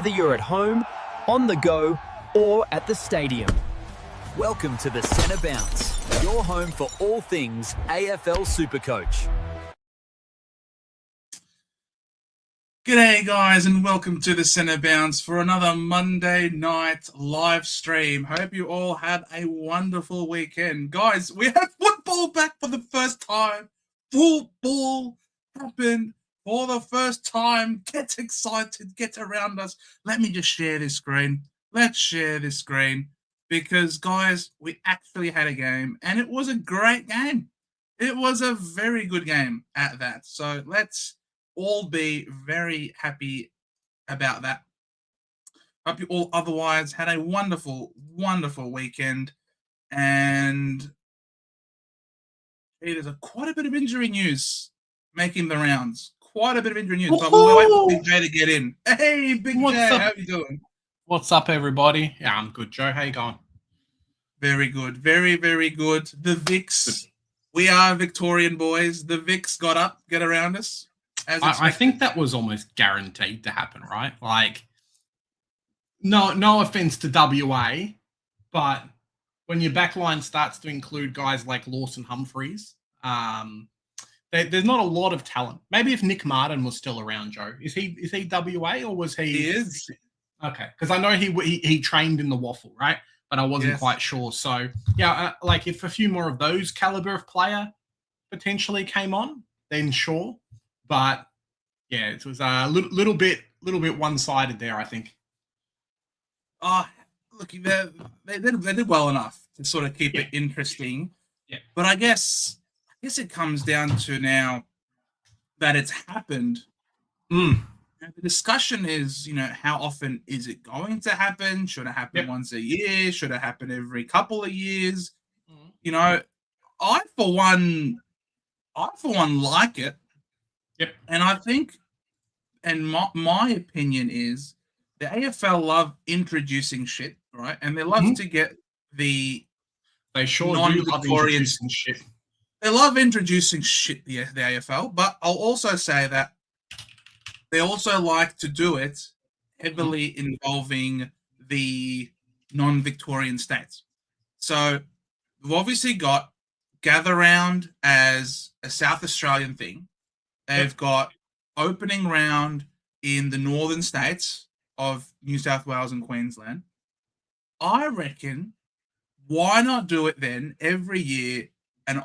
whether you're at home, on the go, or at the stadium. Welcome to the Centre Bounce, your home for all things AFL SuperCoach. G'day guys, and welcome to the Centre Bounce for another Monday night live stream. Hope you all had a wonderful weekend. Guys, we have football back for the first time. Football happened for the first time. Get excited, get around us. Let me just share this screen. Let's share this screen because, guys, we actually had a game and it was a great game. It was a very good game at that. So let's all be very happy about that. Hope you all otherwise had a wonderful, wonderful weekend. And there's quite a bit of injury news making the rounds. Quite a bit of injury news. But we'll wait for Big J to get in. Hey, Big J, how you doing? What's up, everybody? Yeah, I'm good, Joe. How you going? Very good. Very, very good. The Vicks. We are Victorian boys. The Vicks got up, get around us. I think that was almost guaranteed to happen, right? Like, no offense to WA, but when your backline starts to include guys like Lawson Humphreys, there's not a lot of talent. Maybe if Nick Martin was still around, Joe. Is he WA or was he? He is. Okay, because I know he trained in the Waffle, right? But I wasn't quite sure. So yeah, like if a few more of those caliber of player potentially came on, then sure. But yeah, it was a little bit one-sided there, I think. Look, they did well enough to sort of keep it interesting. Yeah. But I guess it comes down to now that it's happened. The discussion is, how often is it going to happen? Should it happen once a year? Should it happen every couple of years? I for one like it. Yep. And I think, and my opinion is, the AFL love introducing shit, right? And they love to get the non-Victorian shit. They love introducing shit, the AFL, but I'll also say that they also like to do it heavily involving the non-Victorian states. So we've obviously got Gather Round as a South Australian thing. They've got opening round in the northern states of New South Wales and Queensland. I reckon, why not do it then every year, an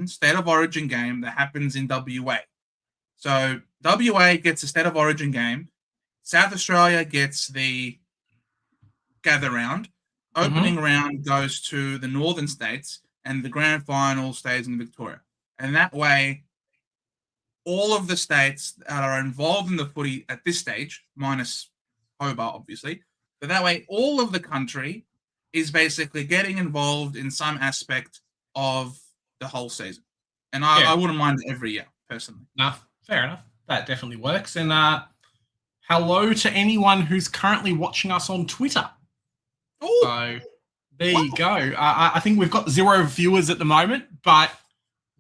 state of origin game that happens in WA? So WA gets a state of origin game. South Australia gets the Gather Round. Opening round goes to the northern states and the grand final stays in Victoria. And that way, all of the states that are involved in the footy at this stage, minus Hobart, obviously, but that way all of the country is basically getting involved in some aspect of the whole season. And I wouldn't mind it every year, personally. No, fair enough. That definitely works. And hello to anyone who's currently watching us on Twitter. Ooh. So there you go. I think we've got 0 viewers at the moment, but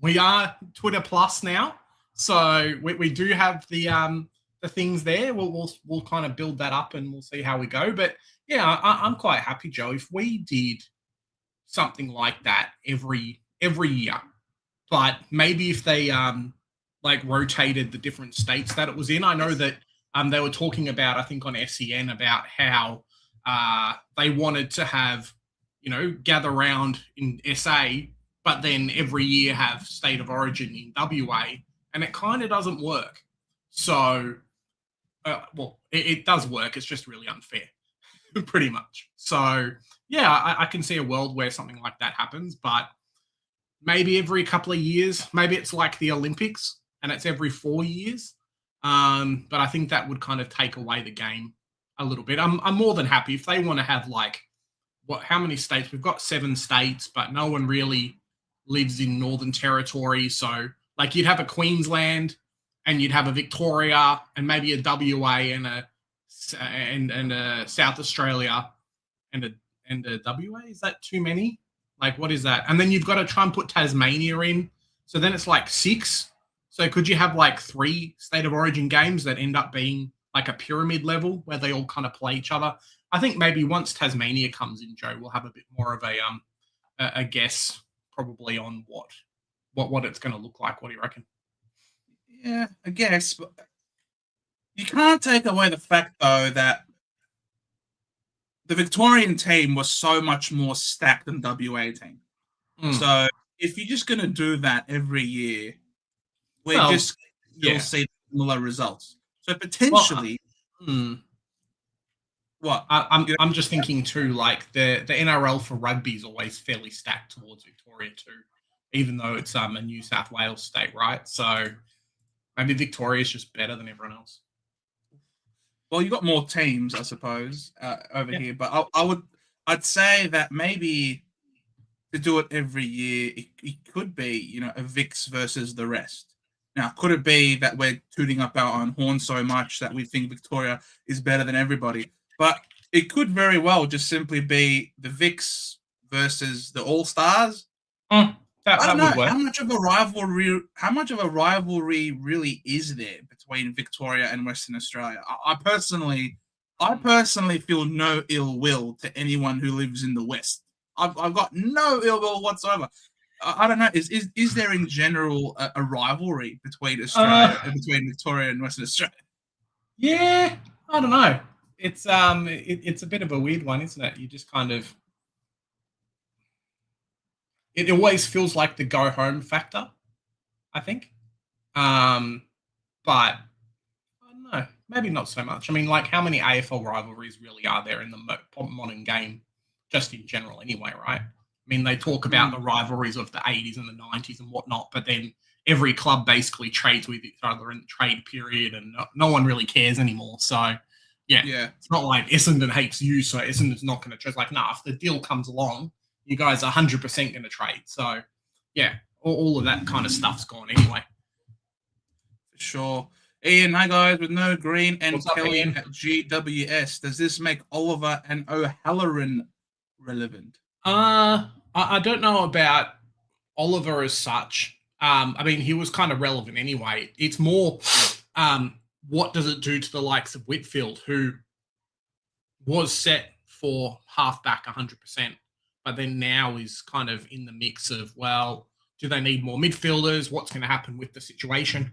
we are Twitter Plus now. So we do have the things there. We'll kind of build that up and we'll see how we go. But yeah, I'm quite happy, Joe. If we did something like that every year, but maybe if they rotated the different states that it was in. I know that they were talking about, I think on SEN, about how they wanted to have Gather Round in SA, but then every year have state of origin in WA. And it kind of doesn't work. So, it does work. It's just really unfair, pretty much. So, yeah, I can see a world where something like that happens. But maybe every couple of years, maybe it's like the Olympics and it's every 4 years. But I think that would kind of take away the game a little bit. I'm more than happy if they want to have how many states? We've got 7 states, but no one really lives in Northern Territory. So, you'd have a Queensland and you'd have a Victoria and maybe a WA and a South Australia and a WA. Is that too many? What is that? And then you've got to try and put Tasmania in. So then it's 6. So could you have 3 state of origin games that end up being like a pyramid level where they all kind of play each other. I think maybe once Tasmania comes in, Joe, we'll have a bit more of a guess probably on what it's going to look like. What do you reckon? Yeah, I guess, but you can't take away the fact though that the Victorian team was so much more stacked than WA team. So if you're just going to do that every year, we'll see similar results. So potentially, what I'm just thinking too, like the NRL for rugby is always fairly stacked towards Victoria too, even though it's a New South Wales state, right? So maybe Victoria is just better than everyone else. Well, you got more teams, I suppose, over here, but I'd say that maybe to do it every year, it could be, a Vix versus the rest. Now, could it be that we're tooting up our own horn so much that we think Victoria is better than everybody? But it could very well just simply be the Vix versus the All Stars. I don't know how much of a rivalry really is there between Victoria and Western Australia. I personally feel no ill will to anyone who lives in the West. I've got no ill will whatsoever. I don't know. Is there in general a rivalry between Australia between Victoria and Western Australia? Yeah, I don't know. It's it's a bit of a weird one, isn't it? You just kind of, it always feels like the go home factor, I think. But I don't know. Maybe not so much. I mean, like, how many AFL rivalries really are there in the modern game, just in general, anyway, right? I mean, they talk about the rivalries of the 80s and the 90s and whatnot, but then every club basically trades with each other in the trade period, and no one really cares anymore. So, yeah, it's not like Essendon hates you, so Essendon's not going to trade. Like, if the deal comes along, you guys are 100% going to trade. So, yeah, all of that kind of stuff's gone anyway. For sure. Ian, hi guys, with no Green and What's up, Kelly Ian? at GWS. Does this make Oliver and O'Halloran relevant? I don't know about Oliver as such. I mean, he was kind of relevant anyway. It's more, what does it do to the likes of Whitfield, who was set for halfback 100%, but then now is kind of in the mix of, well, do they need more midfielders? What's going to happen with the situation?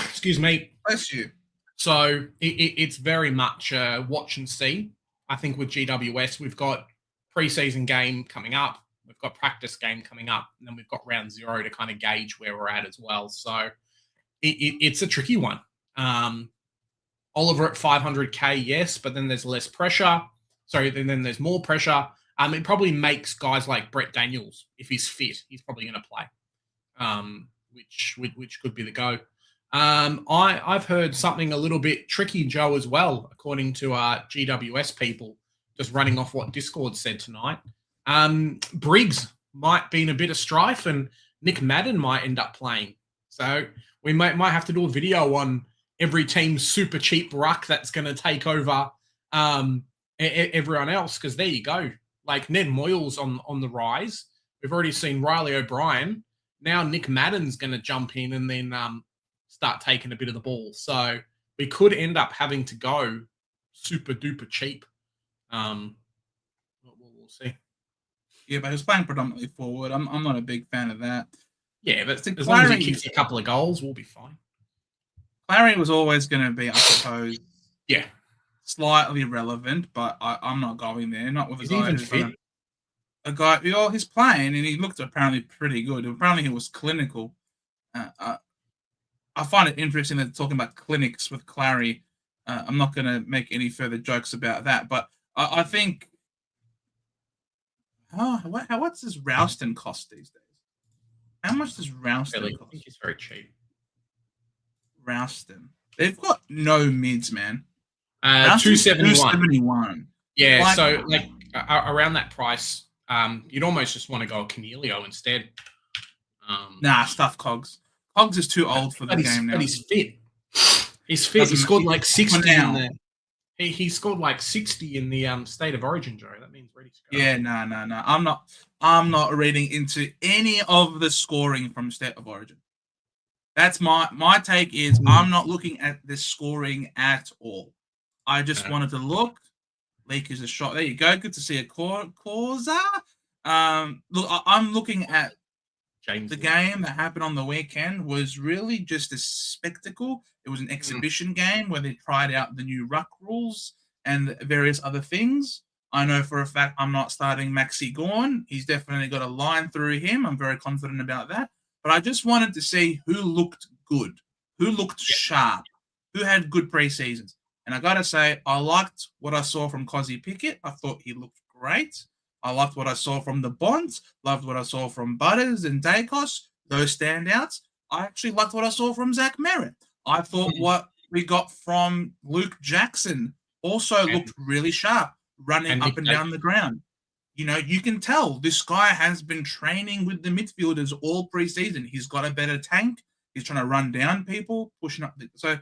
Excuse me. Bless you. So it's very much watch and see. I think with GWS, we've got preseason game coming up. We've got practice game coming up. And then we've got round 0 to kind of gauge where we're at as well. So it's a tricky one. Oliver at 500K, yes, but then there's less pressure. Sorry, then there's more pressure. It probably makes guys like Brett Daniels, if he's fit, he's probably going to play, which could be the go. I've heard something a little bit tricky, Joe, as well, according to GWS people, just running off what Discord said tonight. Briggs might be in a bit of strife, and Nick Madden might end up playing. So we might have to do a video on every team's super cheap ruck that's going to take over everyone else, because there you go. Like, Ned Moyle's on the rise. We've already seen Riley O'Brien. Now Nick Madden's going to jump in and then start taking a bit of the ball. So we could end up having to go super duper cheap. We'll see. Yeah, but he's playing predominantly forward. I'm not a big fan of that. Yeah, but as long as he kicks a couple of goals, we'll be fine. Clary was always going to be, I suppose, yeah, slightly relevant, but I'm not going there. Not with a guy who's fit. A guy, he's playing, and he looked apparently pretty good. Apparently, he was clinical. I find it interesting that they're talking about clinics with Clary. I'm not going to make any further jokes about that, but I think, what's this Rouston cost these days? How much does Rouston cost? I think it's very cheap. Rouston. They've got no mids, man. 271. Yeah, so around that price, you'd almost just want to go Cornelio instead. Stuff Cogs. Cogs is too old for the game now. But he's fit. He's fit. He scored like 60 in the. He scored like 60 in the State of Origin, Joe. That means ready to go. Yeah, no. I'm not reading into any of the scoring from State of Origin. That's my take is I'm not looking at the scoring at all. I just wanted to look. Leak is a shot. There you go. Good to see a Causa. Look, I'm looking at the game that happened on the weekend was really just a spectacle. It was an exhibition game where they tried out the new ruck rules and various other things. I know for a fact I'm not starting Maxi Gawn. He's definitely got a line through him. I'm very confident about that. But I just wanted to see who looked good, who looked sharp, who had good preseasons. And I got to say, I liked what I saw from Cozzy Pickett. I thought he looked great. I liked what I saw from the Bonds, loved what I saw from Butters and Dacos, those standouts. I actually liked what I saw from Zach Merritt. I thought what we got from Luke Jackson also looked really sharp, running up and down the ground. You know, you can tell this guy has been training with the midfielders all preseason. He's got a better tank. He's trying to run down people, pushing up. So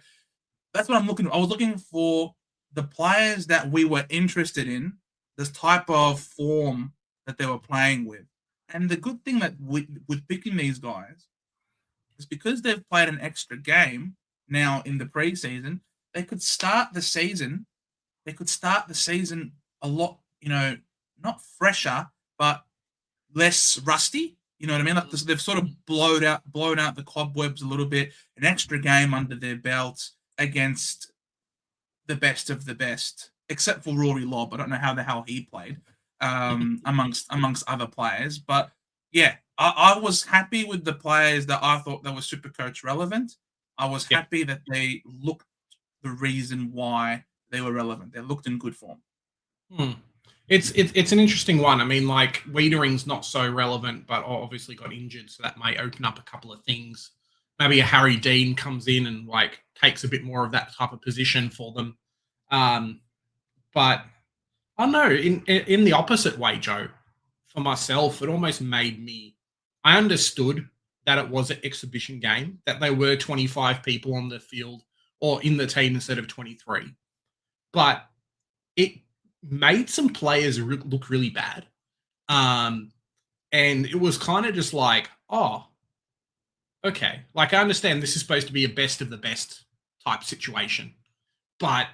that's what I'm looking for. I was looking for the players that we were interested in, this type of form that they were playing with. And the good thing that with picking these guys is because they've played an extra game now in the preseason, they could start the season. They could start the season a lot, you know, not fresher, but less rusty. You know what I mean? Like they've sort of blown out the cobwebs a little bit. An extra game under their belts against the best of the best, except for Rory Lobb. I don't know how the hell he played amongst other players. But yeah, I was happy with the players that I thought that were SuperCoach relevant. I was happy that they looked the reason why they were relevant. They looked in good form. It's an interesting one. I mean, like Wiedering's not so relevant, but obviously got injured, so that may open up a couple of things. Maybe a Harry Dean comes in and like takes a bit more of that type of position for them. But I don't know, in the opposite way, Joe, for myself, it almost made me, I understood that it was an exhibition game, that there were 25 people on the field or in the team instead of 23. But it made some players look really bad. And it was kind of just like, oh, okay. Like, I understand this is supposed to be a best of the best type situation. But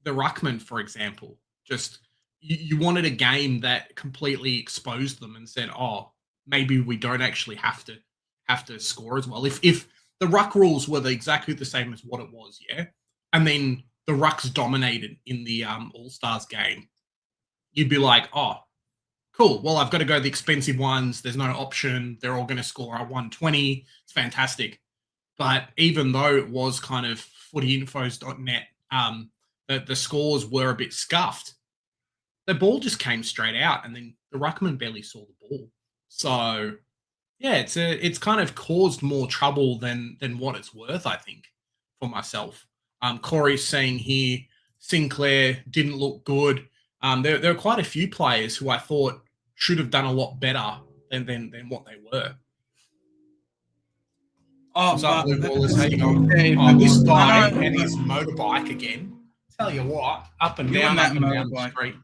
the Ruckman, for example, just you wanted a game that completely exposed them and said, oh, maybe we don't actually have to score as well. If the Ruck rules were exactly the same as what it was, and then the Rucks dominated in the All-Stars game, you'd be like, oh, cool. Well, I've got to go the expensive ones. There's no option. They're all going to score at 120. It's fantastic. But even though it was kind of footyinfos.net, the scores were a bit scuffed, the ball just came straight out, and then the Ruckman barely saw the ball. So, yeah, it's kind of caused more trouble than what it's worth, I think, for myself. Corey's saying here, Sinclair didn't look good. There are quite a few players who I thought should have done a lot better than what they were. Oh, but this guy and his motorbike again. Tell you what, up and down the street.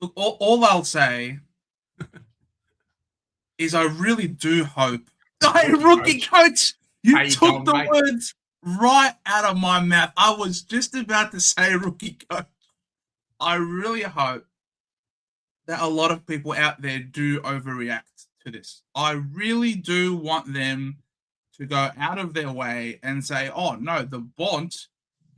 Look, all I'll say is I really do hope. Hey, rookie coach, you took the words right out of my mouth. I was just about to say rookie coach. I really hope that a lot of people out there do overreact to this. I really do want them to go out of their way and say, oh, no, the Bont,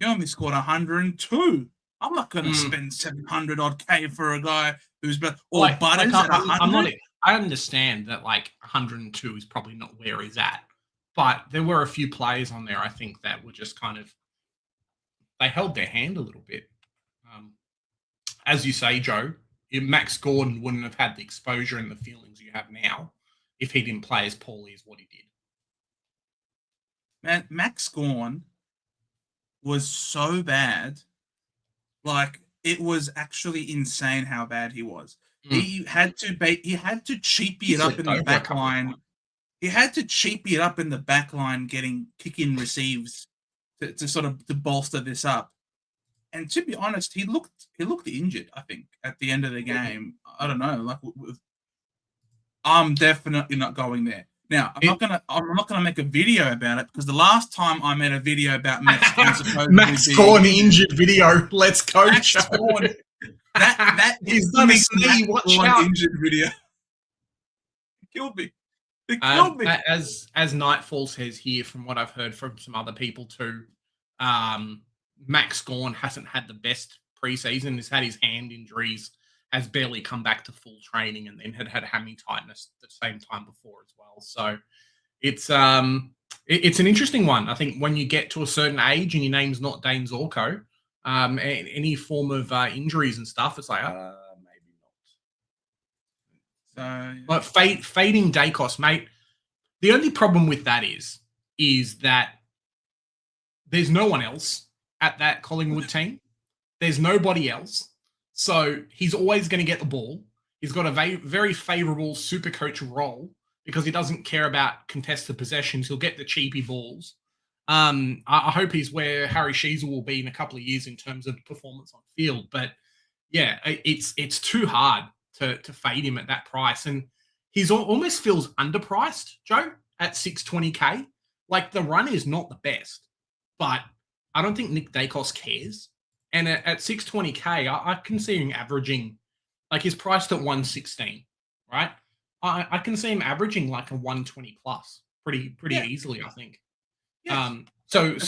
he only scored 102. I'm not going to spend 700 odd K for a guy who's Butters at 100. I understand that like 102 is probably not where he's at, but there were a few players on there, I think, that were just kind of, they held their hand a little bit. As you say, Joe, Max Gordon wouldn't have had the exposure and the feelings you have now if he didn't play as poorly as what he did. Man, Max Gordon was so bad. Like, it was actually insane how bad he was. He had to cheapy it up in the back line. He had to cheapy it up in the back line, getting kick-in receives to sort of to bolster this up. And to be honest, he looked injured, I think, at the end of the game. I don't know. Like, I'm definitely not going there. Now, I'm not gonna make a video about it because the last time I made a video about Max Gawn supposedly Max Gawn injured video. Let's go, Max Joe. Gawn. That He's done a Max knee. Watch Gawn out. injured video. It killed me. It killed me. As Nightfall says here, from what I've heard from some other people too, Max Gawn hasn't had the best preseason. He's had his hand injuries, has barely come back to full training, and then had hammy tightness at the same time before as well. So it's an interesting one. I think when you get to a certain age and your name's not Dane Zorko, any form of injuries and stuff, it's like maybe not. So, but fading Dacos, mate. The only problem with that is that there's no one else at that Collingwood team. There's nobody else. So he's always going to get the ball. He's got a very favourable super coach role because he doesn't care about contested possessions. He'll get the cheapy balls. I hope he's where Harry Sheezel will be in a couple of years in terms of performance on field. But yeah, it's too hard to fade him at that price. And he's almost feels underpriced, Joe, at 620K. Like the run is not the best, but I don't think Nick Dacos cares. And at 620K, I can see him averaging, like he's priced at 116, right? I can see him averaging like a 120 plus pretty easily, I think. Yes. So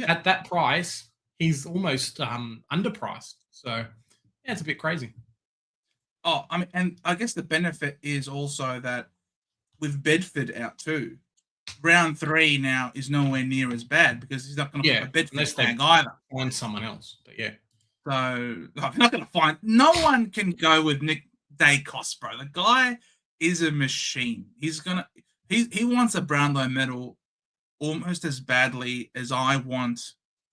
at that price, he's almost underpriced. So yeah, it's a bit crazy. Oh, I mean, and I guess the benefit is also that with Bedford out too, round 3 now is nowhere near as bad because he's not going to put a Bedford tag either. Find someone else, but yeah. So I'm not going to find. No one can go with Nick Dacos, bro. The guy is a machine. He wants a Brownlow medal almost as badly as I want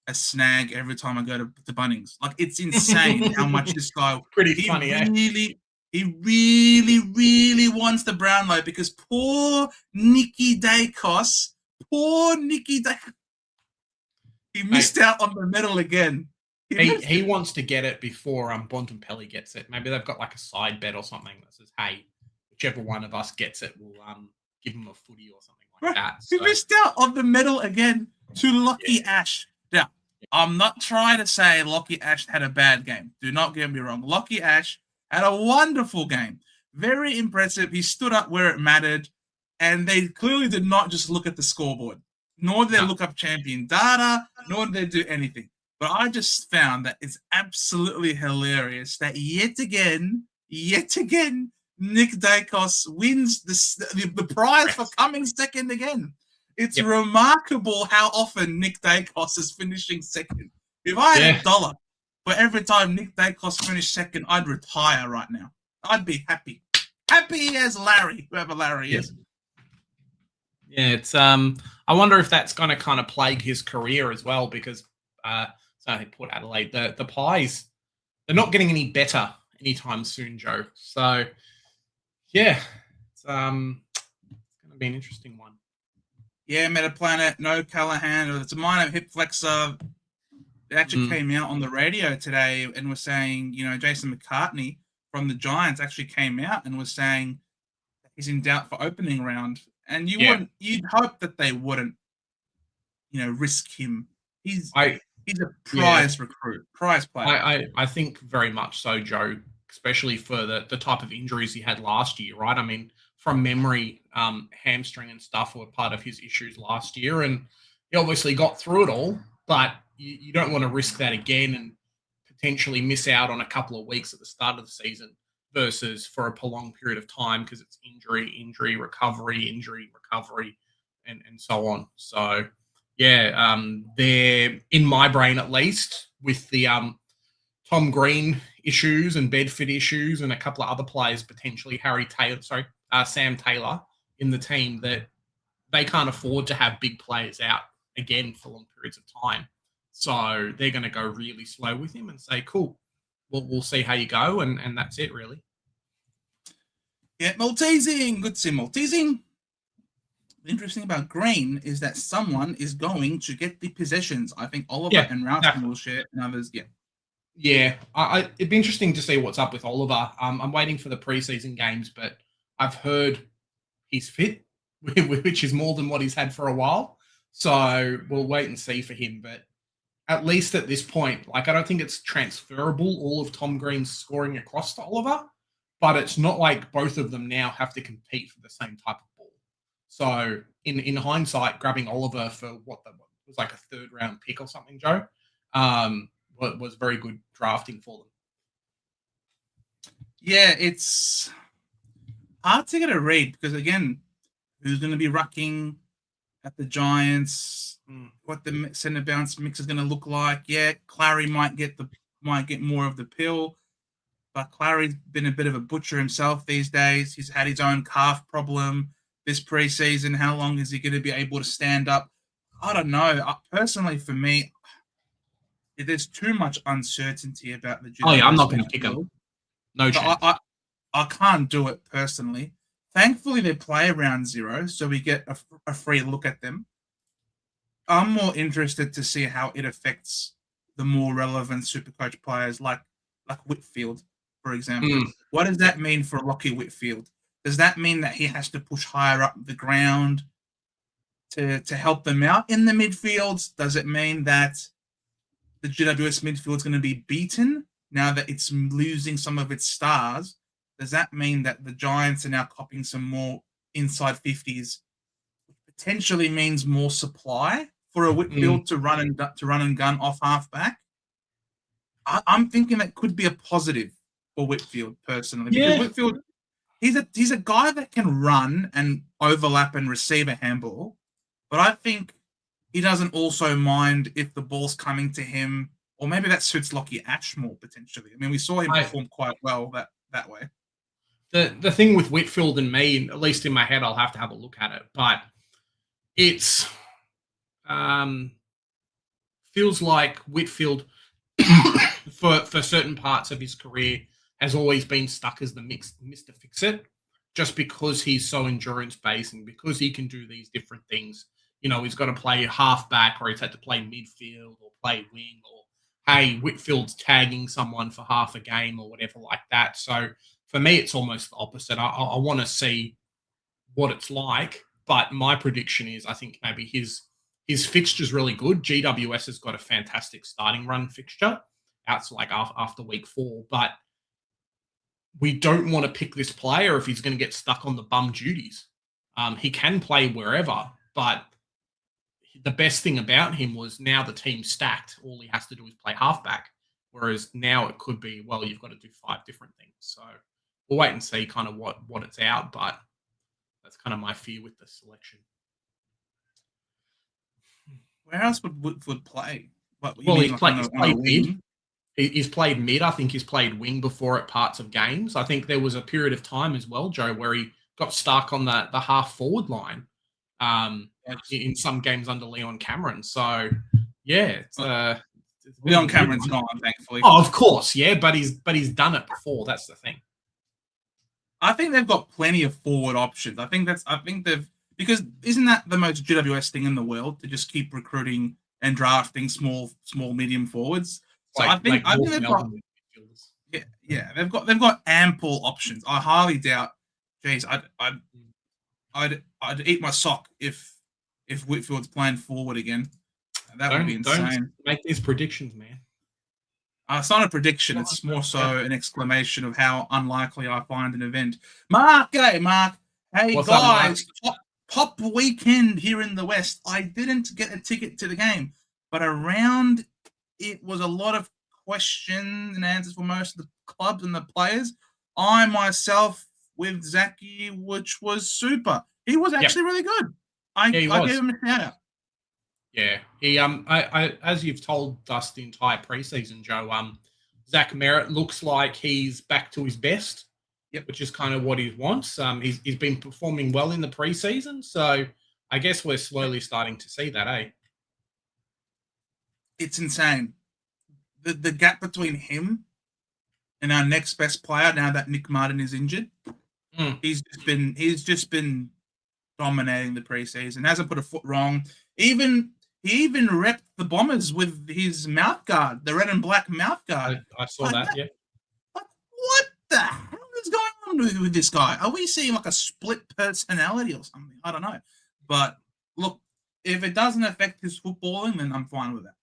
a snag every time I go to Bunnings. Like it's insane how much this guy. Pretty funny, He really wants the Brownlow because poor Nicky Dacos, he missed out on the medal again. He wants to get it before Bontempelli gets it. Maybe they've got like a side bet or something that says, hey, whichever one of us gets it, we'll give him a footy or something like that. He missed out on the medal again to Lockie Ash. Now, I'm not trying to say Lockie Ash had a bad game. Do not get me wrong. Lockie Ash had a wonderful game. Very impressive. He stood up where it mattered. And they clearly did not just look at the scoreboard, nor did they look up champion data, nor did they do anything. But I just found that it's absolutely hilarious that yet again, Nick Dacos wins the prize for coming second again. It's remarkable how often Nick Dacos is finishing second. If I had $1 for every time Nick Dacos finished second, I'd retire right now. I'd be happy. Happy as Larry, whoever Larry is. Yeah, it's I wonder if that's going to kind of plague his career as well because so I think Port Adelaide, the Pies, they're not getting any better anytime soon, Joe. So yeah, it's going to be an interesting one. Yeah, Metaplanet, no Callahan. It's a minor hip flexor. It actually came out on the radio today and was saying, Jason McCartney from the Giants actually came out and was saying he's in doubt for opening round. And you'd hope that they wouldn't, risk him. He's a prize recruit, prize player. I think very much so, Joe, especially for the type of injuries he had last year, right? I mean, from memory, hamstring and stuff were part of his issues last year, and he obviously got through it all, but you don't want to risk that again and potentially miss out on a couple of weeks at the start of the season versus for a prolonged period of time because it's injury, recovery, and so on. So, they're, in my brain at least, with the Tom Green issues and Bedford issues and a couple of other players, potentially Sam Taylor in the team, that they can't afford to have big players out again for long periods of time. So they're going to go really slow with him and say, cool, we'll see how you go, and that's it, really. Yeah, Maltesing. Good to see Maltesing. The interesting about Green is that someone is going to get the possessions. I think Oliver and Ralston will share, and others, Yeah, it'd be interesting to see what's up with Oliver. I'm waiting for the preseason games, but I've heard he's fit, which is more than what he's had for a while. So we'll wait and see for him. But at least at this point, like, I don't think it's transferable, all of Tom Green's scoring across to Oliver, but it's not like both of them now have to compete for the same type of ball. So in hindsight, grabbing Oliver for what was like a third round pick or something, Joe, was very good drafting for them. Yeah, it's hard to get a read because, again, who's going to be rucking at the Giants? What the centre bounce mix is going to look like? Yeah, Clary might get more of the pill, but Clary's been a bit of a butcher himself these days. He's had his own calf problem this preseason. How long is he going to be able to stand up? I don't know. Personally, for me, there's too much uncertainty about the. Oh yeah, I'm not going to pick him. No chance. I can't do it personally. Thankfully, they play around 0, so we get a free look at them. I'm more interested to see how it affects the more relevant Supercoach players like Whitfield, for example. What does that mean for Lockie Whitfield? Does that mean that he has to push higher up the ground to help them out in the midfields? Does it mean that the GWS midfield is going to be beaten now that it's losing some of its stars? Does that mean that the Giants are now copying some more inside 50s, which potentially means more supply for a Whitfield to run and gun off halfback? I'm thinking that could be a positive for Whitfield personally, because Whitfield, he's a guy that can run and overlap and receive a handball, but I think he doesn't also mind if the ball's coming to him, or maybe that suits Lockie Ash more potentially. I mean, we saw him perform quite well that way. The thing with Whitfield and me, at least in my head, I'll have to have a look at it, but it's feels like Whitfield for certain parts of his career has always been stuck as the Mr. Fix-It, just because he's so endurance-based and because he can do these different things. You know, he's got to play halfback, or he's had to play midfield or play wing, or, hey, Whitfield's tagging someone for half a game or whatever like that. So for me, it's almost the opposite. I want to see what it's like, but my prediction is I think maybe his fixture's really good. GWS has got a fantastic starting run fixture out to like after week 4, but we don't want to pick this player if he's going to get stuck on the bum duties. He can play wherever, but the best thing about him was now the team's stacked. All he has to do is play halfback, whereas now it could be, well, you've got to do 5 different things. So we'll wait and see kind of what it's out, but that's kind of my fear with the selection. Where else would Woodford play? He's played mid. He's played mid. I think he's played wing before at parts of games. I think there was a period of time as well, Joe, where he got stuck on the half forward line in some games under Leon Cameron. So, yeah. Leon Cameron's gone, thankfully. Oh, of course, yeah, but he's done it before. That's the thing. I think they've got plenty of forward options. Because isn't that the most GWS thing in the world, to just keep recruiting and drafting small, medium forwards? So I think they've got they've got ample options. I highly doubt. Geez, I'd eat my sock if Whitfield's playing forward again. That would be insane. Don't make these predictions, man. It's not a prediction. It's more so an exclamation of how unlikely I find an event. Mark. Hey, what's guys. Top weekend here in the West. I didn't get a ticket to the game, but around it was a lot of questions and answers for most of the clubs and the players. I myself with Zaki, which was super. He was actually really good. I gave him a shout out. Yeah, he I as you've told us the entire preseason, Joe, Zach Merritt looks like he's back to his best. Yep, which is kind of what he wants. He's been performing well in the preseason, so I guess we're slowly starting to see that, eh? It's insane. The gap between him and our next best player, now that Nick Martin is injured, he's just been dominating the preseason. Hasn't put a foot wrong. He even repped the Bombers with his mouth guard, the red and black mouth guard. I saw that, yeah. What the hell is going on with this guy? Are we seeing like a split personality or something? I don't know. But look, if it doesn't affect his footballing, then I'm fine with that.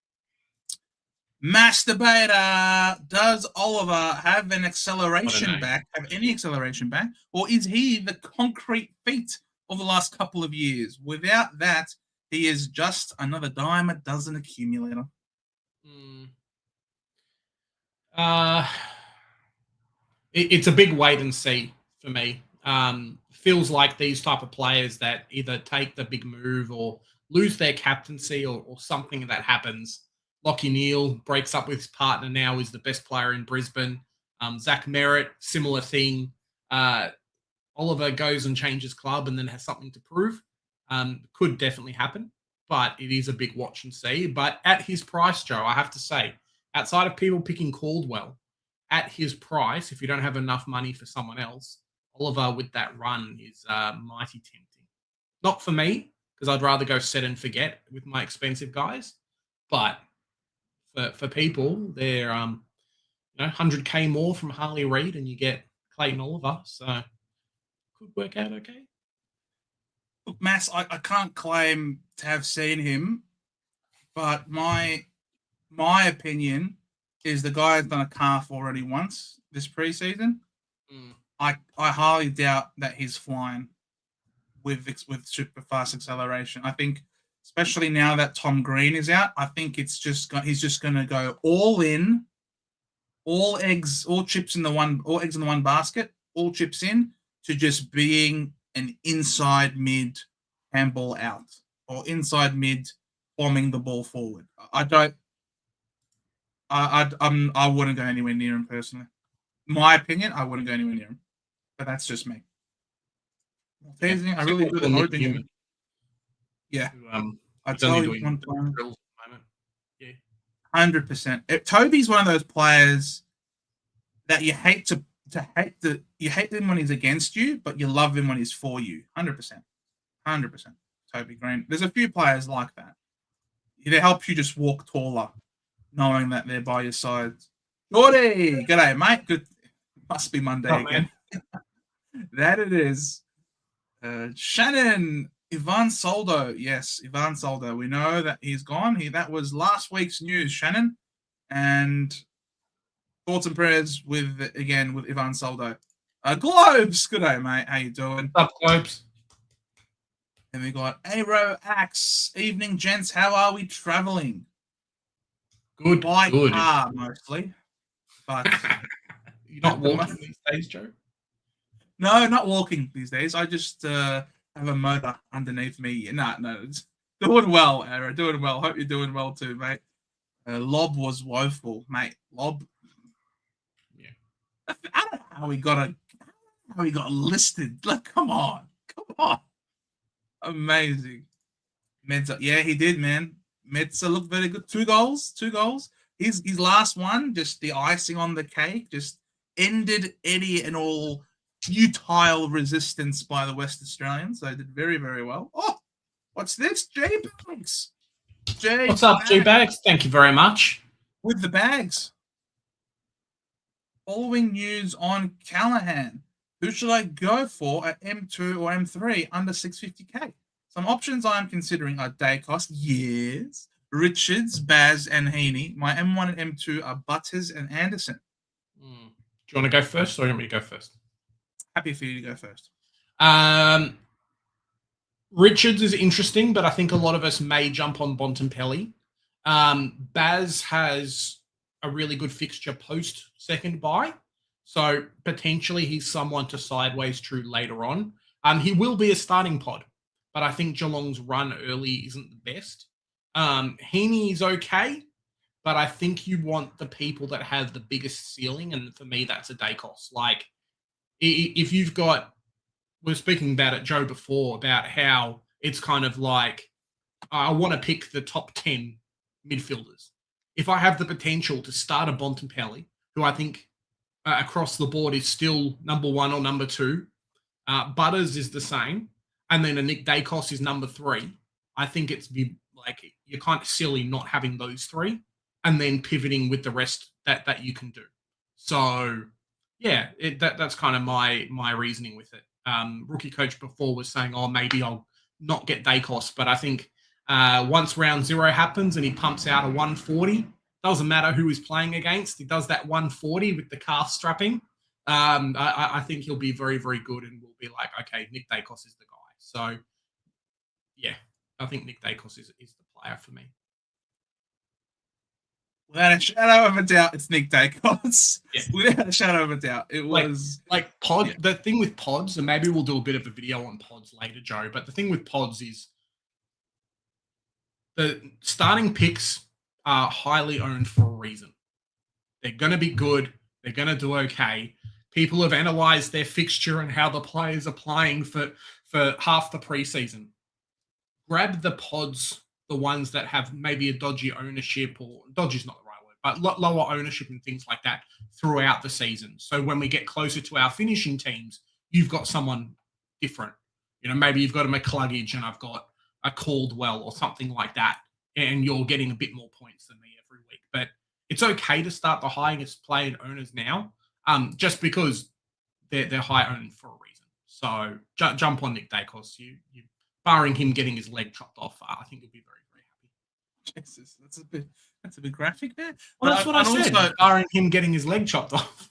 Masturbator, does Oliver have an acceleration back? Have any acceleration back? Or is he the concrete feat of the last couple of years? Without that, he is just another dime a dozen accumulator. It's a big wait and see for me. Feels like these type of players that either take the big move or lose their captaincy or something that happens. Lachie Neale breaks up with his partner now, is the best player in Brisbane. Zach Merritt, similar thing. Oliver goes and changes club and then has something to prove. Could definitely happen, but it is a big watch and see. But at his price, Joe, I have to say, outside of people picking Caldwell, at his price, if you don't have enough money for someone else, Oliver with that run is mighty tempting. Not for me, because I'd rather go set and forget with my expensive guys. But for people, they're 100K more from Harley Reid and you get Clayton Oliver. So could work out okay. Look, Mass, I can't claim to have seen him, but my opinion is the guy has done a calf already once this preseason. I highly doubt that he's flying with super fast acceleration. I think, especially now that Tom Green is out, I think he's just going to go all in, all eggs in the one basket, all chips in to just being an inside mid handball out or inside mid bombing the ball forward. I wouldn't go anywhere near him personally. My opinion, I wouldn't go anywhere near him. But that's just me. I really do hoping him. Yeah. I tell you one time. Yeah. 100%. Toby's one of those players that you hate you hate him when he's against you, but you love him when he's for you. 100%. 100%. Toby Green. There's a few players like that. They help you just walk taller, knowing that they're by your side. Gordy! G'day, mate. Good. Must be Monday again. That it is. Shannon, Ivan Soldo. Yes, Ivan Soldo. We know that he's gone. That was last week's news, Shannon. And thoughts and prayers with Ivan Soldo. Globes. G'day, mate. How you doing? What's up, Globes? And we got Aero Axe. Evening, gents. How are we traveling? Good. By good. car, mostly. But you're not walking these days, Joe? No, not walking these days. I just have a motor underneath me. No, it's doing well, Aero. Doing well. Hope you're doing well too, mate. Lob was woeful, mate. Lob. Yeah. I don't know how he got listed. Like, come on. Amazing. Medza, yeah, he did, man. Medza looked very good. 2 goals. His last one, just the icing on the cake, just ended any and all futile resistance by the West Australians. They did very, very well. Oh, what's this? J-Bags. What's up, J-Bags? Thank you very much. With the bags. Following news on Callahan. Who should I go for at M2 or M3 under 650K? Some options I am considering are Dacos, yes, Richards, Baz, and Heaney. My M1 and M2 are Butters and Anderson. Do you want to go first or do you want me to go first? Happy for you to go first. Richards is interesting, but I think a lot of us may jump on Bontempelli. Baz has a really good fixture post second bye. So potentially he's someone to sideways true later on. He will be a starting pod, but I think Geelong's run early isn't the best. Heaney is okay, but I think you want the people that have the biggest ceiling, and for me, that's a Dacos. Like, if you've got, we were speaking about it, Joe, before, about how it's kind of like, I want to pick the top 10 midfielders. If I have the potential to start a Bontempelli, who I think across the board is still number 1 or number 2, Butters is the same, and then a Nick Dacos is number 3, I think it's like you're kind of silly not having those 3 and then pivoting with the rest that you can do. So Yeah, that's kind of my reasoning with it. Rookie coach before was saying, oh, maybe I'll not get Dacos, but I think once round 0 happens and he pumps out a 140, doesn't matter who he's playing against. He does that 140 with the calf strapping. I think he'll be very, very good, and we'll be like, okay, Nick Dacos is the guy. So, yeah, I think Nick Dacos is the player for me. Without a shadow of a doubt, it's Nick Dacos. Yeah. Without a shadow of a doubt. It was... Like Pod, the thing with Pods, and maybe we'll do a bit of a video on Pods later, Joe, but the thing with Pods is the starting picks are highly owned for a reason. They're going to be good. They're going to do okay. People have analysed their fixture and how the players are playing for half the preseason. Grab the Pods, the ones that have maybe a dodgy ownership, or dodgy is not the right word, but lower ownership and things like that throughout the season. So when we get closer to our finishing teams, you've got someone different. You know, maybe you've got a McCluggage and I've got a Caldwell or something like that, and you're getting a bit more points than me every week. But it's okay to start the highest player owners now, just because they're high owned for a reason. So jump on Nick Dacos. You barring him getting his leg chopped off, I think you'll be very, very happy. Jesus, that's a bit graphic there. Well, that's what I said. Also, barring him getting his leg chopped off.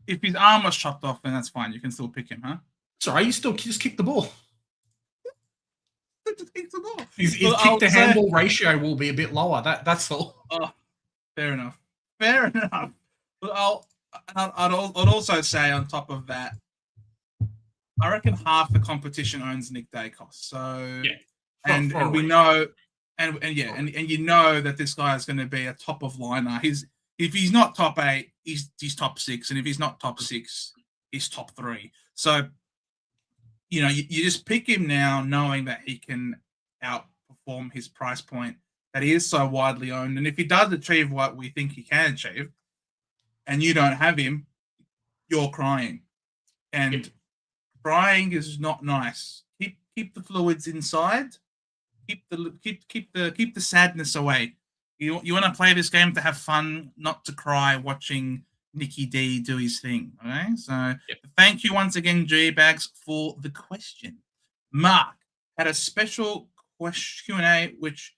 If his arm was chopped off, then that's fine. You can still pick him, huh? Sorry, you still just kick the ball. Just kick the ball. His kick to handball ratio will be a bit lower. That's all. Oh, fair enough. Fair enough. But I'd also say on top of that, I reckon half the competition owns Nick Dacos. So yeah, and we know and you know that this guy is going to be a top of liner. If he's not top 8, he's top 6, and if he's not top 6, he's top 3. So you know, you just pick him now knowing that he can outperform his price point, that he is so widely owned. And if he does achieve what we think he can achieve and you don't have him, you're crying. And crying is not nice. Keep the fluids inside. Keep the sadness away. You want to play this game to have fun, not to cry watching Nicky D do his thing. Okay, so Thank you once again, G-Bags, for the question. Mark had a special Q&A which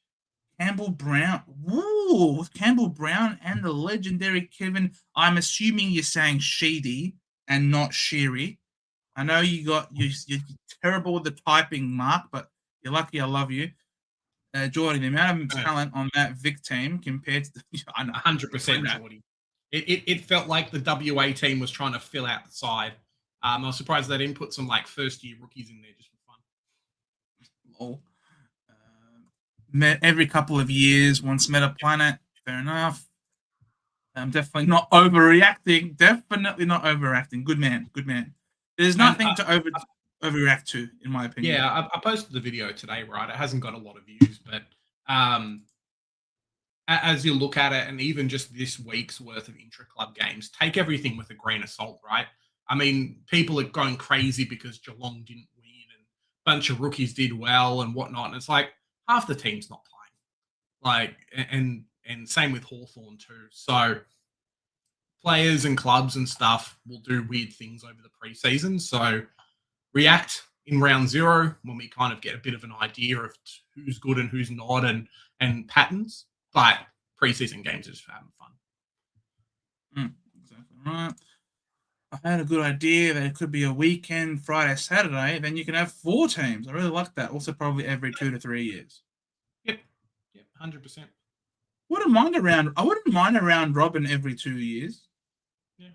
Campbell Brown, with Campbell Brown and the legendary Kevin. I'm assuming you're saying Sheedy and not Sheary. I know you're terrible with the typing, Mark, but you're lucky I love you. Jordy, the amount of talent on that Vic team compared to I know 100% Jordy. It felt like the WA team was trying to fill out the side. I was surprised they didn't put some like first-year rookies in there just for fun. Met every couple of years, once met a planet. Fair enough. I'm definitely not overreacting. Definitely not overreacting. Good man. Good man. There's nothing to overreact to, in my opinion. Yeah, I posted the video today, right? It hasn't got a lot of views, but as you look at it, and even just this week's worth of intra-club games, take everything with a grain of salt, right? I mean, people are going crazy because Geelong didn't win and a bunch of rookies did well and whatnot. And it's like half the team's not playing. Like, and same with Hawthorn too. So players and clubs and stuff will do weird things over the preseason. So react in round 0 when we kind of get a bit of an idea of who's good and who's not and patterns. But preseason games is for having fun. Exactly right. I had a good idea that it could be a weekend, Friday, Saturday. Then you can have 4 teams. I really like that. Also, probably every 2 to 3 years. Yep, 100%. I wouldn't mind a round robin every 2 years. Yeah,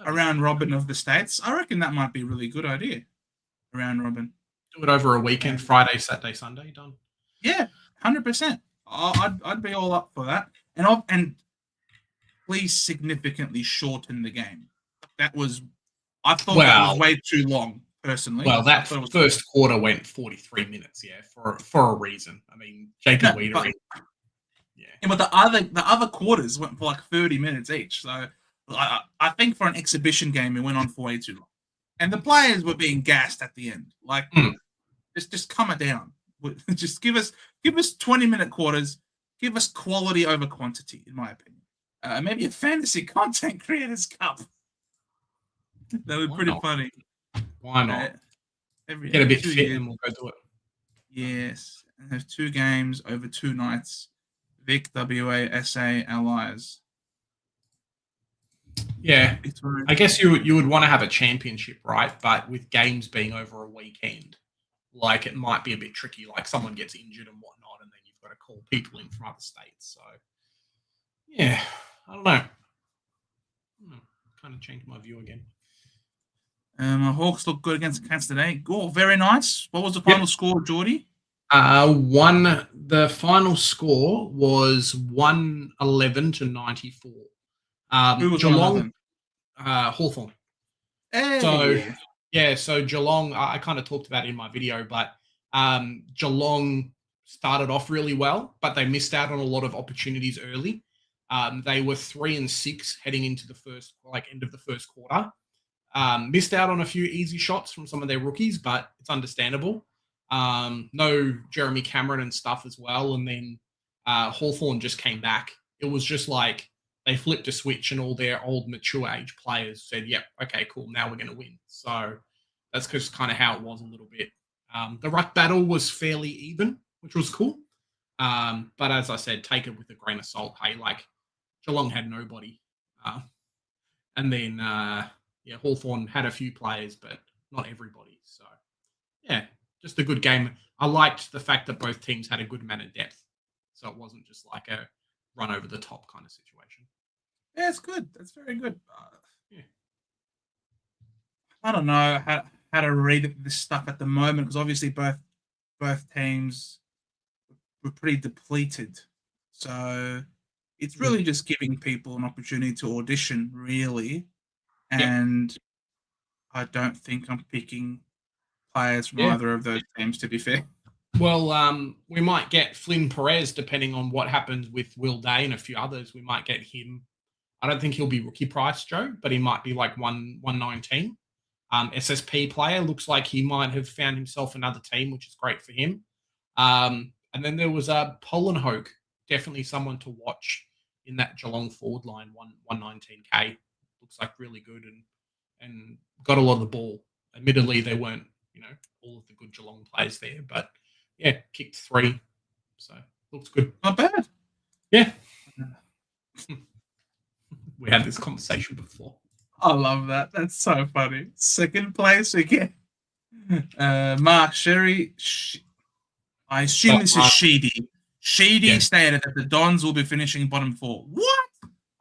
a round robin of the states. I reckon that might be a really good idea. A round robin. Do it over a weekend, Friday, Saturday, Sunday, done. Yeah, 100%. I'd be all up for that. And please significantly shorten the game. I thought that was way too long, personally. Well, that first quarter went 43 minutes, for a reason. I mean, Jacob Weeder. But the other quarters went for like 30 minutes each. So I think for an exhibition game, it went on for way too long. And the players were being gassed at the end. Like, just calm it down. Just give us 20-minute quarters. Give us quality over quantity, in my opinion. Maybe a fantasy content creators cup. That would be pretty funny. Why not? Get a bit fit and we'll go do it. Yes. And have 2 games over 2 nights. Vic, WA, SA, Allies. Yeah. I guess you would want to have a championship, right? But with games being over a weekend, like it might be a bit tricky. Like someone gets injured and whatnot, and then you've got to call people in from other states. So, yeah, I don't know. Kind of changed my view again. Hawks look good against the Cats today. Oh, very nice. What was the final score, Geordie? The final score was 111-94. Who was Geelong? Hawthorn. Hey. So Geelong, I kind of talked about it in my video, but Geelong started off really well, but they missed out on a lot of opportunities early. They were 3-6 heading into the end of the first quarter. Missed out on a few easy shots from some of their rookies, but it's understandable. No Jeremy Cameron and stuff as well. And then Hawthorn just came back. It was just like they flipped a switch and all their old mature age players said, yep, okay, cool, now we're going to win. So that's just kind of how it was a little bit. The ruck battle was fairly even, which was cool. But as I said, take it with a grain of salt. Hey, like Geelong had nobody. And then Hawthorn had a few players, but not everybody. So, yeah, just a good game. I liked the fact that both teams had a good amount of depth. So it wasn't just like a run over the top kind of situation. Yeah, it's good. That's very good. I don't know how to read this stuff at the moment because obviously both teams were pretty depleted. So it's really just giving people an opportunity to audition, really. And I don't think I'm picking players from either of those teams, to be fair. Well, we might get Flynn Perez, depending on what happens with Will Day and a few others. We might get him. I don't think he'll be rookie price, Joe, but he might be like 119. SSP player looks like he might have found himself another team, which is great for him. And then there was Polenhoek, definitely someone to watch in that Geelong forward line, 119K. Looks like really good and got a lot of the ball. Admittedly, they weren't, all of the good Geelong players there, but yeah, kicked 3. So looks good. Not bad. Yeah. We had this conversation before. I love that. That's so funny. Second place again. Mark Sherry. I assume this is Sheedy. Sheedy stated that the Dons will be finishing bottom 4. What?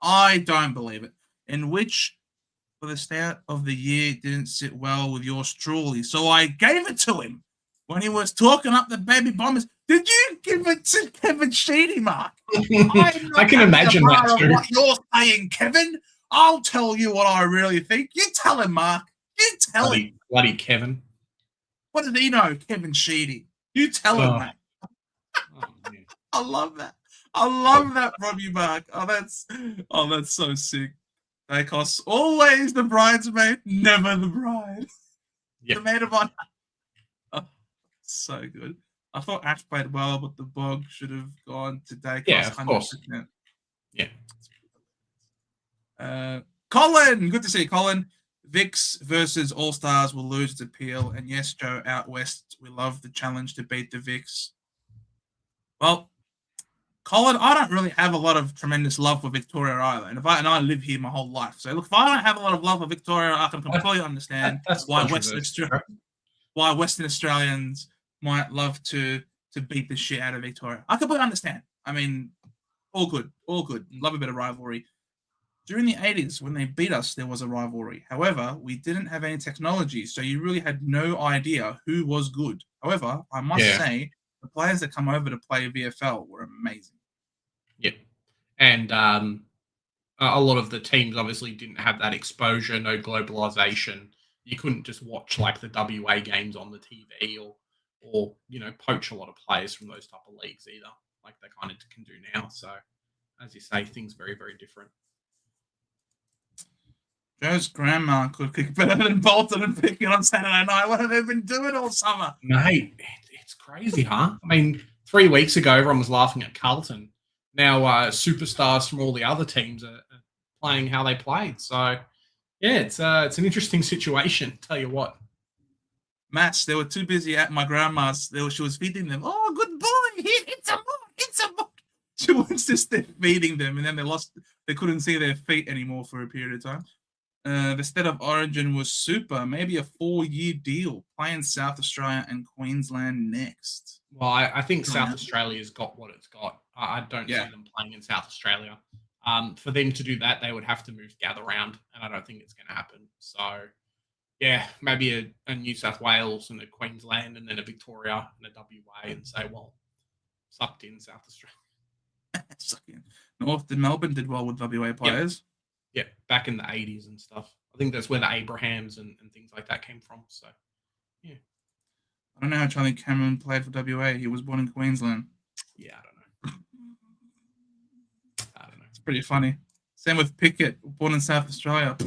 I don't believe it. In which, for the start of the year, didn't sit well with yours truly. So I gave it to him when he was talking up the baby bombers. Did you give it to Kevin Sheedy, Mark? I can imagine that too. What you're saying, Kevin? I'll tell you what I really think. You tell him, Mark. You tell him. Bloody Kevin. What did he know, Kevin Sheedy? You tell him, mate. I love that. I love that from you, Mark. Oh, that's so sick. They cost always the bridesmaid, never the bride. Yep. The maid of honor. Oh, so good. I thought Ash played well, but the bog should have gone today. Yeah, of course. Yeah. Colin, good to see you, Colin. Vicks versus All Stars will lose its appeal. And yes, Joe, out west, we love the challenge to beat the Vicks. Well, Colin, I don't really have a lot of tremendous love for Victoria either. And I live here my whole life. So look, if I don't have a lot of love for Victoria, I can completely understand why Western Australians might love to beat the shit out of Victoria. I completely understand. I mean, all good. Love a bit of rivalry. During the 80s, when they beat us, there was a rivalry. However, we didn't have any technology, so you really had no idea who was good. However, I must say, the players that come over to play VFL were amazing. Yeah. And a lot of the teams obviously didn't have that exposure, no globalization. You couldn't just watch like the WA games on the TV or poach a lot of players from those type of leagues either, like they kind of can do now. So, as you say, things very, very different. Joe's grandma could kick better than Bolton and Pickett on Saturday night. What have they been doing all summer? Mate, it's crazy, huh? I mean, 3 weeks ago, everyone was laughing at Carlton. now superstars from all the other teams are playing how they played. So, yeah, it's an interesting situation, tell you what. Matt, they were too busy at my grandma's. She was feeding them. Oh, good boy! It's a mod! It's a mod! She was just there feeding them, and then they couldn't see their feet anymore for a period of time. The state of origin was super, maybe a 4-year deal, playing South Australia and Queensland next. Well, I think South Australia's got what it's got. I don't see them playing in South Australia. For them to do that, they would have to move Gather Round, and I don't think it's going to happen. So, yeah, maybe a New South Wales and a Queensland and then a Victoria and a WA and say, well, sucked in South Australia. Sucked in. Melbourne did well with WA players. Yeah, back in the 80s and stuff. I think that's where the Abrahams and things like that came from. So, yeah. I don't know how Charlie Cameron played for WA. He was born in Queensland. Yeah, I don't know. It's pretty funny. Same with Pickett, born in South Australia.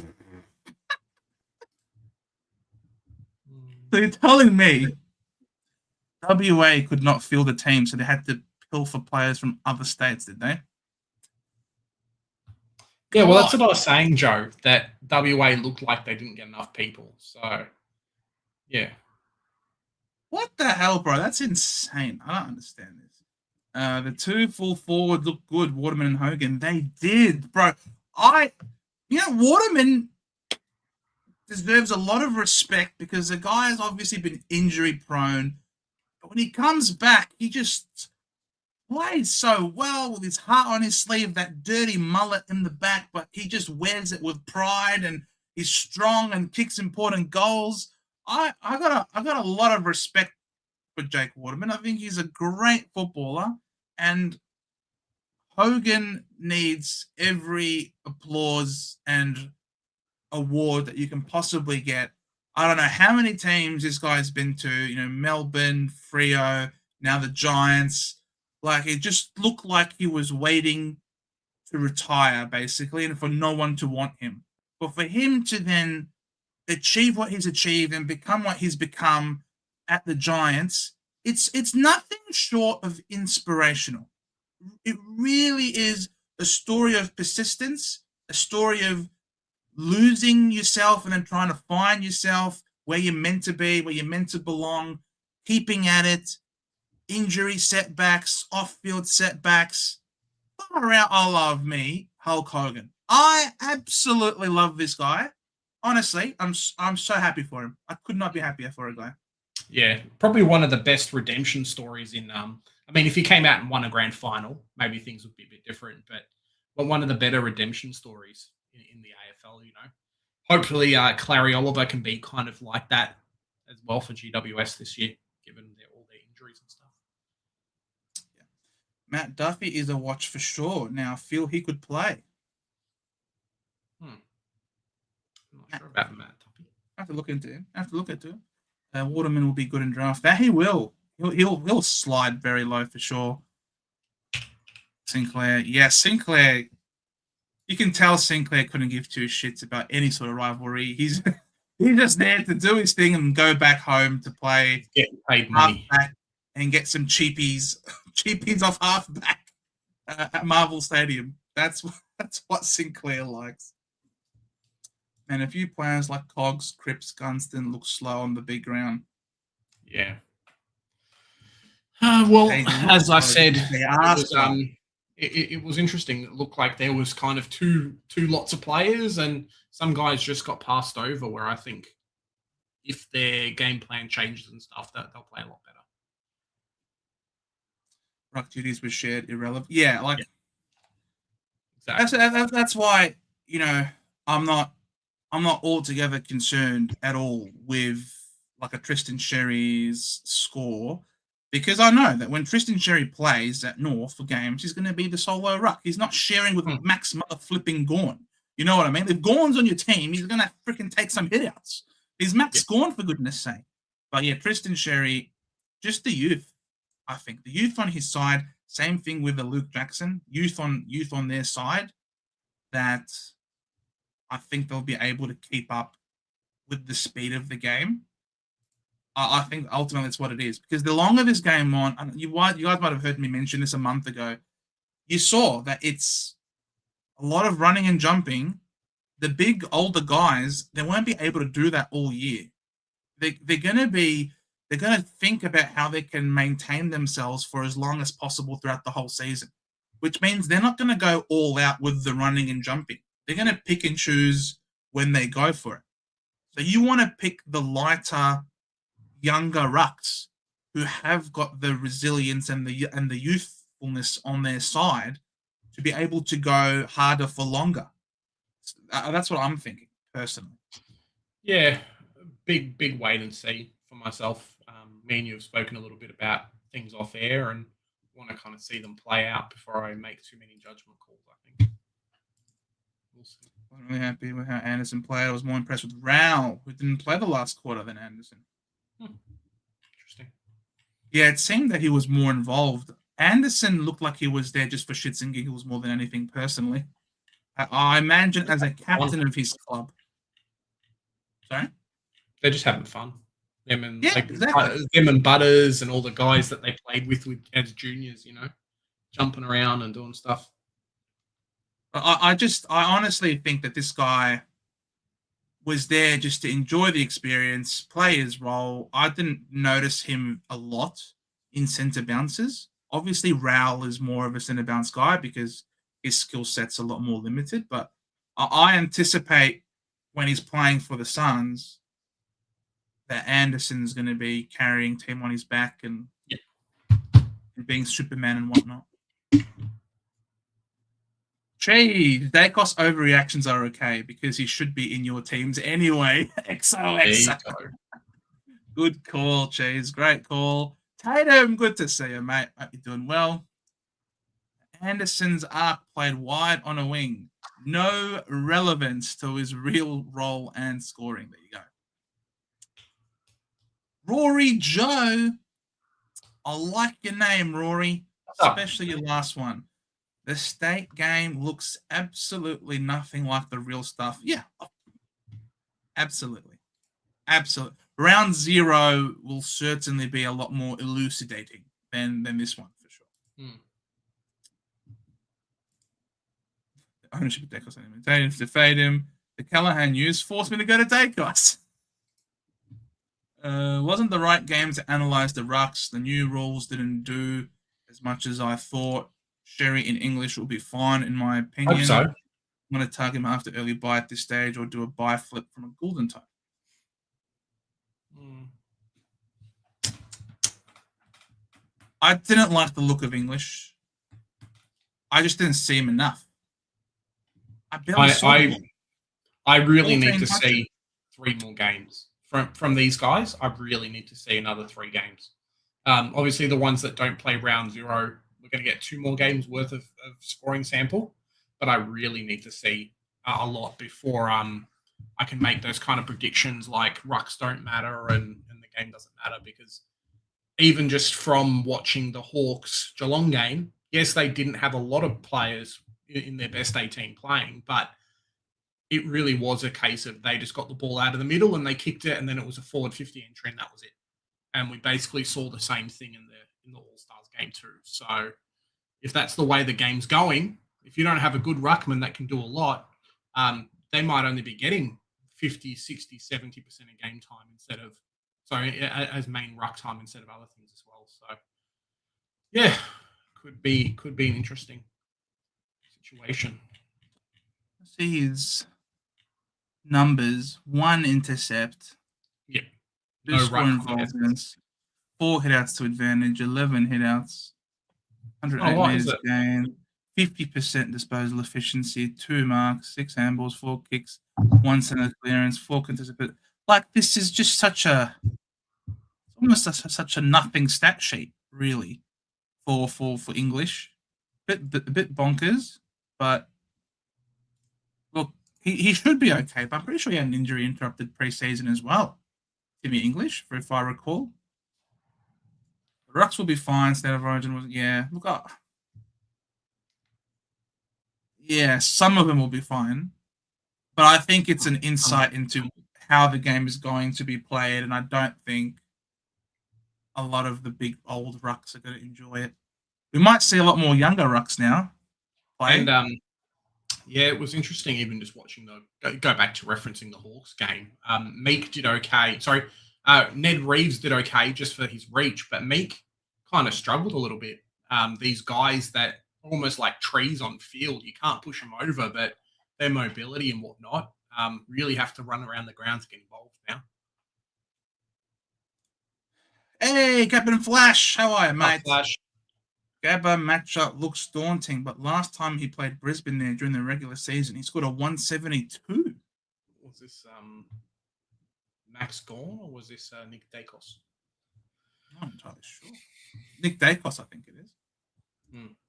So you're telling me WA could not field a team, so they had to pilfer players from other states, did they? Yeah, well, that's what I was saying, Joe, that WA looked like they didn't get enough people. So, yeah. What the hell, bro? That's insane. I don't understand this. The two full forwards look good, Waterman and Hogan. They did, bro. Waterman deserves a lot of respect because the guy has obviously been injury prone. But when he comes back, he just plays so well with his heart on his sleeve, that dirty mullet in the back, but he just wears it with pride and he's strong and kicks important goals. I got a lot of respect for Jake Waterman. I think he's a great footballer, and Hogan needs every applause and award that you can possibly get. I don't know how many teams this guy's been to, Melbourne, Freo, now the Giants. Like, it just looked like he was waiting to retire, basically, and for no one to want him. But for him to then achieve what he's achieved and become what he's become at the Giants, it's nothing short of inspirational. It really is a story of persistence, a story of losing yourself and then trying to find yourself where you're meant to be, where you're meant to belong, keeping at it, injury setbacks, off-field setbacks. Far out, I love me, Hulk Hogan. I absolutely love this guy. Honestly, I'm so happy for him. I could not be happier for a guy. Yeah, probably one of the best redemption stories in. If he came out and won a grand final, maybe things would be a bit different. But one of the better redemption stories in the AFL. Hopefully, Clary Oliver can be kind of like that as well for GWS this year, given all their injuries and stuff. Yeah. Matt Duffy is a watch for sure. Now, I feel he could play. I'm not sure about Matt Duffy. I have to look into him. Waterman will be good in draft. That he will. He'll slide very low for sure. Sinclair. Yeah, Sinclair. You can tell Sinclair couldn't give two shits about any sort of rivalry. He's just there to do his thing and go back home to play. Get paid money. And get some cheapies off halfback at Marvel Stadium. That's what Sinclair likes. And a few players like Cogs, Cripps, Gunston look slow on the big ground. Yeah. As I said, it was interesting. It looked like there was kind of two lots of players, and some guys just got passed over. Where I think if their game plan changes and stuff, that they'll play a lot better. Ruck duties were shared, irrelevant. Yeah, Exactly. That's why I'm not altogether concerned at all with like a Tristan Sherry's score, because I know that when Tristan Sherry plays at North for games, he's going to be the solo ruck. He's not sharing with Max mother flipping Gawn. You know what I mean? If Gawn's on your team, he's going to freaking take some hitouts. He's Max Gawn, for goodness sake. But yeah, Tristan Sherry, just the youth. I think the youth on his side. Same thing with the Luke Jackson youth on their side. That I think they'll be able to keep up with the speed of the game. I think ultimately it's what it is. Because the longer this game on, you guys might have heard me mention this a month ago, you saw that it's a lot of running and jumping. The big older guys, they won't be able to do that all year. They're going to think about how they can maintain themselves for as long as possible throughout the whole season, which means they're not going to go all out with the running and jumping. They're going to pick and choose when they go for it. So you want to pick the lighter, younger rucks who have got the resilience and the youthfulness on their side to be able to go harder for longer. That's what I'm thinking personally. Yeah, big wait and see for myself. Me and you have spoken a little bit about things off air and want to kind of see them play out before I make too many judgment calls, I think. We'll see. I'm really happy with how Anderson played. I was more impressed with Rao, who didn't play the last quarter, than Anderson. Interesting. Yeah, it seemed that he was more involved. Anderson looked like he was there just for shits and giggles more than anything personally. I imagine as a captain of his club. Sorry? They're just having fun. Them and exactly. Them and Butters and all the guys that they played with as juniors, jumping around and doing stuff. I honestly think that this guy was there just to enjoy the experience, play his role. I didn't notice him a lot in centre bounces. Obviously, Raul is more of a centre bounce guy because his skill set's a lot more limited. But I anticipate when he's playing for the Suns that Anderson's going to be carrying team on his back and being Superman and whatnot. Gee, Dacos overreactions are okay because he should be in your teams anyway. XOXO. Good call, Cheese. Great call. Tatum, good to see you, mate. Hope you're doing well. Anderson's arc played wide on a wing. No relevance to his real role and scoring. There you go. Rory Joe. I like your name, Rory. Especially your last one. The state game looks absolutely nothing like the real stuff. Yeah. Absolutely. Absolutely. Round 0 will certainly be a lot more elucidating than this one, for sure. Ownership of Dacos anyway. To fade him. The Callahan news forced me to go to Dacos. Wasn't the right game to analyze the rucks. The new rules didn't do as much as I thought. Sherry in English will be fine, in my opinion. Hope so. I'm going to target him after early buy at this stage or do a buy flip from a golden type. I didn't like the look of English. I just didn't see him enough. I really need to see 3 more games from these guys. I really need to see another 3 games. Obviously, the ones that don't play round 0, we're going to get 2 more games worth of scoring sample. But I really need to see a lot before I can make those kind of predictions like rucks don't matter and the game doesn't matter, because even just from watching the Hawks Geelong game, yes, they didn't have a lot of players in their best 18 playing, but it really was a case of they just got the ball out of the middle and they kicked it, and then it was a forward 50 entry, and that was it. And we basically saw the same thing in the All-Stars game too. So if that's the way the game's going, if you don't have a good ruckman that can do a lot, they might only be getting 50, 60, 70% of game time as main ruck time instead of other things as well. So yeah, could be an interesting situation. Let's see his numbers. 1 intercept. Yeah. 2 score involvements. 4 hitouts to advantage. 11 hitouts. 108 meters gained. 50% disposal efficiency. 2 marks. 6 handballs. 4 kicks. 1 center clearance. 4 contested. Like, this is just such a nothing stat sheet, really, for English. A bit bonkers, but look, he should be okay. But I'm pretty sure he had an injury interrupted preseason as well. Timmy English, if I recall. The rucks will be fine. State of origin was Look, some of them will be fine, but I think it's an insight into how the game is going to be played, and I don't think a lot of the big old rucks are going to enjoy it. We might see a lot more younger rucks now, play. And yeah, it was interesting even just watching go back to referencing the Hawks game. Meek did okay. Sorry, Ned Reeves did okay just for his reach, but Meek kind of struggled a little bit. These guys that are almost like trees on field, you can't push them over, but their mobility and whatnot really have to run around the ground to get involved now. Hey, Captain Flash, how are you, mate? Flash. Gabba matchup looks daunting, but last time he played Brisbane there during the regular season, he scored a 172. Was this Max Gawn or was this Nick Dacos? I'm not entirely sure. Nick Dacos, I think it is.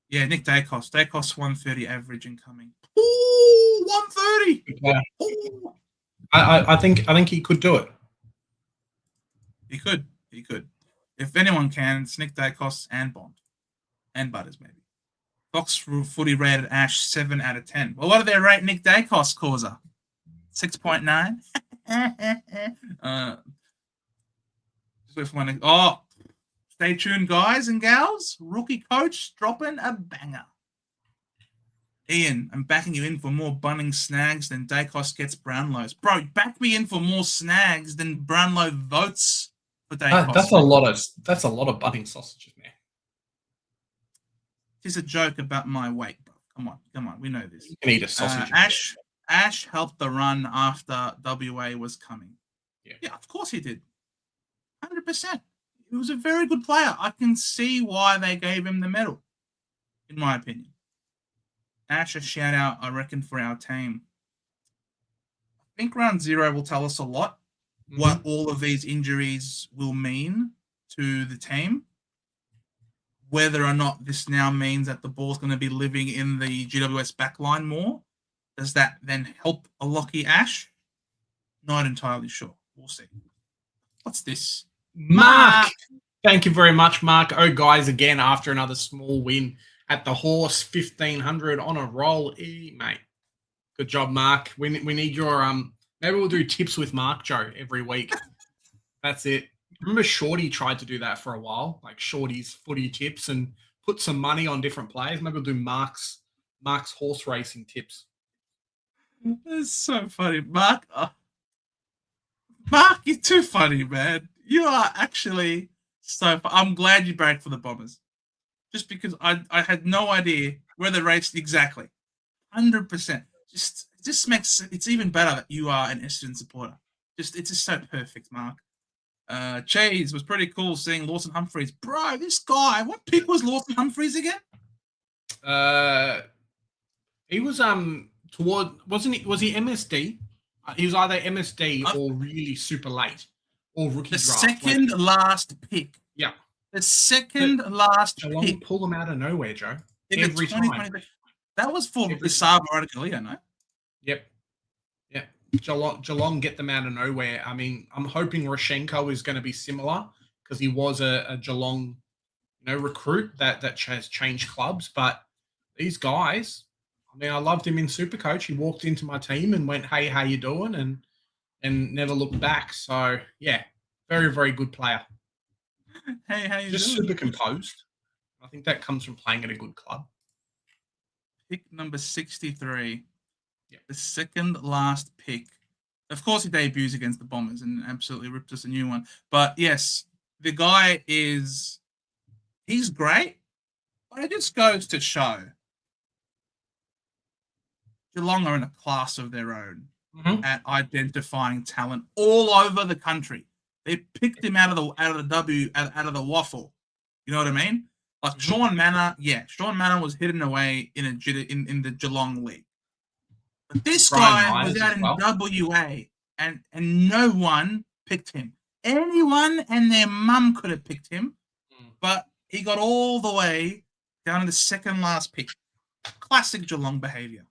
Yeah, Nick Dacos. Dacos 130 average incoming. Ooh, 130. Yeah. Ooh. I think he could do it. He could. If anyone can, it's Nick Dacos and Bond. And Butters, maybe. Fox Footy rated Ash 7 out of 10. Well, what do they rate Nick Dacos, Causa? 6.9? Just wait for my next. Oh, stay tuned, guys and gals. Rookie coach dropping a banger. Ian, I'm backing you in for more Bunning snags than Dacos gets Brownlows. Bro, back me in for more snags than Brownlow votes for Dacos. That's a lot of Bunning sausages, man. It's a joke about my weight, bro. Come on. We know this. You can eat a sausage. Ash helped the run after WA was coming. Yeah, of course he did. 100%. He was a very good player. I can see why they gave him the medal, in my opinion. Ash, a shout out, I reckon, for our team. I think round 0 will tell us a lot what all of these injuries will mean to the team. Whether or not this now means that the ball's going to be living in the GWS backline more. Does that then help a Lockie Ash? Not entirely sure. We'll see. What's this? Mark! Thank you very much, Mark. Oh, guys, again, after another small win at the Horse, 1,500 on a roll. Mate. Good job, Mark. We need your... Maybe we'll do tips with Mark, Joe, every week. That's it. Remember Shorty tried to do that for a while, like Shorty's footy tips and put some money on different players. Maybe we'll do Mark's horse racing tips. That's so funny. Mark, you're too funny, man. You are actually so funny. I'm glad you backed for the Bombers. Just because I had no idea where they raced exactly. 100%. It just makes it's even better that you are an Essendon supporter. It's just so perfect, Mark. Chase was pretty cool seeing Lawson Humphreys. Bro, this guy, what pick was Lawson Humphreys again? He was was he MSD? He was either MSD or really super late or rookie the draft. Second last pick. Yeah. The second last pick. Pull them out of nowhere, Joe. Every time. That was for Bissava Radicalio, no? Yep. Geelong get them out of nowhere. I mean, I'm hoping Roshenko is going to be similar because he was a Geelong, recruit that has changed clubs. But these guys, I mean, I loved him in Supercoach. He walked into my team and went, "Hey, how you doing?" and never looked back. So yeah, very, very good player. Hey, how you doing? Just super composed. I think that comes from playing at a good club. Pick number 63. Yeah, the second last pick. Of course, he debuts against the Bombers and absolutely ripped us a new one. But yes, the guy he's great, but it just goes to show Geelong are in a class of their own at identifying talent all over the country. They picked him out of the waffle. You know what I mean? Like Sean Manor, Sean Manor was hidden away in the Geelong League. But this guy was out in WA and no one picked him. Anyone and their mum could have picked him, but he got all the way down to the second last pick. Classic Geelong behavior.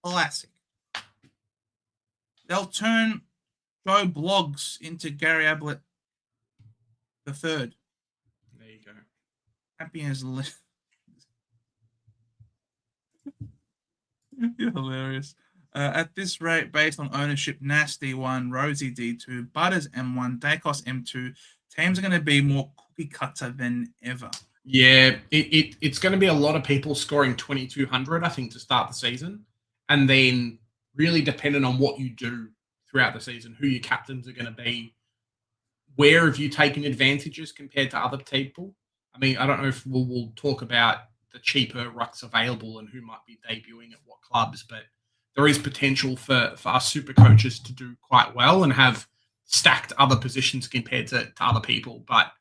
Classic. They'll turn Joe Bloggs into Gary Ablett the third. There you go. Happy as You're hilarious. At this rate, based on ownership, Nasty 1, Rosie D2, Butters M1, Dacos M2, teams are going to be more cookie cutter than ever. Yeah, it's going to be a lot of people scoring 2,200, I think, to start the season. And then really dependent on what you do throughout the season, who your captains are going to be, where have you taken advantages compared to other people. I mean, I don't know if we'll talk about the cheaper rucks available and who might be debuting at what clubs, but there is potential for us super coaches to do quite well and have stacked other positions compared to other people. But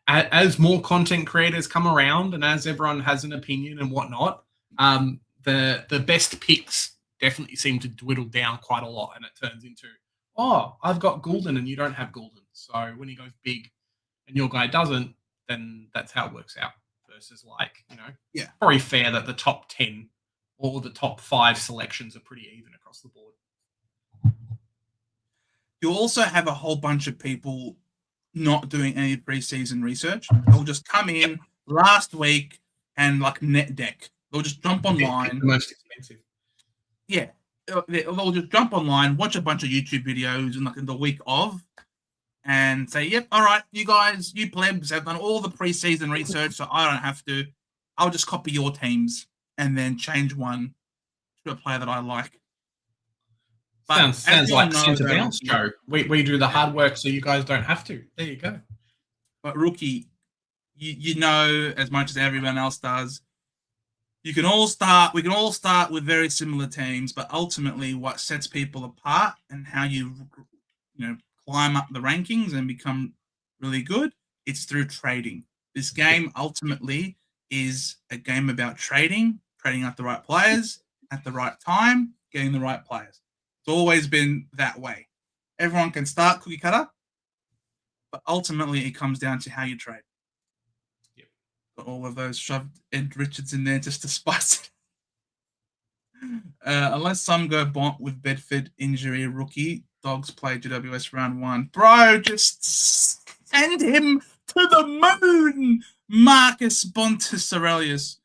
as more content creators come around and as everyone has an opinion and whatnot, the best picks definitely seem to dwindle down quite a lot, and it turns into, oh, I've got Goulden and you don't have Goulden. So when he goes big and your guy doesn't, then that's how it works out. Versus probably fair that the top 10 or the top 5 selections are pretty even across the board. You also have a whole bunch of people not doing any preseason research. They'll just come in last week and net deck. They'll just jump online. The most expensive. Yeah. They'll just jump online, watch a bunch of YouTube videos in the week of, and say, yep, all right, you guys, you plebs have done all the preseason research, so I don't have to. I'll just copy your teams and then change one to a player that I like. But sounds like centre bounce, Joe. We do the hard work so you guys don't have to. There you go. But Rookie, you know as much as everyone else does, we can all start with very similar teams, but ultimately what sets people apart and how you climb up the rankings and become really good, it's through trading. This game ultimately is a game about trading out the right players at the right time, getting the right players. It's always been that way. Everyone can start cookie cutter, but ultimately it comes down to how you trade. Yep. Got all of those shoved Ed Richards in there just to spice it. Unless some go bonk with Bedford injury, Rookie. Dogs play GWS round 1. Bro, just send him to the moon, Marcus Bontis Aurelius.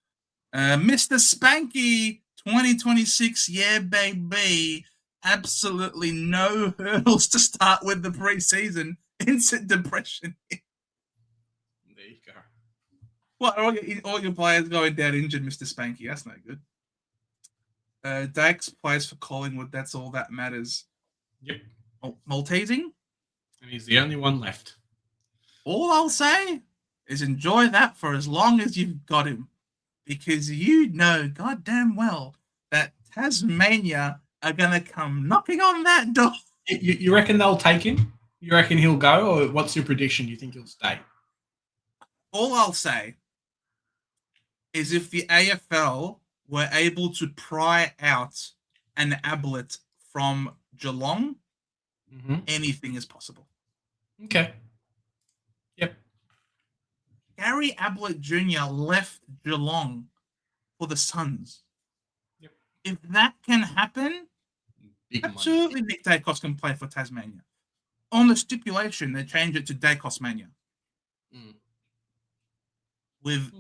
Mr. Spanky 2026, yeah, baby. Absolutely no hurdles to start with the preseason. Instant depression. There you go. What? All your players going down injured, Mr. Spanky. That's no good. Dax plays for Collingwood. That's all that matters. Yep. Maltesing? And he's the only one left. All I'll say is enjoy that for as long as you've got him. Because you know goddamn well that Tasmania are going to come knocking on that door. You reckon they'll take him? You reckon he'll go? Or what's your prediction? You think he'll stay? All I'll say is if the AFL were able to pry out an Ablett from Geelong, anything is possible. Okay. Yep. Gary Ablett Jr. left Geelong for the Suns. Yep. If that can happen, Big absolutely money. Nick Dacos can play for Tasmania. On the stipulation, they change it to Dacos Mania. With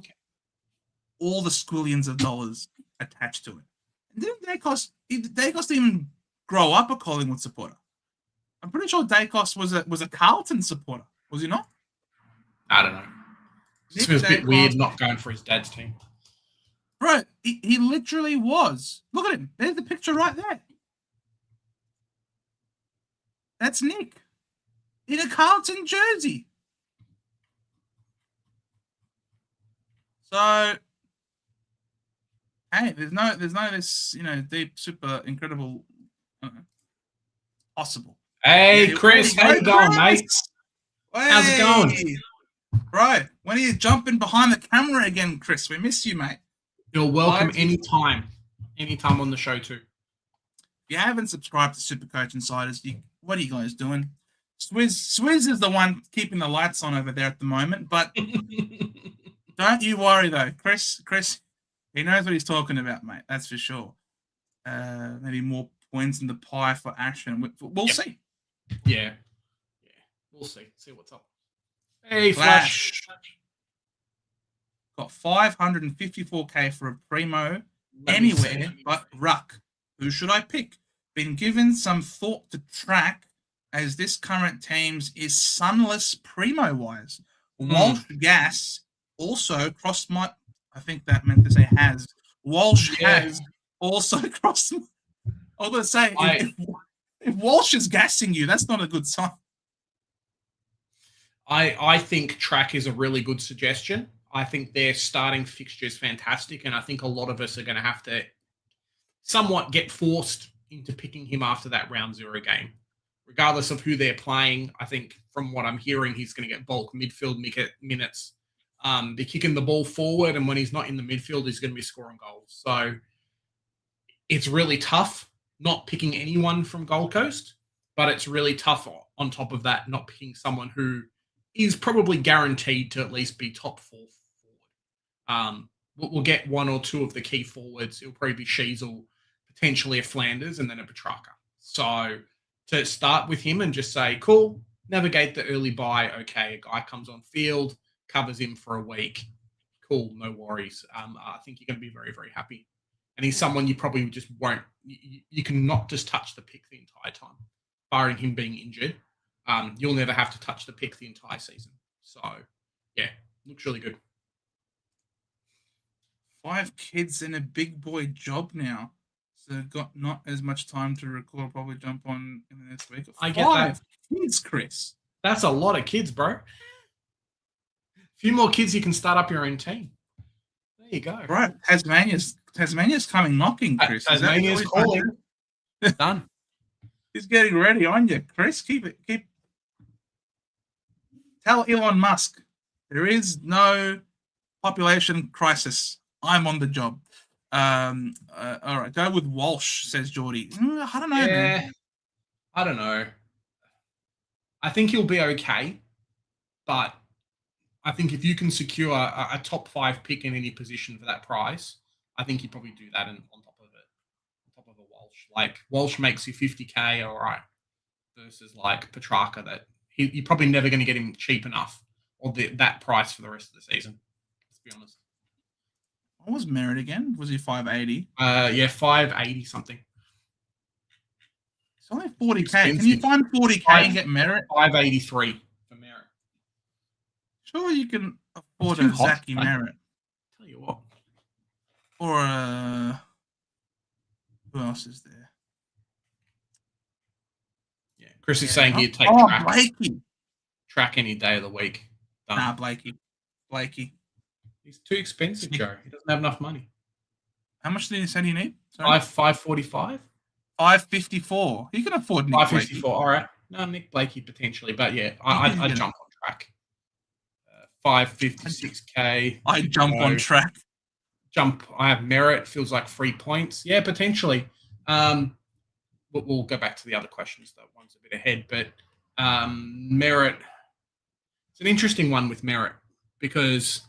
all the squillions of dollars attached to it. And didn't Dacos didn't even grow up a Collingwood supporter? I'm pretty sure Dacos was a Carlton supporter. Was he not? I don't know. It feels a bit weird not going for his dad's team. Bro, he literally was. Look at him. There's the picture right there. That's Nick. In a Carlton jersey. So, hey, there's no this, deep, super incredible, possible. Hey, Chris, how you going, mate? How's it going? Bro, when are you jumping behind the camera again, Chris? We miss you, mate. You're welcome anytime. Anytime on the show, too. If you haven't subscribed to SuperCoach Insiders, what are you guys doing? Swizz is the one keeping the lights on over there at the moment, but don't you worry, though. Chris, he knows what he's talking about, mate. That's for sure. Maybe more points in the pie for Ash and Whitfield. We'll see. Yeah. We'll see. See what's up. Hey, Flash. Got 554K for a premo anywhere but Ruck. Who should I pick? Been given some thought to track as this current team's is sunless premo-wise. Walsh Gas also crossed my. I think that meant to say has. Walsh has also crossed. I was going to say, if Walsh is gassing you, that's not a good sign. I think track is a really good suggestion. I think their starting fixture is fantastic, and I think a lot of us are going to have to somewhat get forced into picking him after that round 0 game. Regardless of who they're playing, I think from what I'm hearing, he's going to get bulk midfield minutes. They're kicking the ball forward, and when he's not in the midfield, he's going to be scoring goals. So it's really tough not picking anyone from Gold Coast, but it's really tough on top of that not picking someone who is probably guaranteed to at least be top 4 forward. We'll get 1 or 2 of the key forwards. It'll probably be Sheasel, potentially a Flanders, and then a Petrarca. So to start with him and just say, cool, navigate the early bye. Okay, a guy comes on field, covers him for a week. Cool, no worries. I think you're going to be very, very happy. And he's someone you probably just won't. You can not just touch the pick the entire time, barring him being injured. You'll never have to touch the pick the entire season. So, yeah, looks really good. 5 kids in a big boy job now. So got not as much time to record. Probably jump on in the next week. I get that. 5 kids, Chris. That's a lot of kids, bro. A few more kids, you can start up your own team. There you go. Right. Tasmania's coming knocking, Chris. Tasmania's calling. Done. He's getting ready on you, Chris. Keep. Tell Elon Musk there is no population crisis. I'm on the job. All right, go with Walsh, says Geordie. I don't know, man. I don't know. I think he'll be okay, but I think if you can secure a top 5 pick in any position for that price, I think you'd probably do that on top of it, on top of a Walsh. Like, Walsh makes you 50K, all right, versus like Petrarca that you're probably never going to get him cheap enough or that price for the rest of the season, let's be honest. What was Merritt again? Was he 580? Yeah, 580 something. It's only 40K. Can you find 40K and get Merritt? 583 for Merritt. Sure, you can afford a Zachy Merritt. Tell you what. Or who else is there? Yeah, Chris is saying he'd take track. Blakey. Track any day of the week. Done. Nah, Blakey. He's too expensive, Joe. He doesn't have enough money. How much did you say you need? 545? 554. You can afford Nick 554, Blakey. all right. No, Nick Blakey potentially, but yeah, I'd jump on track. 556K. I jump on track. I have Merritt, feels like 3 points. Yeah, potentially. We'll go back to the other questions. That one's a bit ahead, but Merritt, it's an interesting one with Merritt because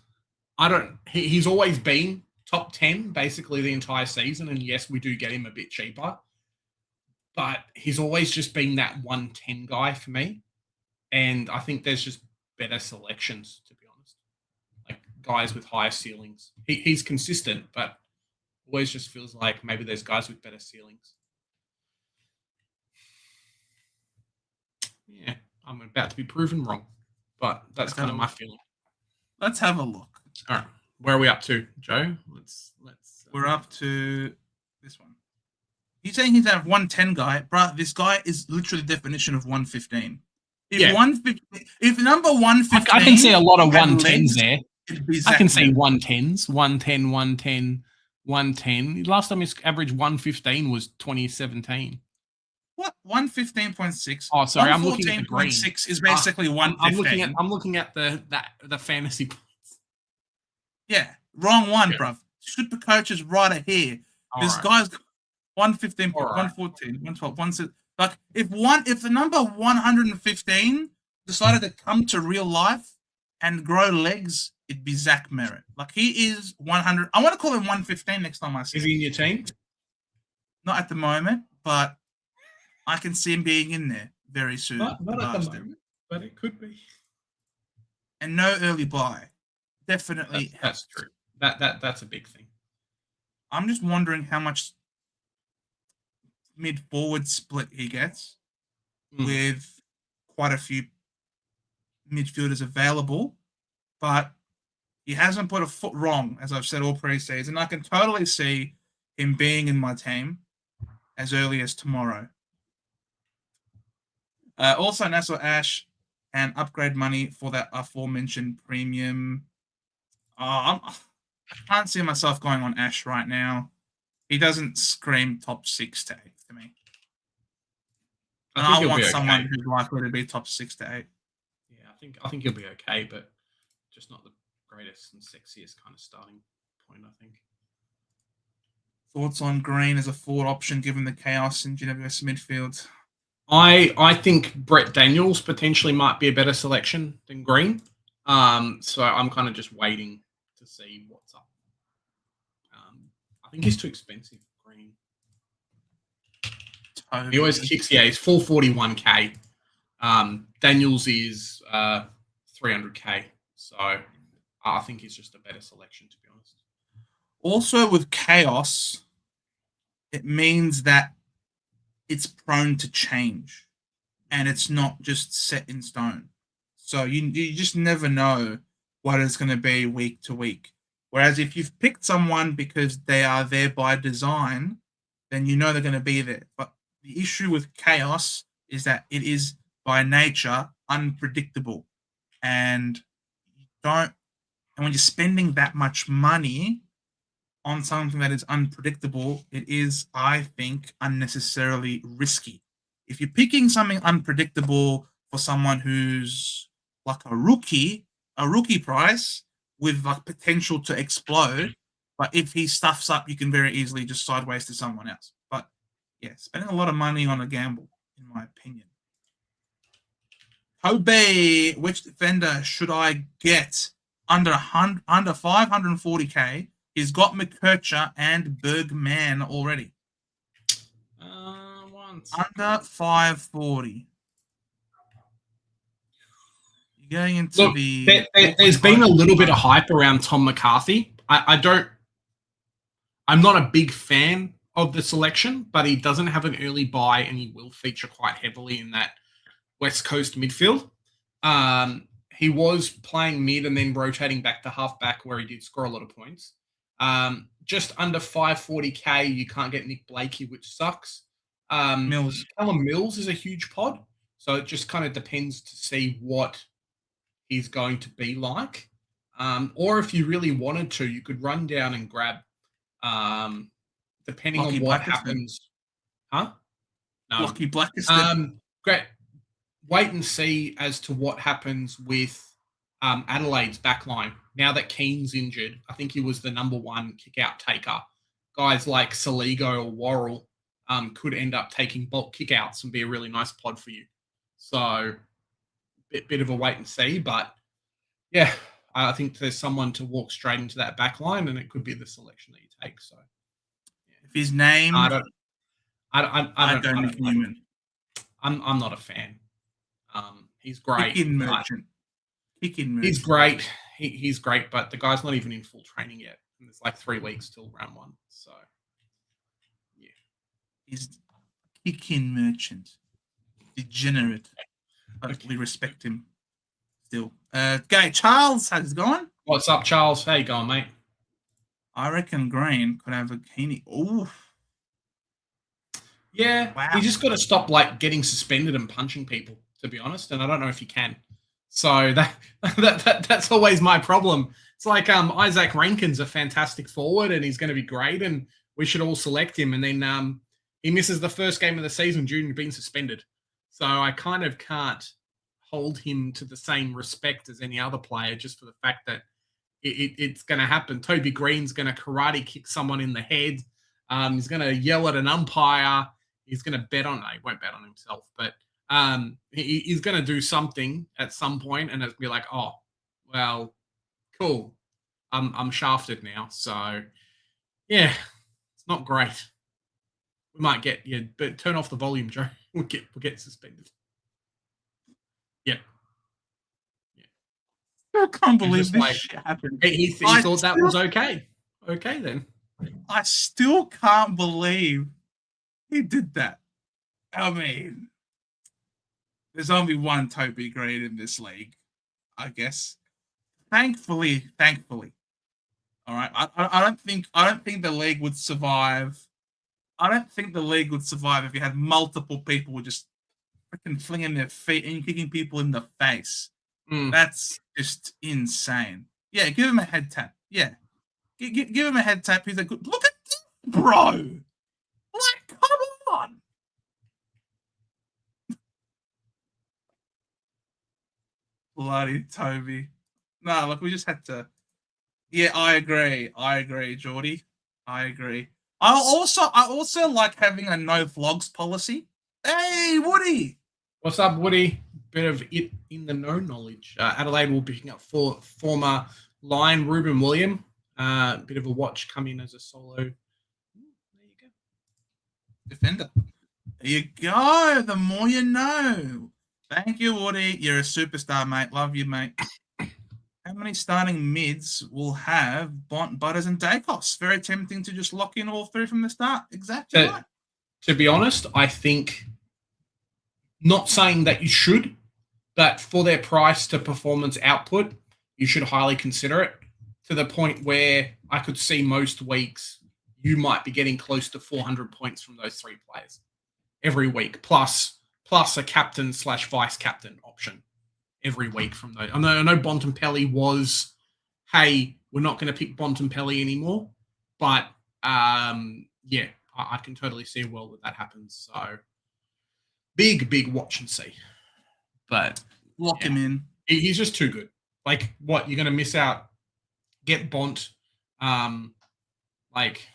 he's always been top 10 basically the entire season. And yes, we do get him a bit cheaper, but he's always just been that 110 guy for me. And I think there's just better selections, to be honest, like guys with higher ceilings. He's consistent, but always just feels like maybe there's guys with better ceilings. Yeah, I'm about to be proven wrong, but that's kind of my feeling. Let's have a look. All right, where are we up to, Joe? Let's. We're up to this one. He's saying he's a 110 guy, bruh. This guy is literally the definition of 115. If number 115, I can see a lot of 110s there. I can see Merritt. 110s, 110, 110, 110. Last time his average 115 was 2017. What? 115.6. Oh, sorry, I'm looking at the green. 114.6 is basically 115. I'm looking at the fantasy points. Yeah, wrong one, bruv. SuperCoach is right here. This guy's got 115, 114, 112, 116. Like if the number 115 decided to come to real life and grow legs, it'd be Zach Merritt. Like he is 100. I want to call him 115 next time I see him. Is he in your team? Not at the moment, but I can see him being in there very soon. Not at the moment, but it could be. And no early buy. Definitely. That's true. That's a big thing. I'm just wondering how much mid-forward split he gets with quite a few midfielders available. But He hasn't put a foot wrong, as I've said all preseason. I can totally see him being in my team as early as tomorrow. Also, Nassau Ash and upgrade money for that aforementioned premium. I can't see myself going on Ash right now. He doesn't scream top 6 to 8 to me. And I want someone who's likely to be top 6 to 8. Yeah, I think he'll be okay, but just not the greatest and sexiest kind of starting point, I think. Thoughts on Green as a forward option given the chaos in GWS midfield? I think Brett Daniels potentially might be a better selection than Green. So I'm kind of just waiting to see what's up. I think he's too expensive, Green. Totally. He always kicks, he's 441k. Daniels is 300k. So I think he's just a better selection, to be honest. Also, with chaos, it means that it's prone to change and it's not just set in stone. So you just never know what it's going to be week to week. Whereas if you've picked someone because they are there by design, then you know they're going to be there. But the issue with chaos is that it is by nature unpredictable. And when you're spending that much money on something that is unpredictable, it is, I think, unnecessarily risky. If you're picking something unpredictable for someone who's like a rookie price with like potential to explode, but if he stuffs up, you can very easily just sideways to someone else. But yeah, spending a lot of money on a gamble, in my opinion. Kobe, which defender should I get under 540k? He's got McKercher and Bergman already. Under 540. You're going into there's been a little bit of hype around Tom McCarthy. I'm not a big fan of the selection, but he doesn't have an early buy and he will feature quite heavily in that West Coast midfield. He was playing mid and then rotating back to halfback where he did score a lot of points. Just under 540k, you can't get Nick Blakey, which sucks. Mills. Callum Mills is a huge pod, so it just kind of depends to see what he's going to be like. Or if you really wanted to, you could run down and grab, depending on what happens. Huh? No. Lockie Blackiston. Great. Wait and see as to what happens with Adelaide's backline. Now that Keane's injured, I think he was the number one kick-out taker. Guys like Saligo or Worrell could end up taking bulk kick-outs and be a really nice pod for you. So, bit of a wait and see. But, yeah, I think there's someone to walk straight into that backline, and it could be the selection that you take. So, yeah. If his name... I don't know. I'm not a fan. He's great. Kick-in merchant. He's great. He's great, but the guy's not even in full training yet. And it's like 3 weeks till round 1. So, yeah. He's kick-in merchant. Degenerate. But we respect him still. Okay, Charles, how's it going? What's up, Charles? How you going, mate? I reckon Green could have a Keeney. Ooh. Yeah, wow. You just got to stop like getting suspended and punching people, to be honest. And I don't know if you can. So that's always my problem. It's like Isaac Rankin's a fantastic forward and he's going to be great and we should all select him. And then he misses the first game of the season due to being suspended. So I kind of can't hold him to the same respect as any other player just for the fact that it's going to happen. Toby Green's going to karate kick someone in the head. He's going to yell at an umpire. He's going to bet on... No, he won't bet on himself, but he's going to do something at some point and it'll be like, oh, well, cool. I'm shafted now. So, yeah, it's not great. We might get... Yeah, but turn off the volume, Joe. We'll get suspended. Yep. I can't believe this shit happened. He thought that was okay. Okay, then. I still can't believe he did that. I mean, there's only one Toby Green in this league, I guess. thankfully, all right. I don't think the league would survive. I don't think the league would survive if you had multiple people just freaking flinging their feet and kicking people in the face. That's just insane. Yeah, give him a head tap. Yeah, give him a head tap. He's like, look at this, bro. Like, come on. Bloody Toby. No, look, we just had to. Yeah, I agree, Geordie. I agree. I also like having a no vlogs policy. Hey, Woody. What's up, Woody? Bit of it in the know knowledge. Adelaide will be picking up for former Lion Ruben William. Bit of a watch come in as a solo. There you go. Defender. There you go. The more you know. Thank you, Woody. You're a superstar, mate. Love you, mate. How many starting mids will have Bont, Butters, and Dacos? Very tempting to just lock in all three from the start. Exactly right. To be honest, I think, not saying that you should, but for their price to performance output, you should highly consider it, to the point where I could see most weeks you might be getting close to 400 points from those three players every week, plus a captain/vice captain option every week from those. I know Bontempelli was, hey, we're not going to pick Bontempelli anymore, but yeah, I can totally see a world where that happens. So big watch and see. But lock him in. He's just too good. Like, what, you're going to miss out? Get Bont like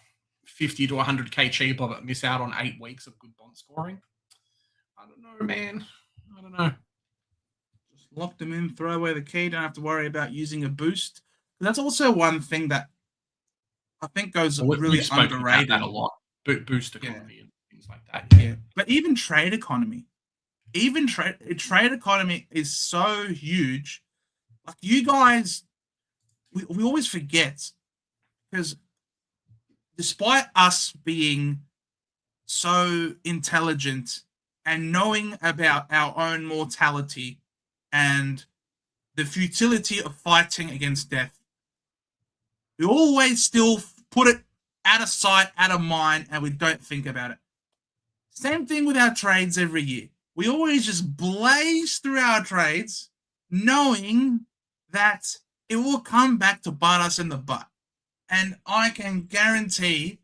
50 to 100k cheaper, but miss out on 8 weeks of good Bont scoring? I don't know, man. I don't know. Just lock them in, throw away the key. Don't have to worry about using a boost. That's also one thing that I think goes really underrated. That a lot. Boost economy and things like that. Yeah. But even trade economy. Trade economy is so huge. Like, you guys, we always forget, because despite us being so intelligent and knowing about our own mortality and the futility of fighting against death, we always still put it out of sight, out of mind, and we don't think about it. Same thing with our trades every year. We always just blaze through our trades, knowing that it will come back to bite us in the butt. And I can guarantee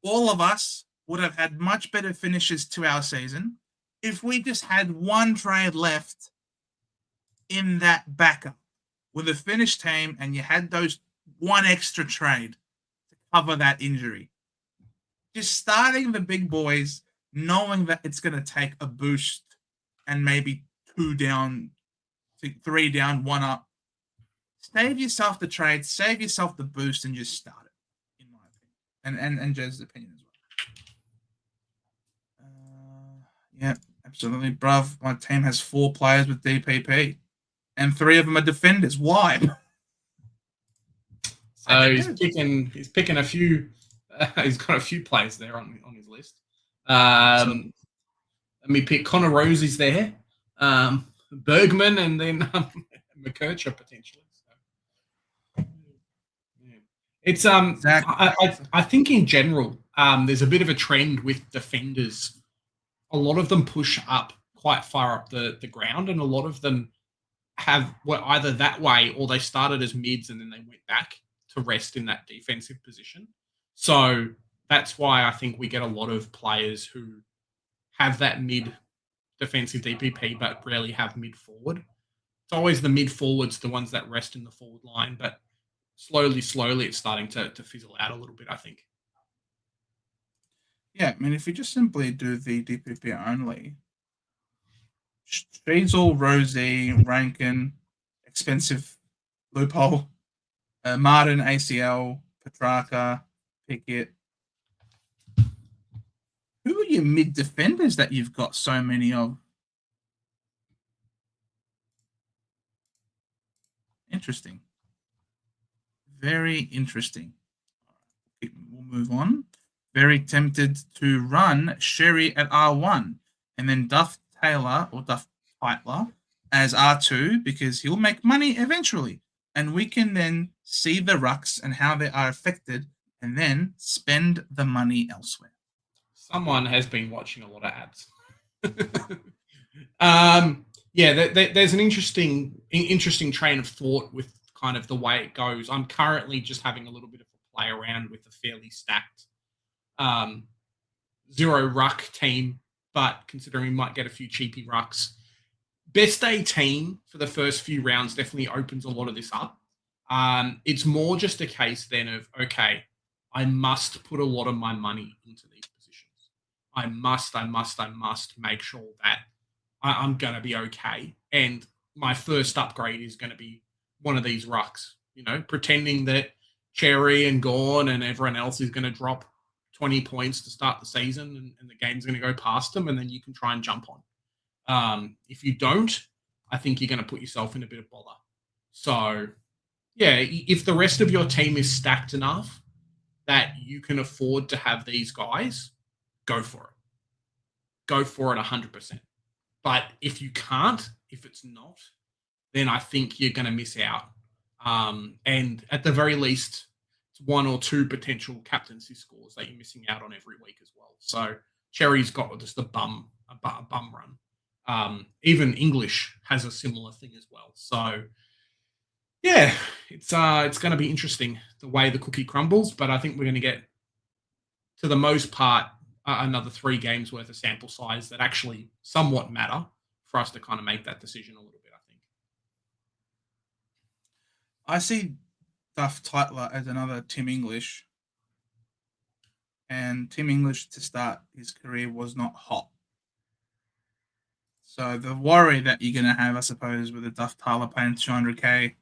all of us would have had much better finishes to our season if we just had one trade left in that backup with a finished team, and you had those one extra trade to cover that injury. Just starting the big boys, knowing that it's going to take a boost and maybe 2 down, 3 down, 1 up. Save yourself the trade, save yourself the boost, and just start it, in my opinion. And Jez's opinion as well. Yeah, absolutely, bruv. My team has 4 players with DPP, and 3 of them are defenders. Why? So he's picking a few. He's got a few players there on his list. Let me pick Connor Rosie's there, Bergman, and then McKercher potentially. So, yeah. It's I think in general, there's a bit of a trend with defenders. A lot of them push up quite far up the ground, and a lot of them were either that way or they started as mids and then they went back to rest in that defensive position. So that's why I think we get a lot of players who have that mid defensive DPP but rarely have mid forward. It's always the mid forwards, the ones that rest in the forward line, but slowly it's starting to fizzle out a little bit, I think. Yeah, I mean, if you just simply do the DPP only, Streisel, Rosie, Rankin, expensive loophole, Martin, ACL, Petrarca, Pickett. Who are your mid defenders that you've got so many of? Interesting. Very interesting. We'll move on. Very tempted to run Sherry at R1 and then Duff Taylor or Duff Heitler as R2 because he'll make money eventually. and we can then see the rucks and how they are affected, and then spend the money elsewhere. Someone has been watching a lot of ads. There's an interesting train of thought with kind of the way it goes. I'm currently just having a little bit of a play around with a fairly stacked 0 ruck team, but considering we might get a few cheapy rucks, best 18 for the first few rounds definitely opens a lot of this up. It's more just a case then of, okay, I must put a lot of my money into these positions. I must make sure that I'm going to be okay. And my first upgrade is going to be one of these rucks, pretending that Cherry and Gorn and everyone else is going to drop 20 points to start the season and the game's going to go past them, and then you can try and jump on. If you don't, I think you're going to put yourself in a bit of bother. So, yeah, if the rest of your team is stacked enough that you can afford to have these guys, go for it. Go for it 100%. But if you can't, if it's not, then I think you're going to miss out. And at the very least, it's 1 or 2 potential captaincy scores that you're missing out on every week as well. So Cherry's got just a bum run. Even English has a similar thing as well. So yeah, it's going to be interesting the way the cookie crumbles. But I think we're going to get, to the most part, another 3 games worth of sample size that actually somewhat matter for us to kind of make that decision a little bit, I think. I see Duff Tytler as another Tim English. And Tim English, to start his career, was not hot. So the worry that you're going to have, I suppose, with a Duff Tyler paying $200K,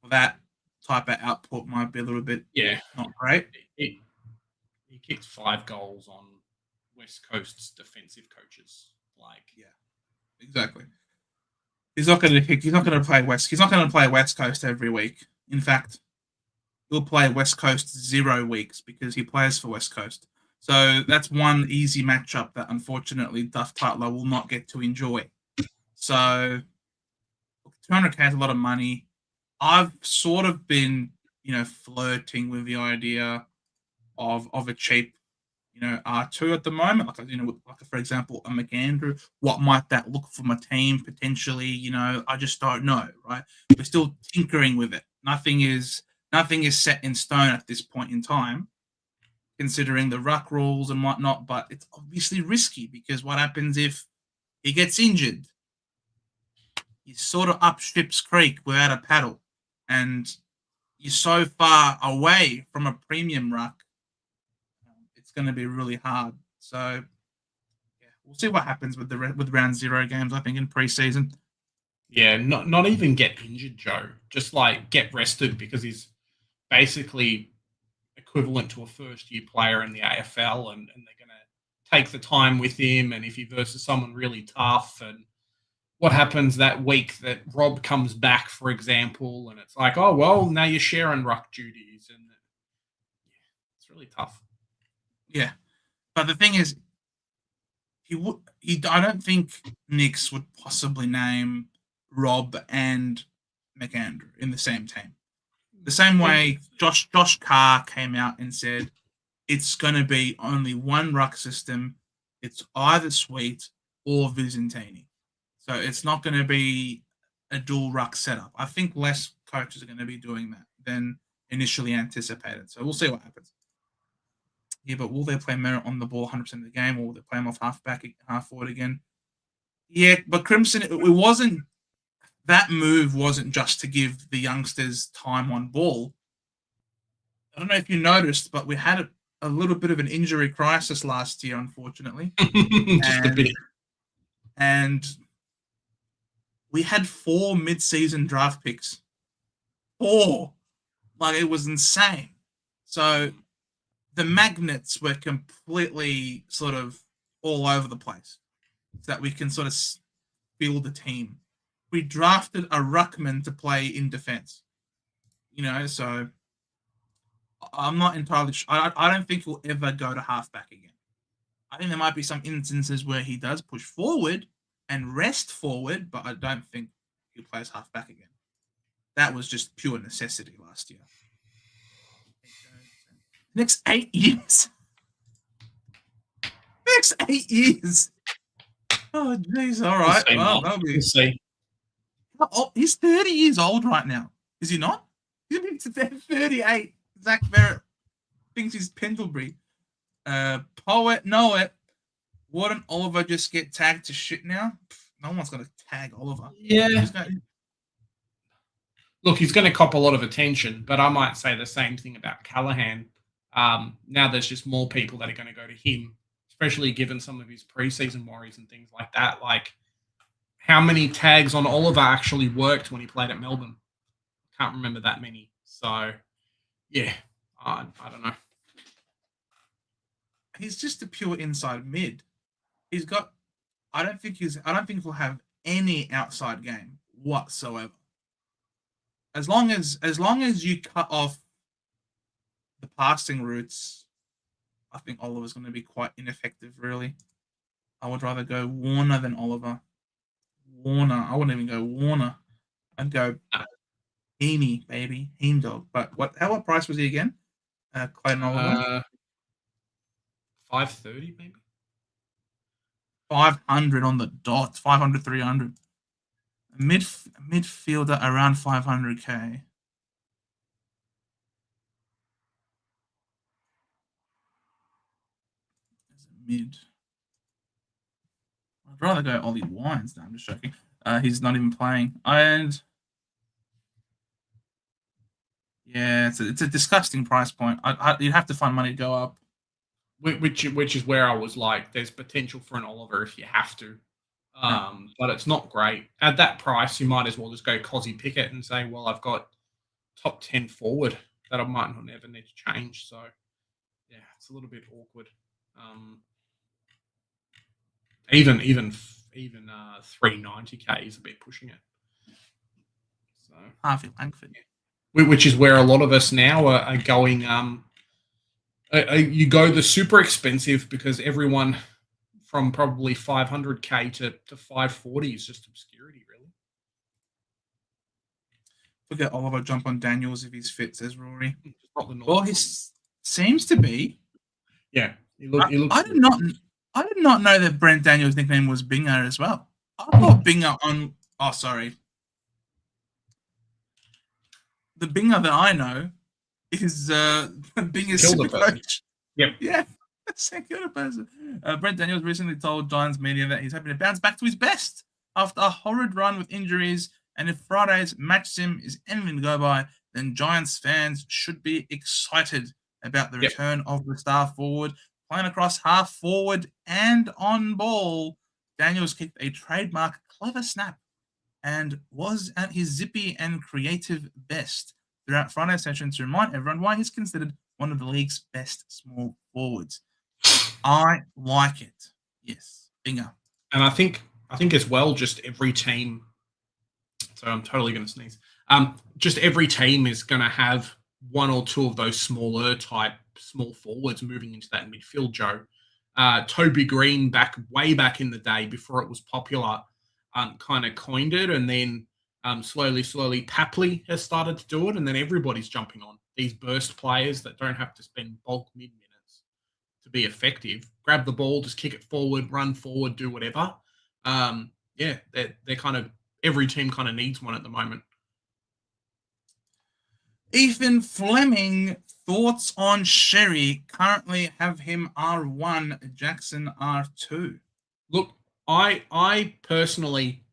for that type of output might be a little bit not great. He kicked 5 goals on West Coast's defensive coaches. Exactly. He's not going to play West Coast every week. In fact, he'll play West Coast 0 weeks because he plays for West Coast. So that's one easy matchup that unfortunately Duff Tytler will not get to enjoy. So 200K is a lot of money. I've sort of been, flirting with the idea of a cheap, R2 at the moment. Like for example, a McAndrew. What might that look for my team potentially? I just don't know, right? We're still tinkering with it. Nothing is set in stone at this point in time, considering the ruck rules and whatnot. But it's obviously risky because what happens if he gets injured? He's sort of up ship's creek without a paddle, and you're so far away from a premium ruck. It's going to be really hard. So, yeah, we'll see what happens with round 0 games. I think in preseason. Yeah, not even get injured, Joe. Just get rested because he's basically equivalent to a first-year player in the AFL, and they're going to take the time with him. And if he versus someone really tough, and what happens that week that Rob comes back, for example, and it's like, oh well, now you're sharing ruck duties, and it's really tough. Yeah, but the thing is, I don't think Nix would possibly name Rob and McAndrew in the same team. The same way Josh Carr came out and said it's going to be only one ruck system. It's either Sweet or Vizentini. So it's not going to be a dual ruck setup. I think less coaches are going to be doing that than initially anticipated. So we'll see what happens. Yeah, but will they play Merritt on the ball 100% of the game, or will they play him off half forward again? Yeah, but Crimson, that move wasn't just to give the youngsters time on ball. I don't know if you noticed, but we had a little bit of an injury crisis last year, unfortunately. Just a bit. And we had 4 mid-season draft picks. 4. It was insane. So the magnets were completely sort of all over the place, so that we can sort of build a team. We drafted a Ruckman to play in defense, so I'm not entirely sure. I don't think he'll ever go to halfback again. I think there might be some instances where he does push forward and rest forward, but I don't think he plays halfback again. that was just pure necessity last year. Next 8 years. Next 8 years. Oh, jeez. All right. Well, that'll be. We'll see. Oh, he's 30 years old right now. Is he not? He's 38. Zach Barrett thinks he's Pendlebury. Poet, know it. Wouldn't Oliver just get tagged to shit now? No one's going to tag Oliver. Yeah. Look, he's going to cop a lot of attention, but I might say the same thing about Callahan. Now there's just more people that are going to go to him, especially given some of his preseason worries and things like that. Like, how many tags on Oliver actually worked when he played at Melbourne? Can't remember that many. So, yeah, I don't know. He's just a pure inside mid. He's got. I don't think he'll have any outside game whatsoever. As long as you cut off the passing routes, I think Oliver's going to be quite ineffective. Really, I would rather go Warner than Oliver. Warner. I wouldn't even go Warner. I'd go Heaney, baby, Heen dog. But what price was he again? Clayton Oliver. 530 maybe. 500 on the dot. 500, 300. Midfielder around 500k. Mid. I'd rather go Ollie Wines. No, I'm just joking. He's not even playing. And yeah, it's a disgusting price point. You'd have to find money to go up. Which is where I was like, there's potential for an Oliver if you have to. But it's not great. At that price, you might as well just go Cozzy Pickett and say, well, I've got top 10 forward that I might not ever need to change. So, yeah, it's a little bit awkward. Even 390k is a bit pushing it. So Harvey Langford. Which is where a lot of us now are going. You go the super expensive because everyone from probably 500k to 540 is just obscurity, really. Forget Oliver, jump on Daniels if he's fit, says Rory. Well, he seems to be. Yeah, he looks. I did not know that Brent Daniels' nickname was Binger as well. I thought Binger on. Oh, sorry. The Binger that I know is Binger's SuperCoach. Yep. Yeah. Second person. Brent Daniels recently told Giants media that he's happy to bounce back to his best after a horrid run with injuries. And if Friday's match sim is anything to go by, then Giants fans should be excited about the return of the star forward. Playing across half forward and on ball, Daniels kicked a trademark clever snap and was at his zippy and creative best throughout Friday's session to remind everyone why he's considered one of the league's best small forwards. I like it. Yes. Binger. And I think as well, just every team. So I'm totally going to sneeze. Just every team is going to have one or two of those smaller type small forwards moving into that midfield, Joe. Toby Green way back in the day before it was popular, kind of coined it, and then slowly Papley has started to do it, and then everybody's jumping on these burst players that don't have to spend bulk mid minutes to be effective. Grab the ball, just kick it forward, run forward, do whatever. They're kind of every team kind of needs one at the moment. Ethan Fleming, thoughts on Sherry? Currently have him R1, Jackson R2. Look, I personally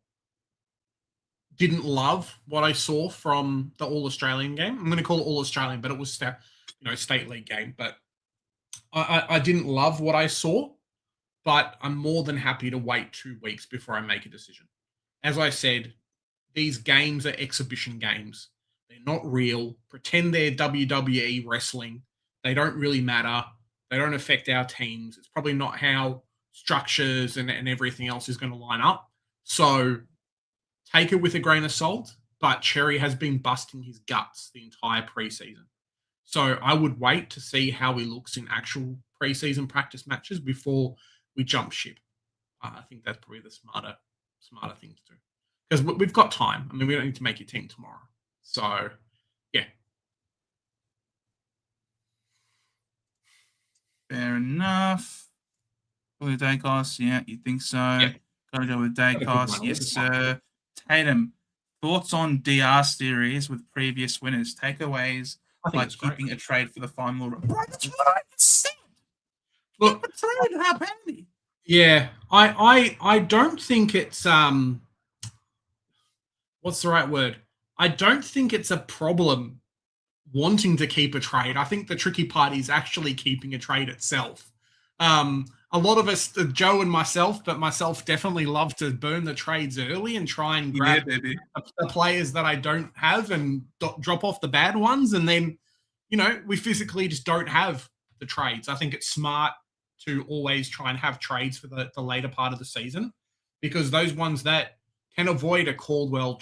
didn't love what I saw from the All-Australian game. I'm going to call it All-Australian, but it was state league game. But I didn't love what I saw, but I'm more than happy to wait 2 weeks before I make a decision. As I said, these games are exhibition games. They're not real. Pretend they're WWE wrestling. They don't really matter. They don't affect our teams. It's probably not how structures and everything else is going to line up. So take it with a grain of salt, but Cherry has been busting his guts the entire preseason. So I would wait to see how he looks in actual preseason practice matches before we jump ship. I think that's probably the smarter thing to do. Because we've got time. I mean, we don't need to make your team tomorrow. So, yeah. Fair enough. Willie Dacos, yeah, you think so? Yeah. Gotta go with Dacos, yes, sir. Tatum, thoughts on DR series with previous winners? Takeaways like keeping a trade for the final. Bro, that's what I said. Look, keep a trade, how handy. Yeah, I don't think it's what's the right word? I don't think it's a problem wanting to keep a trade. I think the tricky part is actually keeping a trade itself. A lot of us, Joe and myself, but myself definitely love to burn the trades early and try and grab the players that I don't have and drop off the bad ones. And then, we physically just don't have the trades. I think it's smart to always try and have trades for the later part of the season, because those ones that can avoid a Caldwell,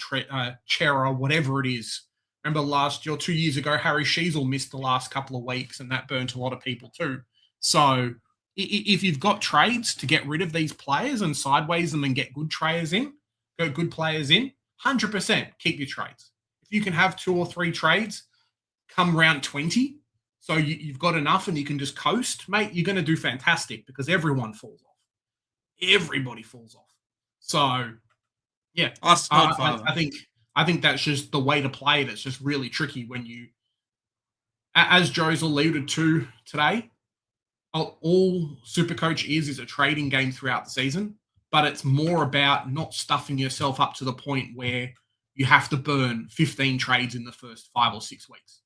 Chera, whatever it is. Remember last year, 2 years ago, Harry Sheasel missed the last couple of weeks, and that burnt a lot of people too. So if you've got trades to get rid of these players and sideways them and get good players in, 100% keep your trades. If you can have 2 or 3 trades come round 20, so you've got enough and you can just coast, mate, you're going to do fantastic because everyone falls off. Everybody falls off. So, yeah, I think that's just the way to play. That's just really tricky when you, as Joe's alluded to today, all SuperCoach is a trading game throughout the season, but it's more about not stuffing yourself up to the point where you have to burn 15 trades in the first 5 or 6 weeks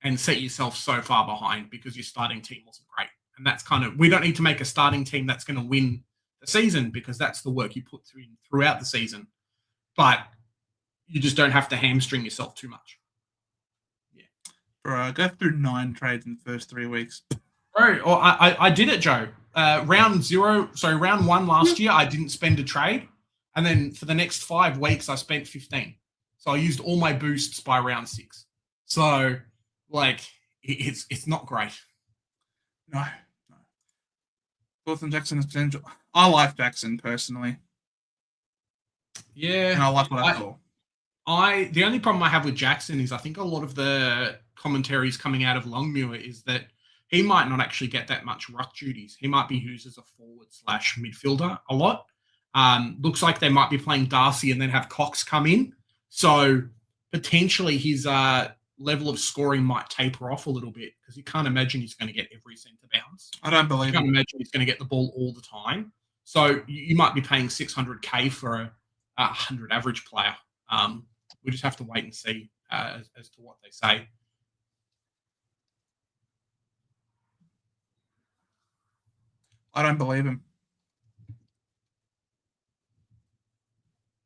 and set yourself so far behind because your starting team wasn't great. And that's we don't need to make a starting team that's going to win the season because that's the work you put throughout the season. But you just don't have to hamstring yourself too much. Yeah. Bro, go through 9 trades in the first 3 weeks. Bro, I did it, Joe. Round 1 last year, I didn't spend a trade. And then for the next 5 weeks, I spent 15. So I used all my boosts by round 6. So, it's not great. No. Hawthorn Jackson is potential. I like Jackson personally. Yeah. And I like what I saw. The only problem I have with Jackson is I think a lot of the commentaries coming out of Longmuir is that he might not actually get that much ruck duties. He might be used as a forward/midfielder a lot. Looks like they might be playing Darcy and then have Cox come in. So potentially his level of scoring might taper off a little bit because you can't imagine he's going to get every centre bounce. I don't believe it. You can't imagine he's going to get the ball all the time. So you might be paying $600K for a 100 average player. We just have to wait and see as to what they say. I don't believe him.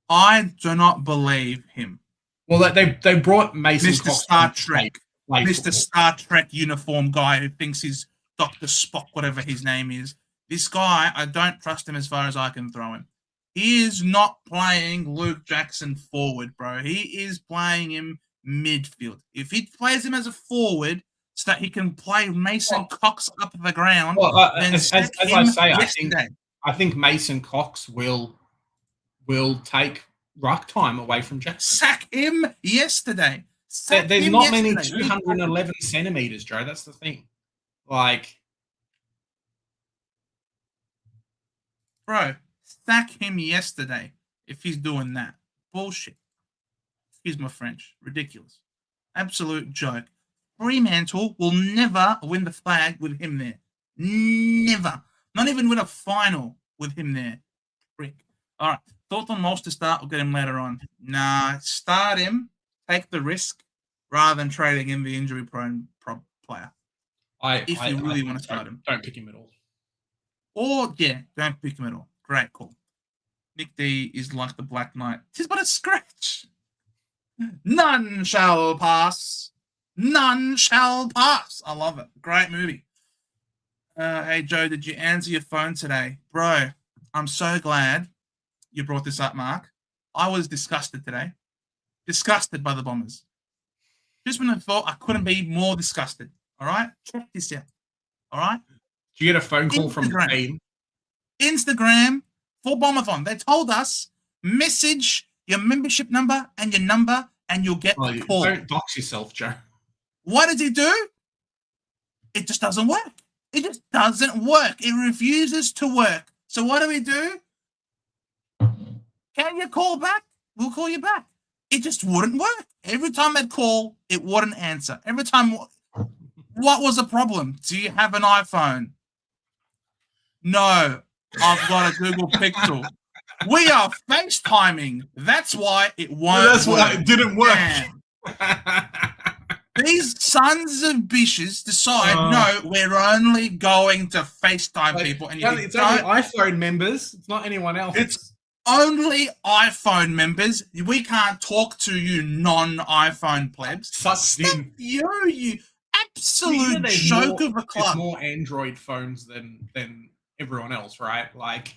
I do not believe him. Well, they brought Mason Mr. Cox Star Trek. Mr. Star Trek uniform guy who thinks he's Dr. Spock, whatever his name is. This guy, I don't trust him as far as I can throw him. He is not playing Luke Jackson forward, bro. He is playing him midfield. If he plays him as a forward so that he can play Mason Cox up the ground, then as I say, I think Mason Cox will take ruck time away from Jackson. Sack him yesterday. There's not many 211 centimeters, Joe. That's the thing. Bro, sack him yesterday if he's doing that. Bullshit. Excuse my French. Ridiculous. Absolute joke. Fremantle will never win the flag with him there. Never. Not even win a final with him there. Prick. All right. Thought on Moss to start. We'll get him later on. Nah, start him. Take the risk rather than trading in the injury-prone player. If you really want to start him. Don't pick him at all. Or, yeah, don't pick him at all. Great call. Nick D is like the Black Knight. 'Tis but a scratch. None shall pass. None shall pass. I love it. Great movie. Hey, Joe, did you answer your phone today? Bro, I'm so glad you brought this up, Mark. I was disgusted today. Disgusted by the Bombers. Just when I thought I couldn't be more disgusted. All right? Check this out. All right? Did you get a phone call from the team? Instagram for Bombathon. They told us, message your membership number and your number and you'll get the call. Don't dox yourself, Joe. What does he do? It just doesn't work. It just doesn't work. It refuses to work. So what do we do? Can you call back? We'll call you back. It just wouldn't work. Every time I'd call, it wouldn't answer. Every time, what was the problem? Do you have an iPhone? No, I've got a Google Pixel. We are FaceTiming. That's why it won't That's work. why it didn't work. These sons of bitches decide, no, we're only going to FaceTime people. And it's only iPhone members. It's not anyone else. It's only iPhone members. We can't talk to you non-iPhone plebs. Stop you absolute joke of a club. There's more Android phones than everyone else, right? Like,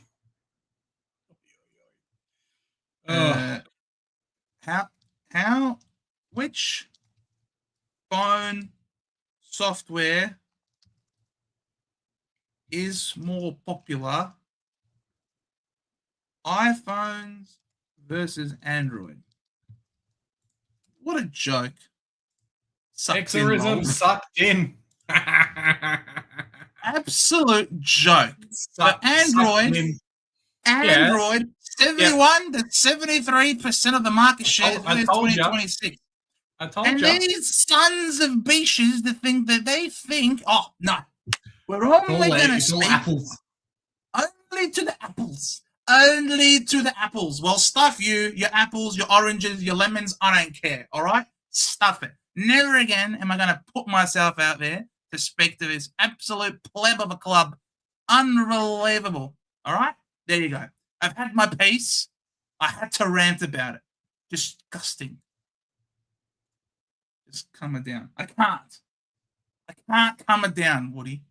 which phone software is more popular? iPhones versus Android. What a joke. Sexism sucked in. Absolute joke. Android, 71 to 73% of the market share in 2026. I told you. And these sons of bitches that think, oh, no, we're only going to speak only to the apples. Only to the apples. Well, stuff you, your apples, your oranges, your lemons, I don't care, all right? Stuff it. Never again am I going to put myself out there to speak to this absolute pleb of a club. Unbelievable, all right? There you go. I've had my piece. I had to rant about it. Disgusting. Just calm it down. I can't calm it down, Woody.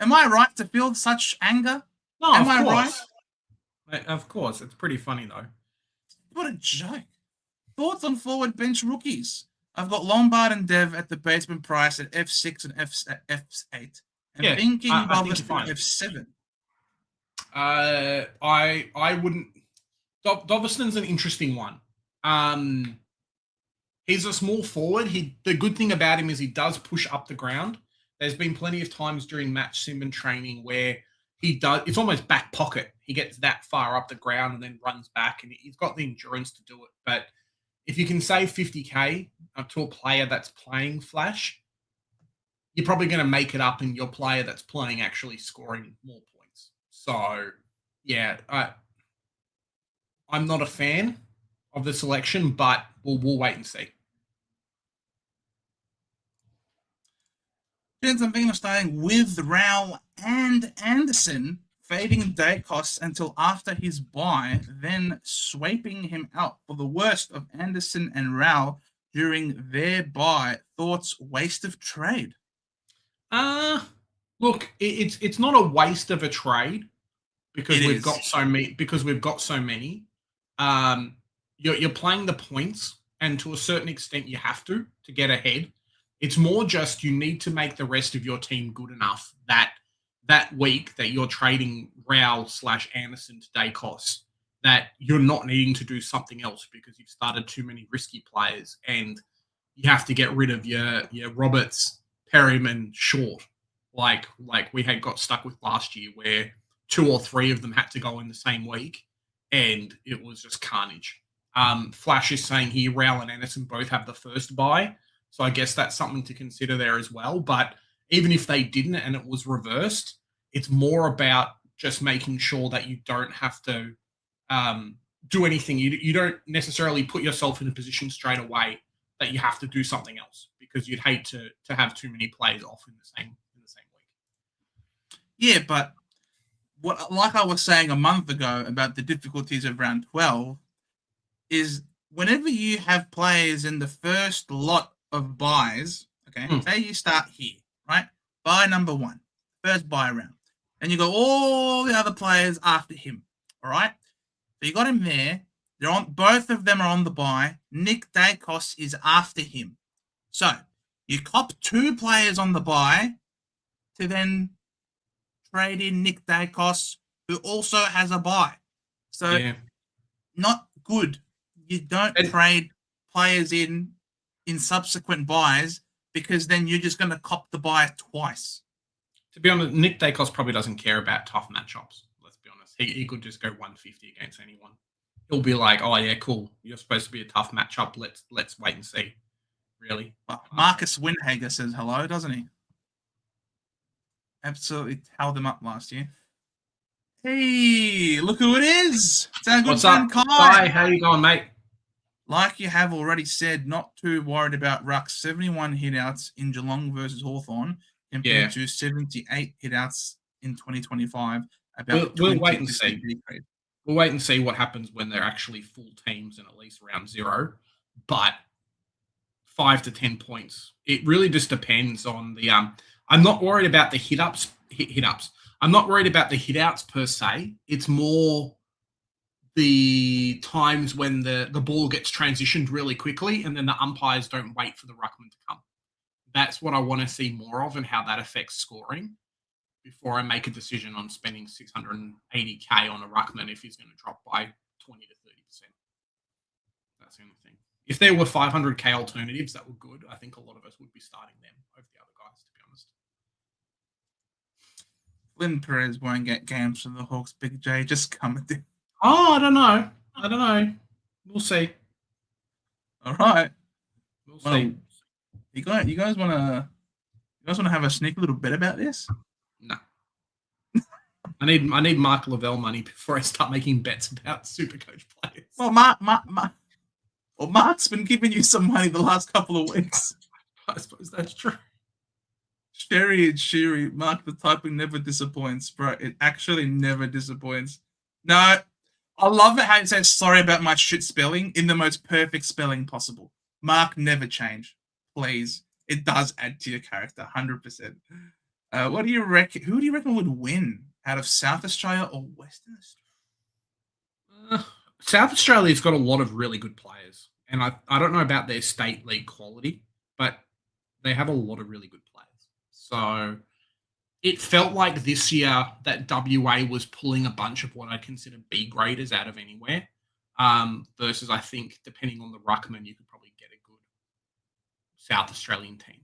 Am I right to feel such anger? No, am I right? Of course. It's pretty funny, though. What a joke. Thoughts on forward bench rookies? I've got Lombard and Dev at the basement price at F6 and F8. And thinking of F7. I wouldn't. Doverson's an interesting one. He's a small forward. The good thing about him is he does push up the ground. There's been plenty of times during match sim and training where he does. It's almost back pocket. He gets that far up the ground and then runs back, and he's got the endurance to do it. But if you can save 50K to a player that's playing flash, you're probably going to make it up in your player that's playing actually scoring more points. So, yeah, I'm not a fan of the selection, but we'll wait and see. Gents, I'm thinking of starting with Rowell and Anderson, fading day costs until after his buy, then swaping him out for the worst of Anderson and Rowell during their buy. Thoughts? Waste of trade? Look, it's not a waste of a trade because we've got so many. You're playing the points, and to a certain extent, you have to get ahead. It's more just you need to make the rest of your team good enough that week that you're trading Rowell/Anderson to day costs, that you're not needing to do something else because you've started too many risky players and you have to get rid of your Roberts, Perryman, Short, like we had got stuck with last year where 2 or 3 of them had to go in the same week and it was just carnage. Flash is saying here Rowell and Anderson both have the first buy. So I guess that's something to consider there as well. But even if they didn't and it was reversed, it's more about just making sure that you don't have to do anything. You don't necessarily put yourself in a position straight away that you have to do something else because you'd hate to have too many players off in the same week. Yeah, but like I was saying a month ago about the difficulties of round 12 is whenever you have players in the first lot of buys, okay, say you start here, right? Buy number 1, first buy round. And you got all the other players after him, all right? So you got him there. Both of them are on the buy. Nick Dacos is after him. So you cop 2 players on the buy to then trade in Nick Dacos, who also has a buy. So not good. you don't trade players in subsequent buys because then you're just going to cop the buy twice. To be honest, Nick Dacos probably doesn't care about tough matchups. Let's be honest. He could just go 150 against anyone. He'll be like, oh, yeah, cool. You're supposed to be a tough matchup. Let's wait and see. Really? Marcus Windhager says hello, doesn't he? Absolutely held them up last year. Hey, look who it is. It's our good friend Kai. Kai, how you going, mate? Like you have already said, not too worried about Ruck's 71 hitouts in Geelong versus Hawthorn compared to 78 hitouts in 2025. We'll wait and see. Decrease. We'll wait and see what happens when they're actually full teams in at least round 0. But 5 to 10 points. It really just depends on the. I'm not worried about the hit-ups. I'm not worried about the hit-outs per se. It's more the times when the ball gets transitioned really quickly and then the umpires don't wait for the ruckman to come. That's what I want to see more of and how that affects scoring before I make a decision on spending 680K on a ruckman if he's going to drop by 20 to 30%. That's the only thing. If there were 500K alternatives that were good, I think a lot of us would be starting them over the other guys, to be honest. Lynn Perez won't get games from the Hawks, Big J. Just commenting. Oh, I don't know. We'll see. All right. We'll see. You guys want to have a sneaky little bet about this? No. I need Mark Lavelle money before I start making bets about SuperCoach players. Well, Mark's been giving you some money the last couple of weeks. I suppose that's true. Sherry and Shiri, Mark, the typing never disappoints, bro. It actually never disappoints. No, I love it how it says sorry about my shit spelling in the most perfect spelling possible. Mark, never change, please. It does add to your character, 100%. What do you reckon? Who do you reckon would win out of South Australia or Western Australia? South Australia's got a lot of really good players, and I don't know about their state league quality, but they have a lot of really good players. So it felt like this year that WA was pulling a bunch of what I consider B graders out of anywhere. Versus I think depending on the ruckman, you could probably get a good South Australian team.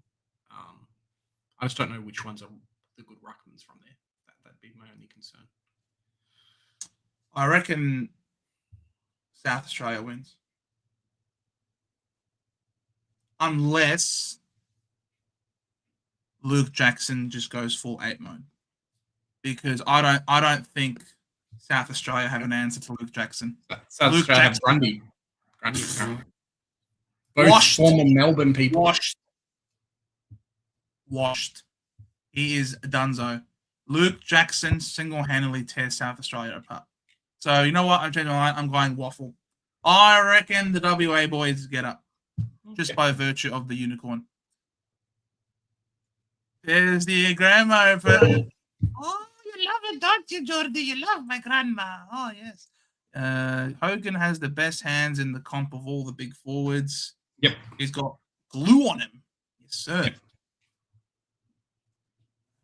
I just don't know which ones are the good ruckmans from there. That'd be my only concern. I reckon South Australia wins. Unless Luke Jackson just goes full 8 mode. Because I don't think South Australia have an answer to Luke Jackson. South Luke Australia Jackson. have Grundy. Both former Melbourne people. Washed. He is donezo. Luke Jackson single-handedly tears South Australia apart. So, you know what? I'm changing my mind. I'm going waffle. I reckon the WA boys get up. Just by virtue of the unicorn. There's the grandma. Oh, you love it, don't you, Jordy? You love my grandma. Oh, yes. Hogan has the best hands in the comp of all the big forwards. Yep. He's got glue on him. Yes, sir. Yep.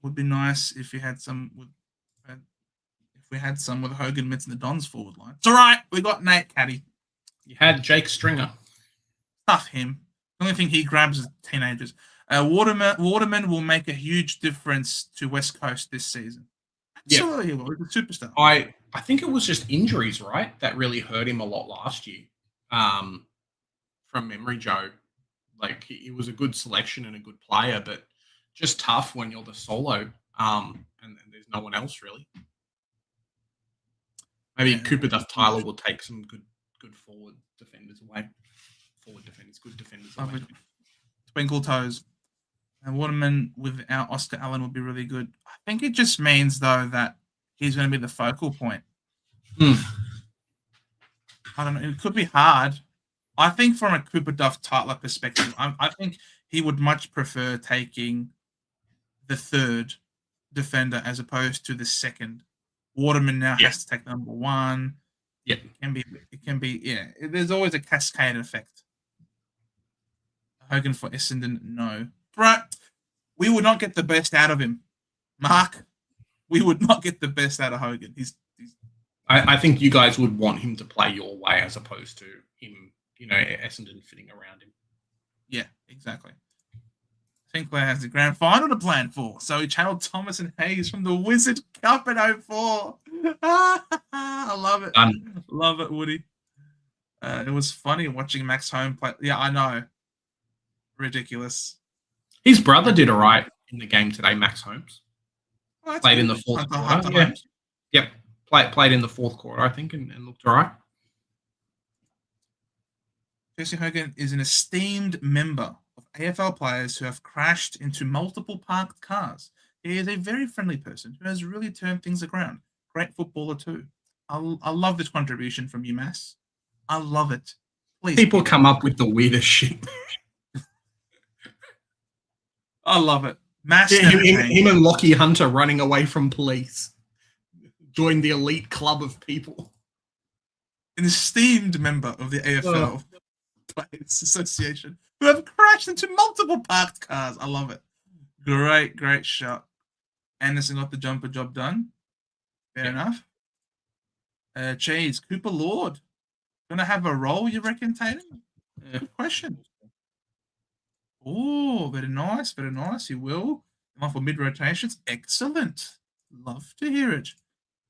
Would be nice if you had some with Hogan mitts in the Dons forward line. It's all right. We got Nate Caddy. You had Jake Stringer. Stuff him. The only thing he grabs is teenagers. Waterman will make a huge difference to West Coast this season. Absolutely, he will. He's a superstar. I think it was just injuries, right, that really hurt him a lot last year. From memory, Joe. Like, he was a good selection and a good player, but just tough when you're the solo and there's no one else, really. Maybe Cooper Duff Tyler will take some good forward defenders away. Good defenders away. Twinkle toes. And Waterman without Oscar Allen would be really good. I think it just means, though, that he's going to be the focal point. I don't know. It could be hard. I think from a Cooper Duff Tyler perspective, I think he would much prefer taking the third defender as opposed to the second. Waterman now has to take number one. Yeah. It can be. There's always a cascade effect. Hogan for Essendon, no. But we would not get the best out of him. Mark, we would not get the best out of Hogan. I think you guys would want him to play your way as opposed to him, Essendon fitting around him. Yeah, exactly. Sinclair has the grand final to plan for, so he channeled Thomas and Hayes from the Wizard Cup in 04. I love it. Love it, Woody. It was funny watching Max Home play. Yeah, I know. Ridiculous. His brother did all right in the game today, Max Holmes. Oh, played in the fourth quarter. Yeah. Yep. Played in the fourth quarter, I think, and looked all right. Jesse Hogan is an esteemed member of AFL players who have crashed into multiple parked cars. He is a very friendly person who has really turned things around. Great footballer too. I love this contribution from you, Mass. I love it. Please. People come up with the weirdest shit. I love it. Mass. Yeah, him and Lockie Hunter running away from police. Joined the elite club of people. An esteemed member of the AFL Players Association who have crashed into multiple parked cars. I love it. Great shot. Anderson got the jumper job done. Fair enough. Cheese, Cooper Lord. Gonna have a role, you reckon, Tatum? Good question. Oh, very nice. He will. Come off for mid rotations. Excellent. Love to hear it.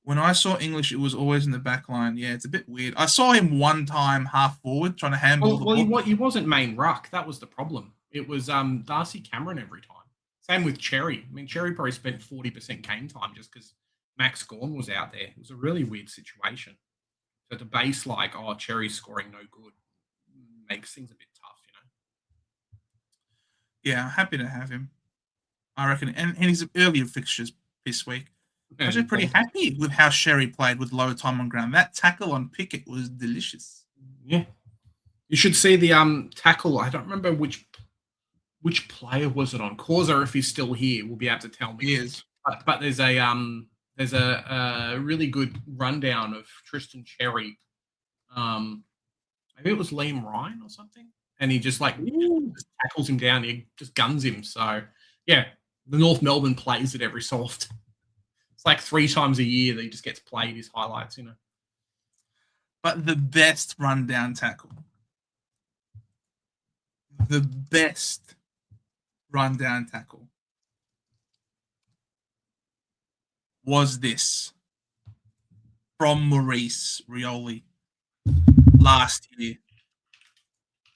When I saw English, it was always in the back line. Yeah, it's a bit weird. I saw him one time half forward trying to handle the ball. He wasn't main ruck. That was the problem. It was Darcy Cameron every time. Same with Cherry. I mean, Cherry probably spent 40% game time just because Max Gawn was out there. It was a really weird situation. So the base, like, Cherry's scoring no good, makes things a bit tough, Yeah, I'm happy to have him. I reckon. And his earlier fixtures this week. I was pretty happy with how Sherry played with low time on ground. That tackle on Pickett was delicious. Yeah. You should see the tackle. I don't remember which player was it on. Causa, if he's still here, will be able to tell me. He is. But there's a really good rundown of Tristan Cherry. Maybe it was Liam Ryan or something. And he just just tackles him down. He just guns him. So, yeah, the North Melbourne plays it every so often. It's like 3 times a year that he just gets played his highlights, But the best rundown tackle. The best rundown tackle was this from Maurice Rioli last year.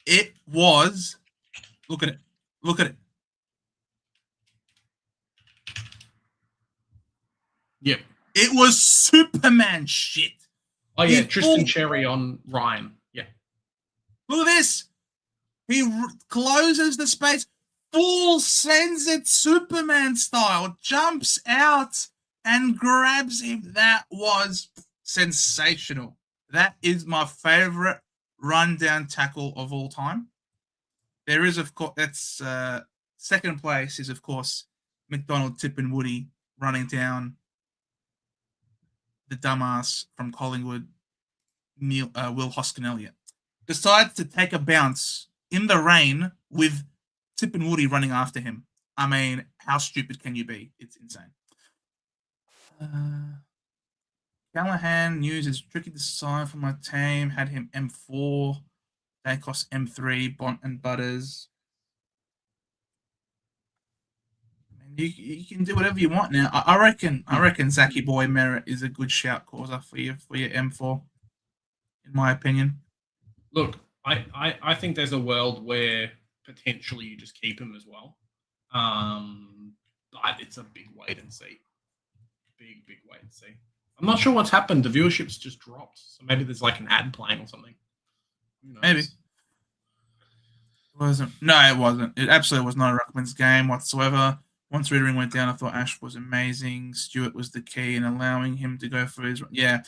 It was, look at it. Yep. It was Superman shit. Oh, yeah, Tristan Cherry on Ryan. Yeah. Look at this. He closes the space, full sends it Superman style, jumps out and grabs him. That was sensational. That is my favorite rundown tackle of all time. There is, of course, that's second place is, of course, McDonald, Tip and Woody running down the dumbass from Collingwood, Will Hoskin-Elliott. Decides to take a bounce in the rain with Tip and Woody running after him. I mean, how stupid can you be? It's insane. Callahan news is tricky to sign for my team. Had him M4. Dacos M3. Bont and Butters. You can do whatever you want now. I reckon Zachy Boy Merritt is a good shout causer for your M4, in my opinion. Look, I think there's a world where potentially you just keep him as well. But it's a big wait and see. Big wait and see. I'm not sure what's happened. The viewership's just dropped. So maybe there's like an ad playing or something. Maybe. It wasn't. No, it wasn't. It absolutely was not a Ruckman's game whatsoever. Once Rittering went down, I thought Ash was amazing. Stewart was the key in allowing him to go for his... Yeah,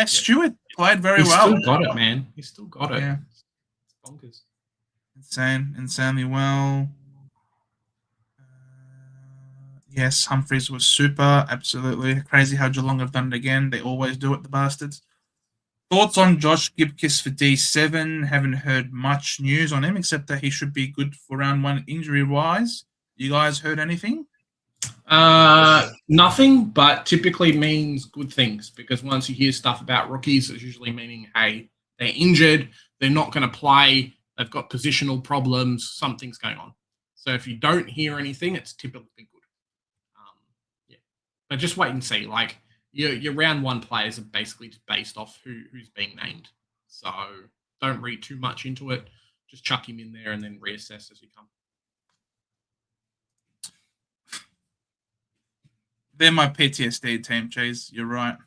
Stewart played very well. He still got it, man. He still got it. Yeah. It's bonkers. Insanely well. Yes, Humphreys was super. Absolutely. Crazy how Geelong have done it again. They always do it, the bastards. Thoughts on Josh Gibkiss for D7? Haven't heard much news on him, except that he should be good for round 1 injury-wise. You guys heard anything? Nothing, but typically means good things, because once you hear stuff about rookies, it's usually meaning, hey, they're injured, they're not going to play. They've got positional problems. Something's going on. So if you don't hear anything, it's typically good. Yeah, but just wait and see. Like your round one players are basically just based off who's being named. So don't read too much into it. Just chuck him in there and then reassess as you come. They're my PTSD team, Chase. You're right.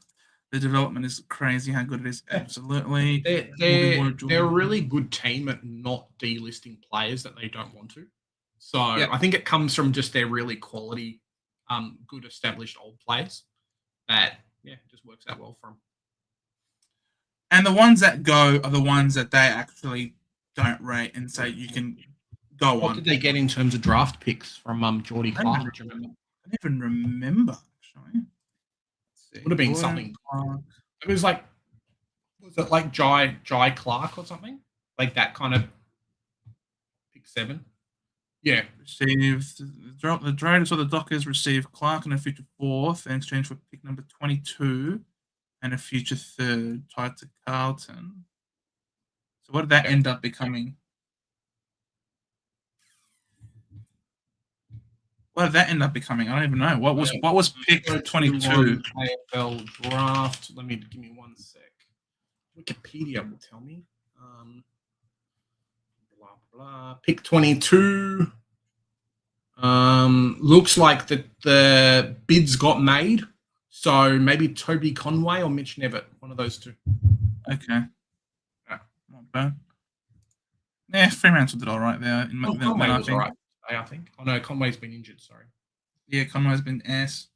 The development is crazy how good it is. Absolutely. They're a really good team at not delisting players that they don't want to. So I think it comes from just their really quality, good established old players that, just works out well for them. And the ones that go are the ones that they actually don't rate and say you can go on. What did they get in terms of draft picks from Geordie Clark? Do you remember? I don't even remember, actually. Would have been something. It was like, was it like Jai Clark or something? Like that kind of pick 7? Yeah. Received the Raiders or the Dockers received Clark and a future 4th in exchange for pick number 22 and a future 3rd tied to Carlton. So what did that end up becoming? What did that end up becoming? I don't even know. What was pick 22? AFL draft. Give me 1 sec. Wikipedia will tell me. Blah blah. Pick 22. Looks like the bids got made. So maybe Toby Conway or Mitch Nevitt, one of those two. Okay. Not bad. Yeah, Fremantle did all right there. Conway was all right. I think. Oh no, Conway's been injured. Sorry. Yeah, Conway's been ass.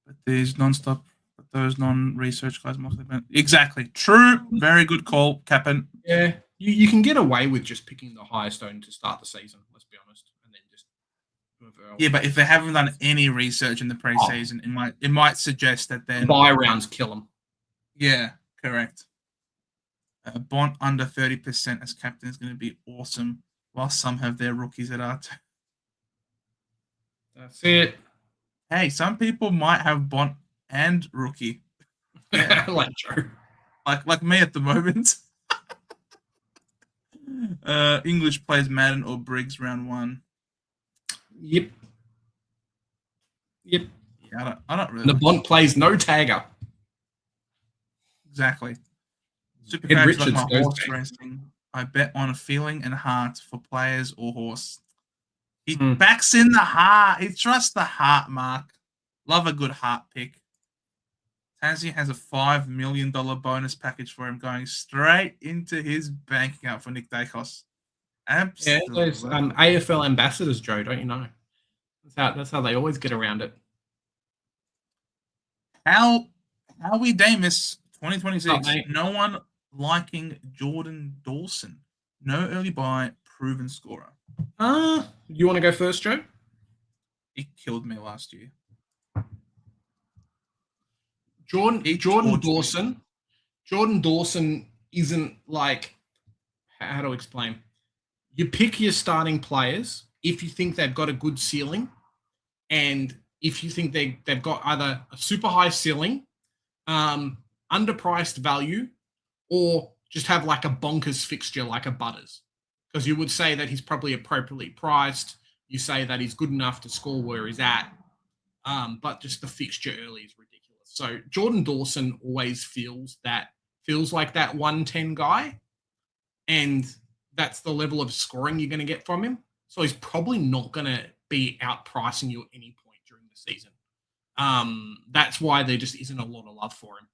But these non-stop, but those non-research guys mostly been exactly true. Very good call, Captain. Yeah, you can get away with just picking the highest owned to start the season. Let's be honest, and then just yeah. But if they haven't done any research in the preseason, it might suggest that then buy rounds kill them. Yeah, correct. Bont under 30% as captain is going to be awesome. While some have their rookies at R2. That's it. Hey, some people might have Bont and rookie. Yeah. Like Joe. Like me at the moment. English plays Madden or Briggs round 1. Yep. Yeah, I don't really. The Bont plays no tagger. Exactly. Ed Richards like my horse racing. I bet on a feeling and heart for players or horse. He backs in the heart. He trusts the heart, Mark. Love a good heart pick. Tassie has a $5 million bonus package for him going straight into his bank account for Nick Dacos. Absolutely. Yeah, those AFL ambassadors, Joe, don't you know? That's how they always get around it. Howie Damus, 2026. No one liking Jordan Dawson. No early buy, proven scorer. You want to go first, Joe? He killed me last year. Jordan Dawson isn't like, how to explain? You pick your starting players if you think they've got a good ceiling, and if you think they've got either a super high ceiling, underpriced value, or just have like a bonkers fixture like a Butters. Because you would say that he's probably appropriately priced. You say that he's good enough to score where he's at. But just the fixture early is ridiculous. So Jordan Dawson always feels like that 110 guy. And that's the level of scoring you're going to get from him. So he's probably not going to be outpricing you at any point during the season. That's why there just isn't a lot of love for him.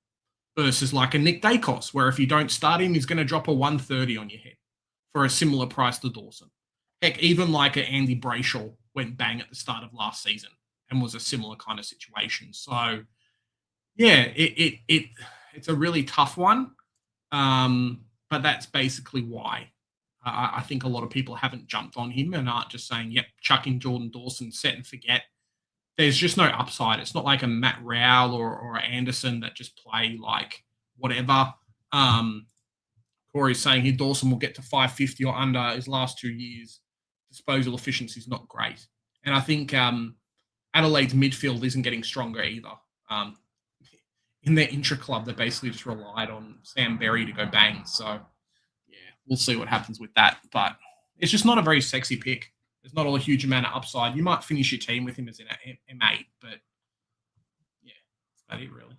Versus like a Nick Dacos, where if you don't start him, he's going to drop a 130 on your head for a similar price to Dawson. Heck, even like an Andy Brayshaw went bang at the start of last season and was a similar kind of situation. So, yeah, it's a really tough one, but that's basically why I think a lot of people haven't jumped on him and aren't just saying, yep, chuck in Jordan Dawson, set and forget. There's just no upside. It's not like a Matt Rowell or Anderson that just play like whatever. Corey's saying Dawson will get to 550 or under his last 2 years. Disposal efficiency is not great. And I think Adelaide's midfield isn't getting stronger either. in their intra-club, they basically just relied on Sam Berry to go bang. So, yeah, we'll see what happens with that. But it's just not a very sexy pick. There's not a huge amount of upside. You might finish your team with him as an M8, but yeah, that's about it, really.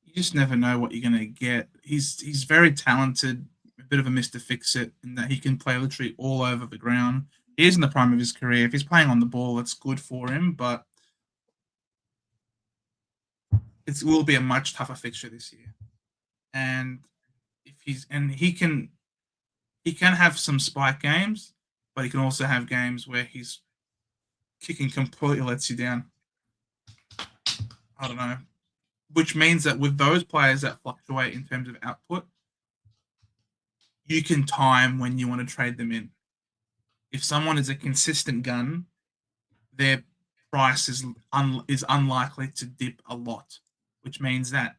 You just never know what you're going to get. He's very talented, a bit of a Mr. Fix-It, in that he can play literally all over the ground. He is in the prime of his career. If he's playing on the ball, it's good for him, but it will be a much tougher fixture this year. And he can have some spike games, but he can also have games where he's kicking completely lets you down. I don't know. Which means that with those players that fluctuate in terms of output, you can time when you want to trade them in. If someone is a consistent gun, their price is unlikely to dip a lot, which means that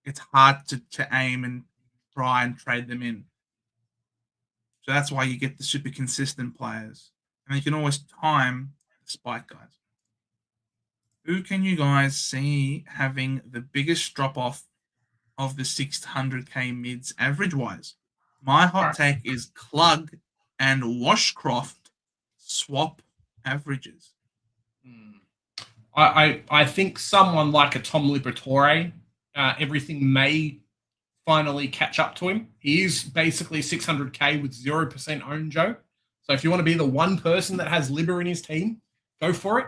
it's hard to aim and try and trade them in. So that's why you get the super consistent players. And you can always time the spike guys. Who can you guys see having the biggest drop-off of the 600k mids average-wise? My hot take is Klug and Washcroft swap averages. I think someone like a Tom Liberatore, everything may finally catch up to him. He is basically 600k with 0% own, Joe. So if you want to be the one person that has Libber in his team, go for it.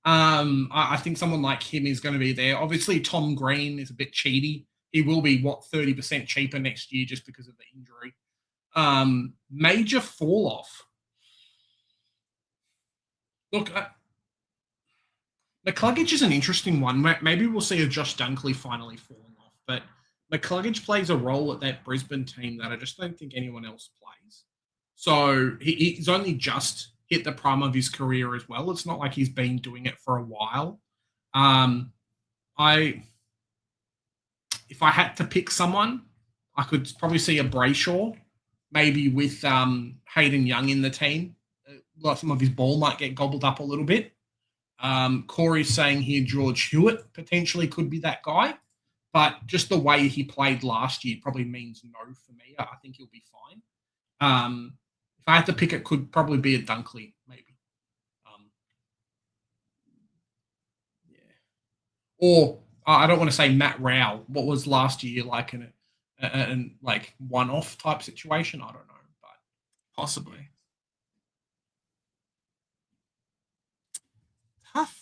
I think someone like him is going to be there. Obviously, Tom Green is a bit cheaty. He will be, 30% cheaper next year just because of the injury. Major fall-off. Look, McCluggage is an interesting one. Maybe we'll see a Josh Dunkley finally falling off. But McCluggage plays a role at that Brisbane team that I just don't think anyone else plays. So he's only just hit the prime of his career as well. It's not like he's been doing it for a while. If I had to pick someone, I could probably see a Brayshaw, maybe with Hayden Young in the team. Like some of his ball might get gobbled up a little bit. Corey's saying here George Hewitt potentially could be that guy. But just the way he played last year probably means no for me. I think he'll be fine. If I had to pick, it could probably be a Dunkley, maybe. Or I don't want to say Matt Rowell. What was last year like an like one-off type situation? I don't know, but possibly. Tough.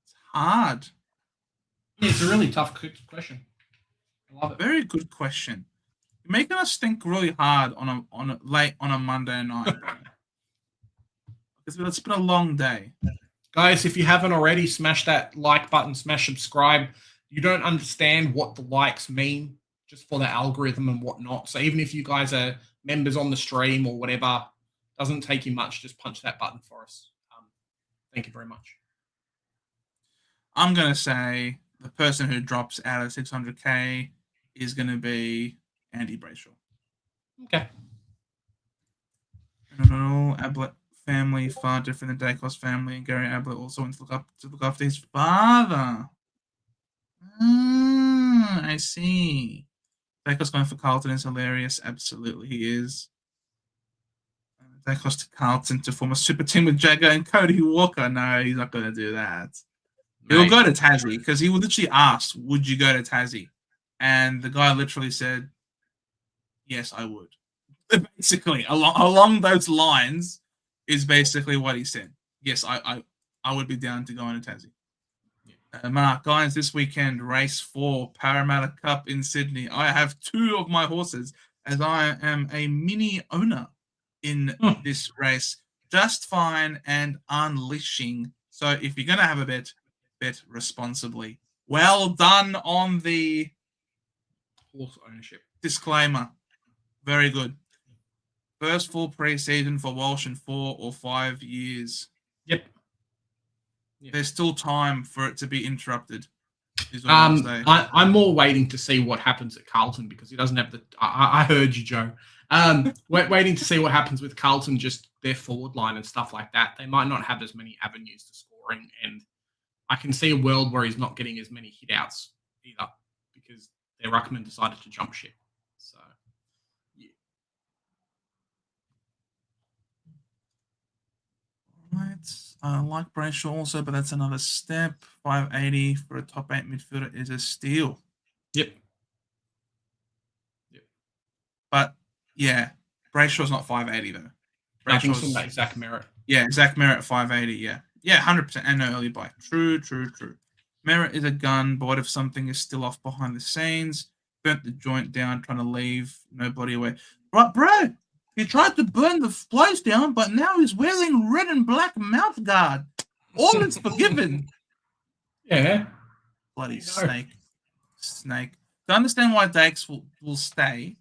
It's hard. Yeah, it's a really tough question. I love it. Very good question. You're making us think really hard on a Monday night. It's been a long day. Guys, if you haven't already, smash that like button, smash subscribe. You don't understand what the likes mean just for the algorithm and whatnot. So even if you guys are members on the stream or whatever, doesn't take you much. Just punch that button for us. Thank you very much. I'm going to say the person who drops out of 600k is going to be Andy Brayshaw. Okay. No, Ablett family far different than Dacos family, and Gary Ablett also went to look after his father. I see. Dacos going for Carlton is hilarious. Absolutely, he is. Dacos to Carlton to form a super team with Jagger and Cody Walker. No, he's not going to do that. He'll go to Tassie because he literally asked, "Would you go to Tassie?" And the guy literally said, "Yes, I would." Basically, along those lines is basically what he said. Yes, I would be down to go on to Tassie. Mark, guys, this weekend, race 4, Parramatta Cup in Sydney. I have 2 of my horses as I am a mini owner in this race. Just fine and unleashing. So if you're going to have a bet responsibly. Well done on the Horse ownership disclaimer. Very good. First full preseason for Walsh in 4 or 5 years. Yep. There's still time for it to be interrupted. I'm more waiting to see what happens at Carlton because he doesn't have the. I heard you, Joe. Waiting to see what happens with Carlton, just their forward line and stuff like that. They might not have as many avenues to scoring, and I can see a world where he's not getting as many hit outs either because their ruckman decided to jump ship. So, yeah. Right. I like Brayshaw also, but that's another step. 580 for a top 8 midfielder is a steal. Yep. But yeah, Brayshaw's not 580 though. Brayshaw's like Zach Merritt. Yeah, Zach Merritt 580. Yeah, 100%. And no early buy. True. Merritt is a gun, but what if something is still off behind the scenes? Burnt the joint down, trying to leave nobody away. Right, bro. He tried to burn the place down, but now he's wearing red and black mouth guard. All is forgiven. Yeah. Bloody snake. To understand why Dakes will stay,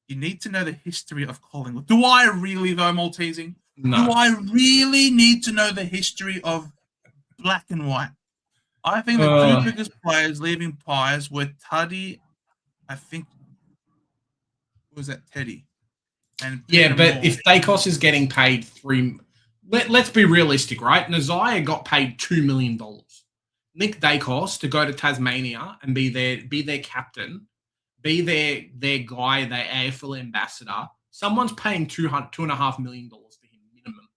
you need to know the history of Collingwood. Do I really, though, Maltesing? No. Do I really need to know the history of black and white? I think the two biggest players leaving Pies were Tuddy, I think, was that Teddy? And yeah, Peter but Moore. if Dacos is getting paid let's be realistic, right? Nazaya got paid $2 million. Nick Dacos to go to Tasmania and be their captain, be their guy, their AFL ambassador. Someone's paying $2.5 million to him minimum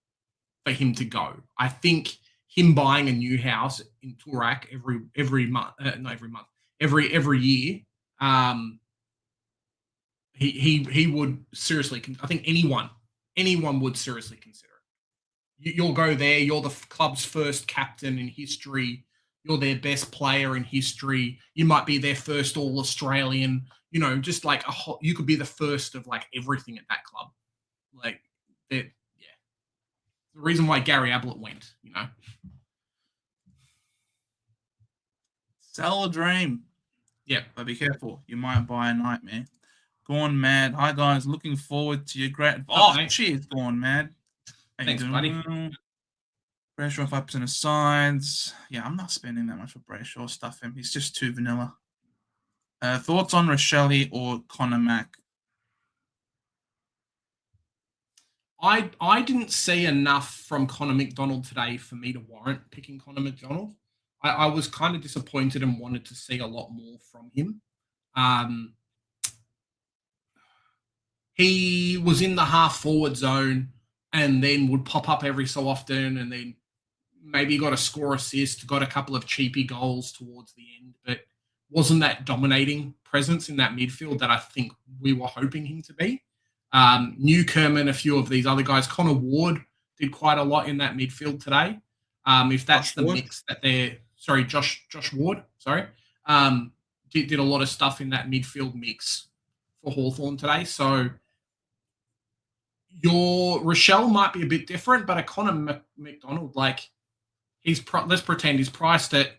for him to go. I think him buying a new house in Toorak every year. He would seriously. I think anyone would seriously consider it. You'll go there. You're the club's first captain in history. You're their best player in history. You might be their first All-Australian. You know, just like you could be the first of like everything at that club. Like that, yeah. The reason why Gary Ablett went, you know. Sell a dream. Yeah, but be careful. You might buy a nightmare. Gone Mad. Hi, guys. Looking forward to your great... cheers, Gone Mad. Thanks, buddy. Brayshaw 5% of sides. Yeah, I'm not spending that much for Brayshaw. Stuff him. He's just too vanilla. Thoughts on Rochelle or Connor Mack? I didn't see enough from Connor McDonald today for me to warrant picking Connor McDonald. I was kind of disappointed and wanted to see a lot more from him. He was in the half-forward zone and then would pop up every so often and then maybe got a score assist, got a couple of cheapy goals towards the end, but wasn't that dominating presence in that midfield that I think we were hoping him to be. Newcomb and a few of these other guys. Connor Ward did quite a lot in that midfield today. If that's the mix that they're... Sorry, Josh Ward, did a lot of stuff in that midfield mix for Hawthorn today. So your Rochelle might be a bit different, but a Connor McDonald, like let's pretend he's priced at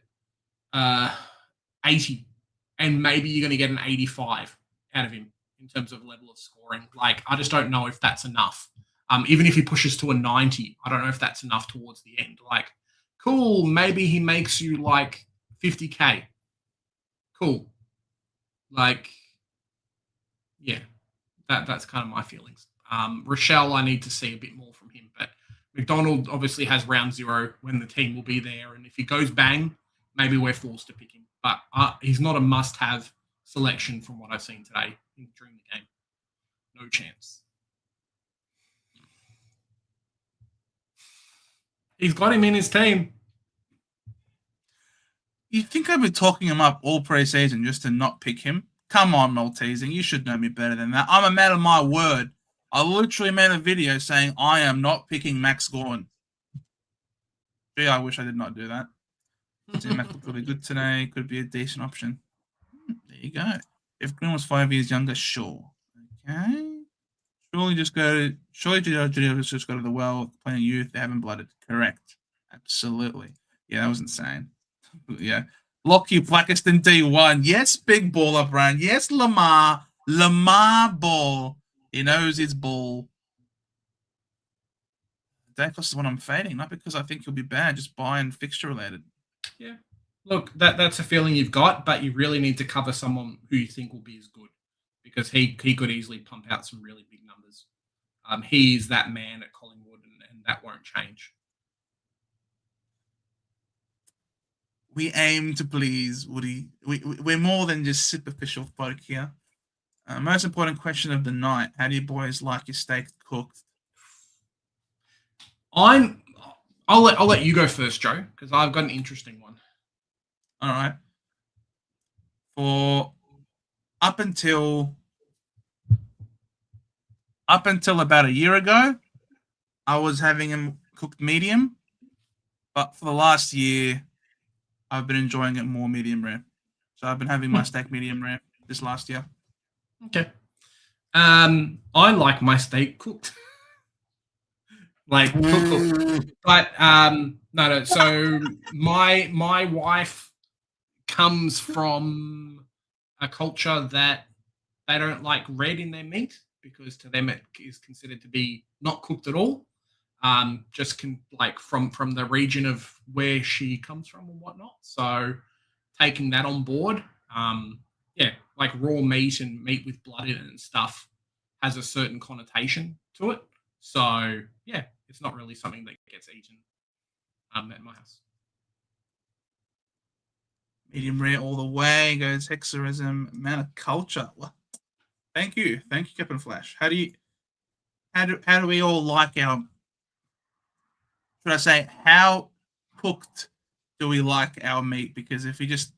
80, and maybe you're going to get an 85 out of him in terms of level of scoring. Like, I just don't know if that's enough. Even if he pushes to a 90, I don't know if that's enough towards the end. Like, cool, maybe he makes you like 50K. Cool. Like, yeah, that's kind of my feelings. Rochelle, I need to see a bit more from him, but McDonald obviously has round 0 when the team will be there, and if he goes bang, maybe we're forced to pick him. But he's not a must-have selection from what I've seen today during the game. No chance. He's got him in his team. You think I've been talking him up all pre-season just to not pick him? Come on, Maltesing. You should know me better than that. I'm a man of my word. I literally made a video saying I am not picking Max Gawn. Gee, I wish I did not do that. Max looked really good today. Could be a decent option. There you go. If Green was 5 years younger, sure. Okay. Surely just go to the well, playing youth, they haven't blooded. Correct. Absolutely. Yeah, that was insane. Yeah. Lockie Blackiston D1. Yes, big baller brand. Yes, Lamar. Lamar ball. He knows his ball. Dacos is what I'm fading, not because I think he'll be bad, just buy and fixture related. Yeah. Look, that's a feeling you've got, but you really need to cover someone who you think will be as good, because he could easily pump out some really big numbers. He's that man at Collingwood, and that won't change. we aim to please, Woody. We're more than just superficial folk here. Most important question of the night: how do you boys like your steak cooked? I'll let you go first, Joe, because I've got an interesting one. All right. For up until about a year ago, I was having them cooked medium, but for the last year, I've been enjoying it more medium rare. So I've been having my steak medium rare this last year. Okay. I like my steak cooked. Like cooked. But no. So my wife comes from a culture that they don't like red in their meat because to them it is considered to be not cooked at all. Like from the region of where she comes from and whatnot. So taking that on board, like raw meat and meat with blood in it and stuff has a certain connotation to it. So yeah, it's not really something that gets eaten at my house. Medium rare all the way goes hexerism, amount of culture. Well, thank you, Captain Flash. How do we all like our? Should I say how cooked do we like our meat? Because if you just,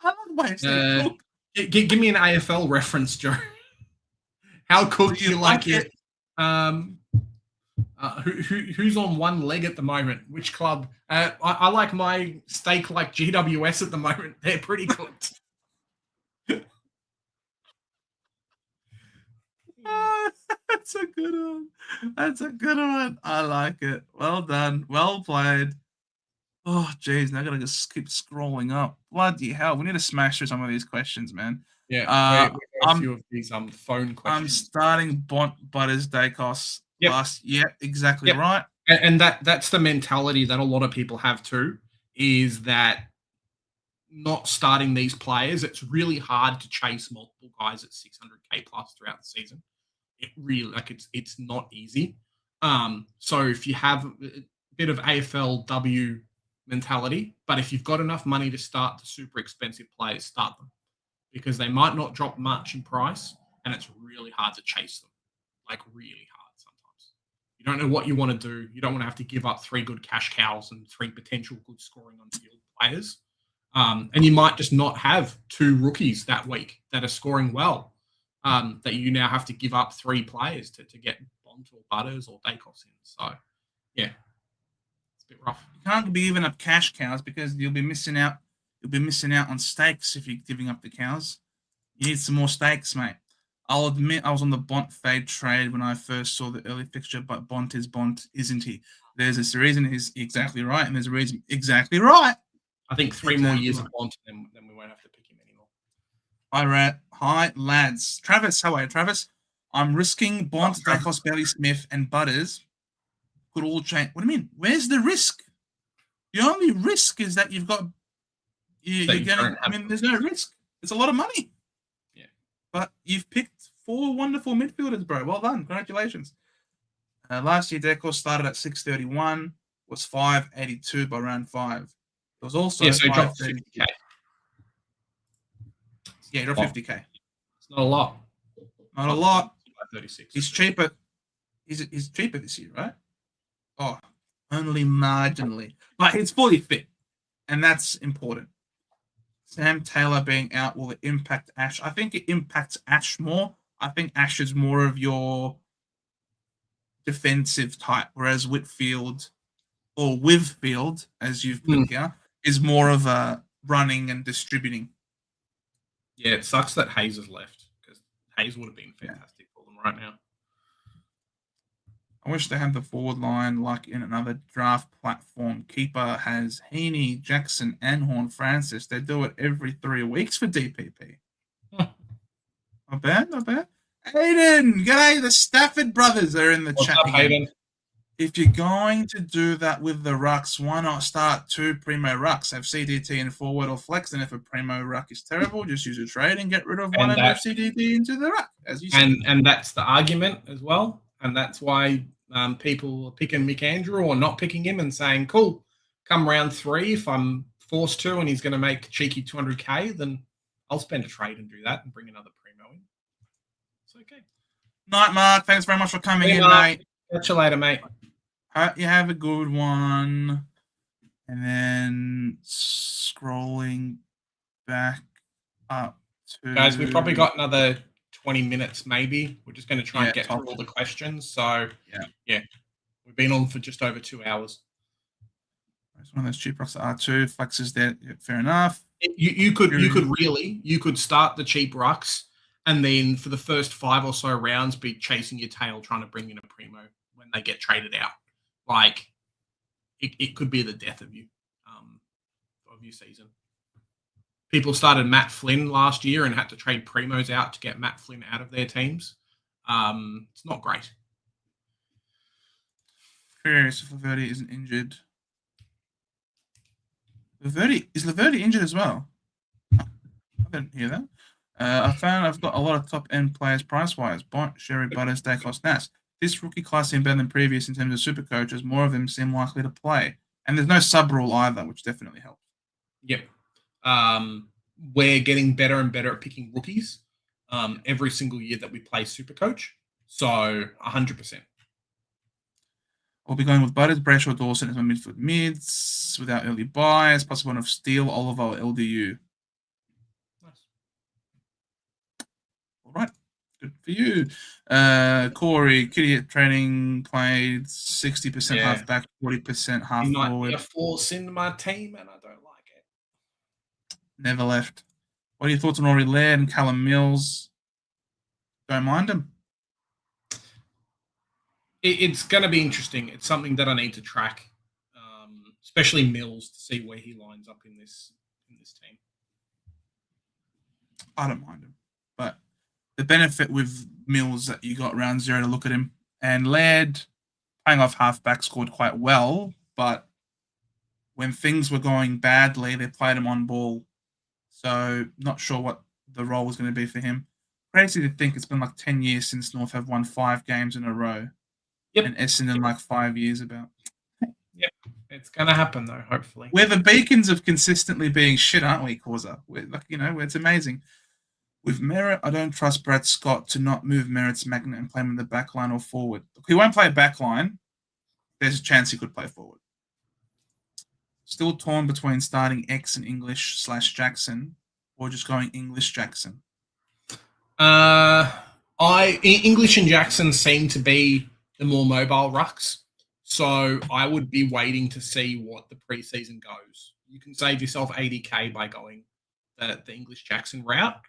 I love the way it's cooked. Give me an AFL reference, Joe. How cooked do you like it? Who's on one leg at the moment? Which club? I like my steak like GWS at the moment. They're pretty cooked. That's a good one. I like it. Well done. Well played. Oh, geez. Now I gotta just keep scrolling up. Bloody hell. We need to smash through some of these questions, man. Yeah. A few of these phone questions. I'm starting Butters Dacos. Yep. Exactly right. And that's the mentality that a lot of people have too, is that not starting these players, it's really hard to chase multiple guys at 600k plus throughout the season. It really it's not easy. So if you have a bit of AFLW mentality, but if you've got enough money to start the super expensive players, start them because they might not drop much in price, and it's really hard to chase them, like really hard sometimes. You don't know what you want to do. You don't want to have to give up 3 good cash cows and 3 potential good scoring on field players. And you might just not have 2 rookies that week that are scoring well, that you now have to give up 3 players to get Bont or Butters or Dacos in. So, yeah, it's a bit rough. You can't be giving up cash cows because you'll be missing out. You'll be missing out on stakes if you're giving up the cows. You need some more stakes, mate. I'll admit I was on the Bont fade trade when I first saw the early fixture, but Bont, isn't he? There's a reason he's exactly right, and there's a reason exactly right. I think 3 more years of Bont, then we won't have to pick him anymore. Hi, lads. Travis, how are you, Travis? I'm risking Bont, Dacos, Bailey Smith, and Butters. Could all change. What do you mean? Where's the risk? The only risk is that you've got. You're getting. I mean, there's no risk. It's a lot of money. Yeah. But you've picked 4 wonderful midfielders, bro. Well done. Congratulations. Last year, Dacos started at 631, was 582 by round 5. It was also so he dropped 50k. Yeah, he dropped 50k. It's not a lot. Not a lot. 36. He's cheaper. He's cheaper this year, right? Oh, only marginally. But he's fully fit, and that's important. Sam Taylor being out, will it impact Ash? I think it impacts Ash more. I think Ash is more of your defensive type, whereas Whitfield, or Whitfield, as you've put here, is more of a running and distributing. Yeah, it sucks that Hayes has left because Hayes would have been fantastic for them right now. I wish they had the forward line like in another draft platform. Keeper has Heaney, Jackson, and Horn Francis. They do it every 3 weeks for DPP. Not bad. Aiden, g'day. The Stafford brothers are in the chat. What's up, Aiden? If you're going to do that with the rucks, why not start 2 primo rucks? Have CDT in forward or flex, and if a primo ruck is terrible, just use a trade and get rid of one and move CDT into the ruck, as you said. And that's the argument as well, and that's why people are picking Mick Andrew or not picking him and saying, cool, come round 3, if I'm forced to and he's going to make cheeky 200K, then I'll spend a trade and do that and bring another primo in. It's okay. Night, Mark. Thanks very much for coming in, Mark. mate. Catch you later, mate. Hope you have a good one. And then scrolling back up to... Guys, we've probably got another 20 minutes maybe. We're just going to try and get through all the questions. So, yeah. We've been on for just over 2 hours. It's one of those cheap rocks that R2 flexes there. Yeah, fair enough. You could start the cheap rucks and then for the first 5 or so rounds be chasing your tail trying to bring in a primo when they get traded out. Like, it could be the death of you, of your season. People started Matt Flynn last year and had to trade primos out to get Matt Flynn out of their teams. It's not great. Curious if Laverty isn't injured. Is Laverty injured as well? I didn't hear that. I found I've got a lot of top end players price wise. Bont, Sherry, Butters, Dacos, Nas. This rookie class seemed better than previous in terms of supercoach, as more of them seem likely to play. And there's no sub rule either, which definitely helps. Yep. We're getting better and better at picking rookies every single year that we play supercoach. So 100%. We'll be going with Butters, Brayshaw, Dawson as my midfield mids without early buys, plus one of Steele, Oliver, or LDU. Nice. All right. Good for you. Corey, Kitty at training played 60% half back, 40% half forward. A force in my team, and I don't like it. Never left. What are your thoughts on Rory Laird and Callum Mills? Don't mind him. It's going to be interesting. It's something that I need to track, especially Mills, to see where he lines up in this team. I don't mind him, but the benefit with Mills that you got round 0 to look at him, and Laird playing off halfback scored quite well, but when things were going badly, they played him on ball. So not sure what the role was going to be for him. Crazy to think it's been like 10 years since North have won 5 games in a row. Yep. And Essendon like 5 years about. Yep. It's going to happen though, hopefully. We're the beacons of consistently being shit, aren't we, Causa? It's amazing. With Merritt, I don't trust Brad Scott to not move Merritt's magnet and play him in the back line or forward. He won't play back line. There's a chance he could play forward. Still torn between starting X and English / Jackson or just going English Jackson. English and Jackson seem to be the more mobile rucks. So I would be waiting to see what the preseason goes. You can save yourself 80K by going the English Jackson route.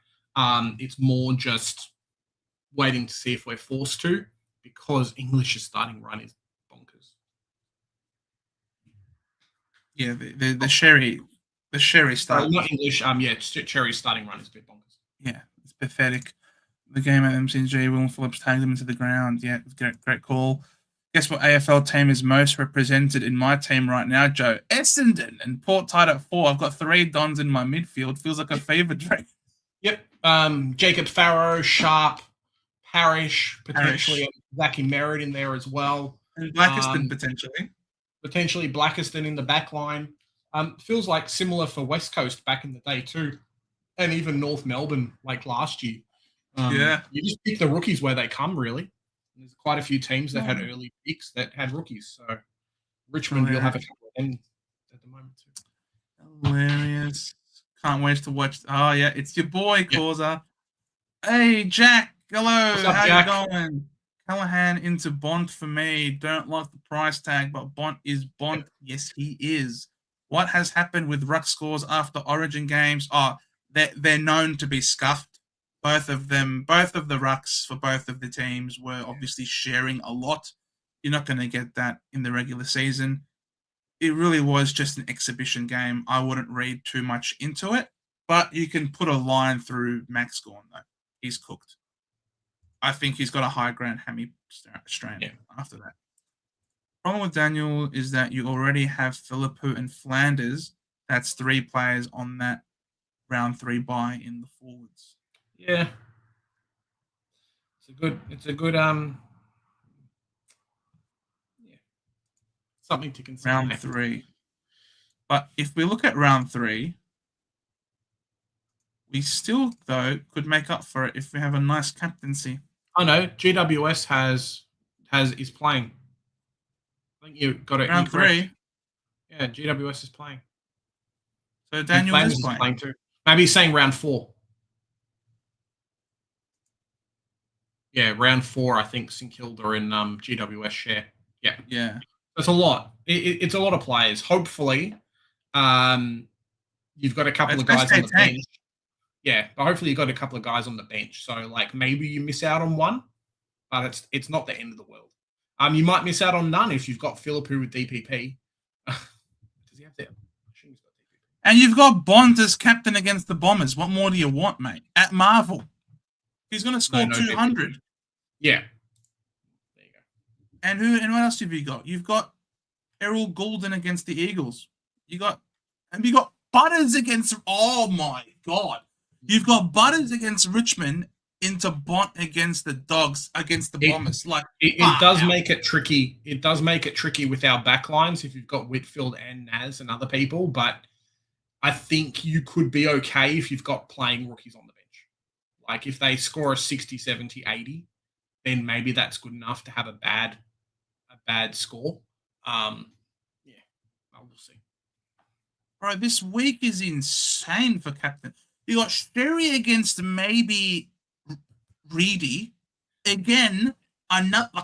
It's more just waiting to see if we're forced to, because English's starting run is bonkers. Yeah, the Sherry start. Not English. Cherry's starting run is a bit bonkers. Yeah, it's pathetic. The game at MCG, Will Phillips tagged them into the ground. Yeah, great call. Guess what AFL team is most represented in my team right now, Joe? Essendon and Port tied at 4. I've got 3 Dons in my midfield. Feels like a fever dream. Yep. Jacob Farrow, Sharp, Parrish, potentially Zachy Merritt in there as well. And Blackiston potentially. Potentially Blackiston in the back line. Feels like similar for West Coast back in the day too. And even North Melbourne like last year. You just pick the rookies where they come, really. There's quite a few teams that had early picks that had rookies. So Richmond will have a couple of them at the moment too. Hilarious. Can't wait to watch. Oh, yeah, it's your boy, Causa. Hey, Jack. Hello. What's up, How Jack? you going? Callahan into Bont for me. Don't like the price tag, but Bont is Bont. Yes, he is. What has happened with ruck scores after Origin games? Oh, they're known to be scuffed. Both of the rucks for both of the teams were obviously sharing a lot. You're not going to get that in the regular season. It really was just an exhibition game. I wouldn't read too much into it, but you can put a line through Max Gorn, though. He's cooked. I think he's got a high ground hammy strain after that. Problem with Daniel is that you already have Philippou and Flanders. That's 3 players on that round 3 bye in the forwards. Yeah. It's a good something to consider. Round 3. But if we look at round 3, we still, though, could make up for it if we have a nice captaincy. I know GWS is playing. I think you got it Round incorrect. 3. Yeah, GWS is playing. So Daniels is playing playing. too. Maybe he's saying round 4. Yeah, round 4. I think St Kilda and GWS share. Yeah. That's a lot. It's a lot of players. Hopefully, you've got a couple of guys on the bench. Yeah, but hopefully you've got a couple of guys on the bench. So like maybe you miss out on one, but it's not the end of the world. You might miss out on none if you've got Philippou with DPP. Does he have that? And you've got Bond as captain against the Bombers. What more do you want, mate? At Marvel, he's going to score 200. DPP. Yeah. There you go. And what else have you got? You've got Errol Goulden against the Eagles. You got Butters against. Oh my God! You've got Butters against Richmond into Bont against the Dogs against the Bombers. It does make it tricky. It does make it tricky with our backlines if you've got Whitfield and Naz and other people. But I think you could be okay if you've got playing rookies on the bench. Like if they score a 60, 70, 80, then maybe that's good enough to have a bad score. We'll see. Bro, this week is insane for captain. You got Sherry against maybe Reedy. Again,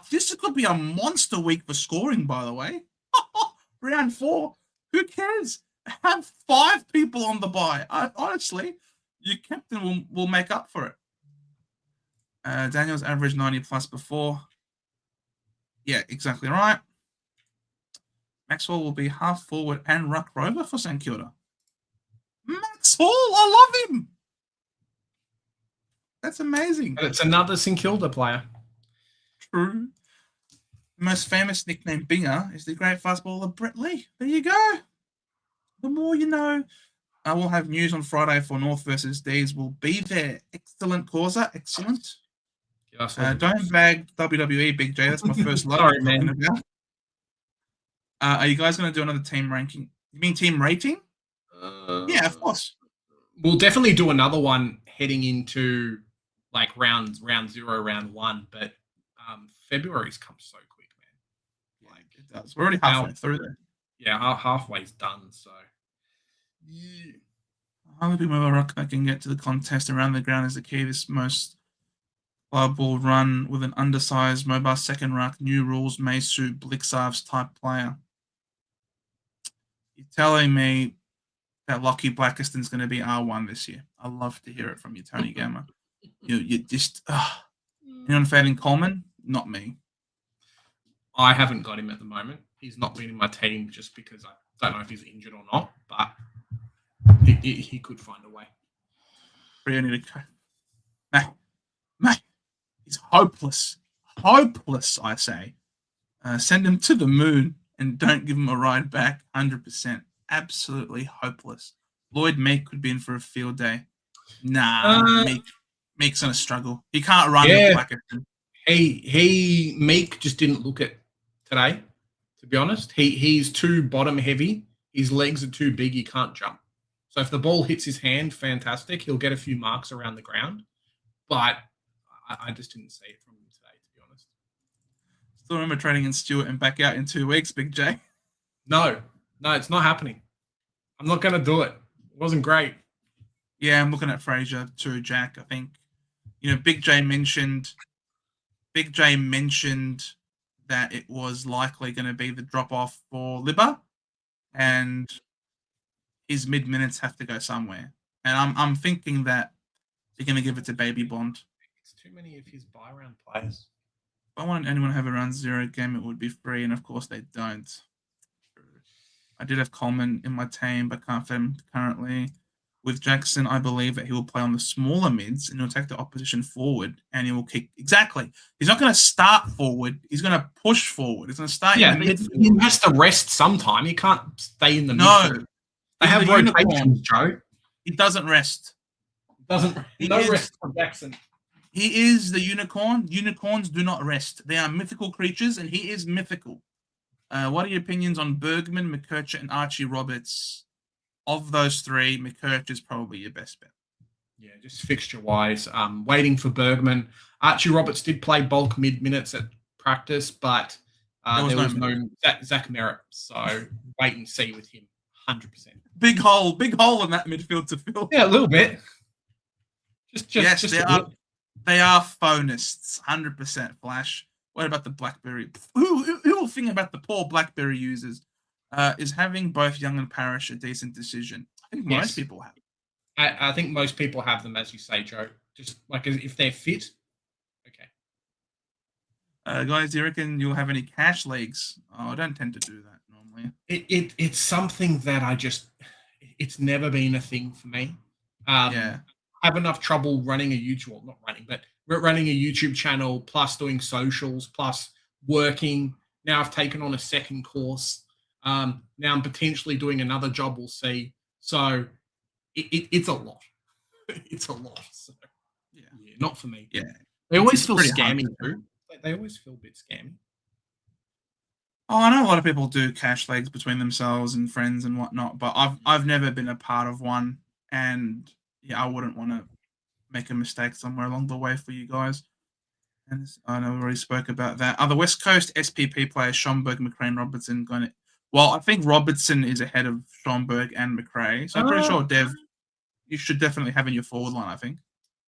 this could be a monster week for scoring, by the way. Round 4. Who cares? Have 5 people on the bye. Honestly, your captain will make up for it. Daniel's averaged 90 plus before. Yeah, exactly right. Maxwell will be half forward and ruck rover for St Kilda. Maxwell, I love him. That's amazing. But it's another St Kilda player. True. The most famous nickname Binger is the great fastballer Brett Lee. There you go. The more you know. I will have news on Friday for North versus D's. Will be there. Excellent causer. Excellent. Don't bag WWE, Big J. That's my first love. Sorry, man. Are you guys going to do another team ranking? You mean team rating? Yeah, of course. We'll definitely do another one heading into like round 0, round 1. But February's come so quick, man. Like it does. We're already halfway through there. Yeah, halfway's done. So yeah. How many people Ruck that can get to the contest around the ground is the key. This most ball run with an undersized mobile second ruck. New rules may suit Blixarv's type player. You're telling me that Lockie Blackiston's going to be R1 this year. I love to hear it from you, Tony Gamma. You just anyone fading Coleman? Not me. I haven't got him at the moment. He's not been in my team just because I don't know if he's injured or not, but he could find a way. We need to mate, he's hopeless. Hopeless, I say. Send him to the moon and don't give him a ride back. 100%. Absolutely hopeless. Lloyd Meek could be in for a field day. Nah, Meek's going to struggle. He can't run with Blackiston. Meek just didn't look it today, to be honest. He's too bottom heavy. His legs are too big. He can't jump. So if the ball hits his hand, fantastic. He'll get a few marks around the ground. But I just didn't see it from him today, to be honest. Still remember training in Stewart and back out in 2 weeks, Big J? No, it's not happening. I'm not going to do it. It wasn't great. Yeah, I'm looking at Fraser too, Jack. I think, Big J mentioned that it was likely going to be the drop-off for Libba, and his mid-minutes have to go somewhere. And I'm thinking that they're going to give it to Baby Bond. It's too many of his buy-round players. If I wanted anyone to have a round 0 game, it would be free, and of course they don't. I did have Coleman in my team, but can't fit him currently. With Jackson, I believe that he will play on the smaller mids and he'll take the opposition forward and he will kick. Exactly. He's not going to start forward. He's going to push forward. He's going to start in the midfield. He has to rest sometime. He can't stay in the midfield. They have rotations, Joe. He doesn't rest. Rest for Jackson. He is the unicorn. Unicorns do not rest. They are mythical creatures and he is mythical. What are your opinions on Bergman, McKercher, and Archie Roberts? Of those three, McKercher is probably your best bet. Yeah, just fixture-wise. Waiting for Bergman. Archie Roberts did play bulk mid-minutes at practice, but there was no Zach Merritt. So wait and see with him, 100%. Big hole in that midfield to fill. Yeah, a little bit. Yes, they are phonists, 100% Flash. What about the BlackBerry? Who will think about the poor BlackBerry users? Is having both Young and Parrish a decent decision? I think most people have. I think most people have them, as you say, Joe. Just like if they're fit, okay. Guys, do you reckon you'll have any cash leagues? Oh, I don't tend to do that normally. It's something that it's never been a thing for me. I have enough trouble running a YouTube, not running, but running a YouTube channel, plus doing socials, plus working. Now I've taken on a second course. Now I'm potentially doing another job. We'll see. So it's a lot. It's a lot. So, yeah, not for me. Yeah, they always feel scammy too. They always feel a bit scammy. Oh, I know a lot of people do cash legs between themselves and friends and whatnot, but I've never been a part of one, and I wouldn't want to make a mistake somewhere along the way for you guys. And I know we already spoke about that. Are the West Coast SPP players Schomburg, McRae, and Robertson going to? Well, I think Robertson is ahead of Schomburg and McRae, so I'm pretty sure Dev, you should definitely have in your forward line, I think.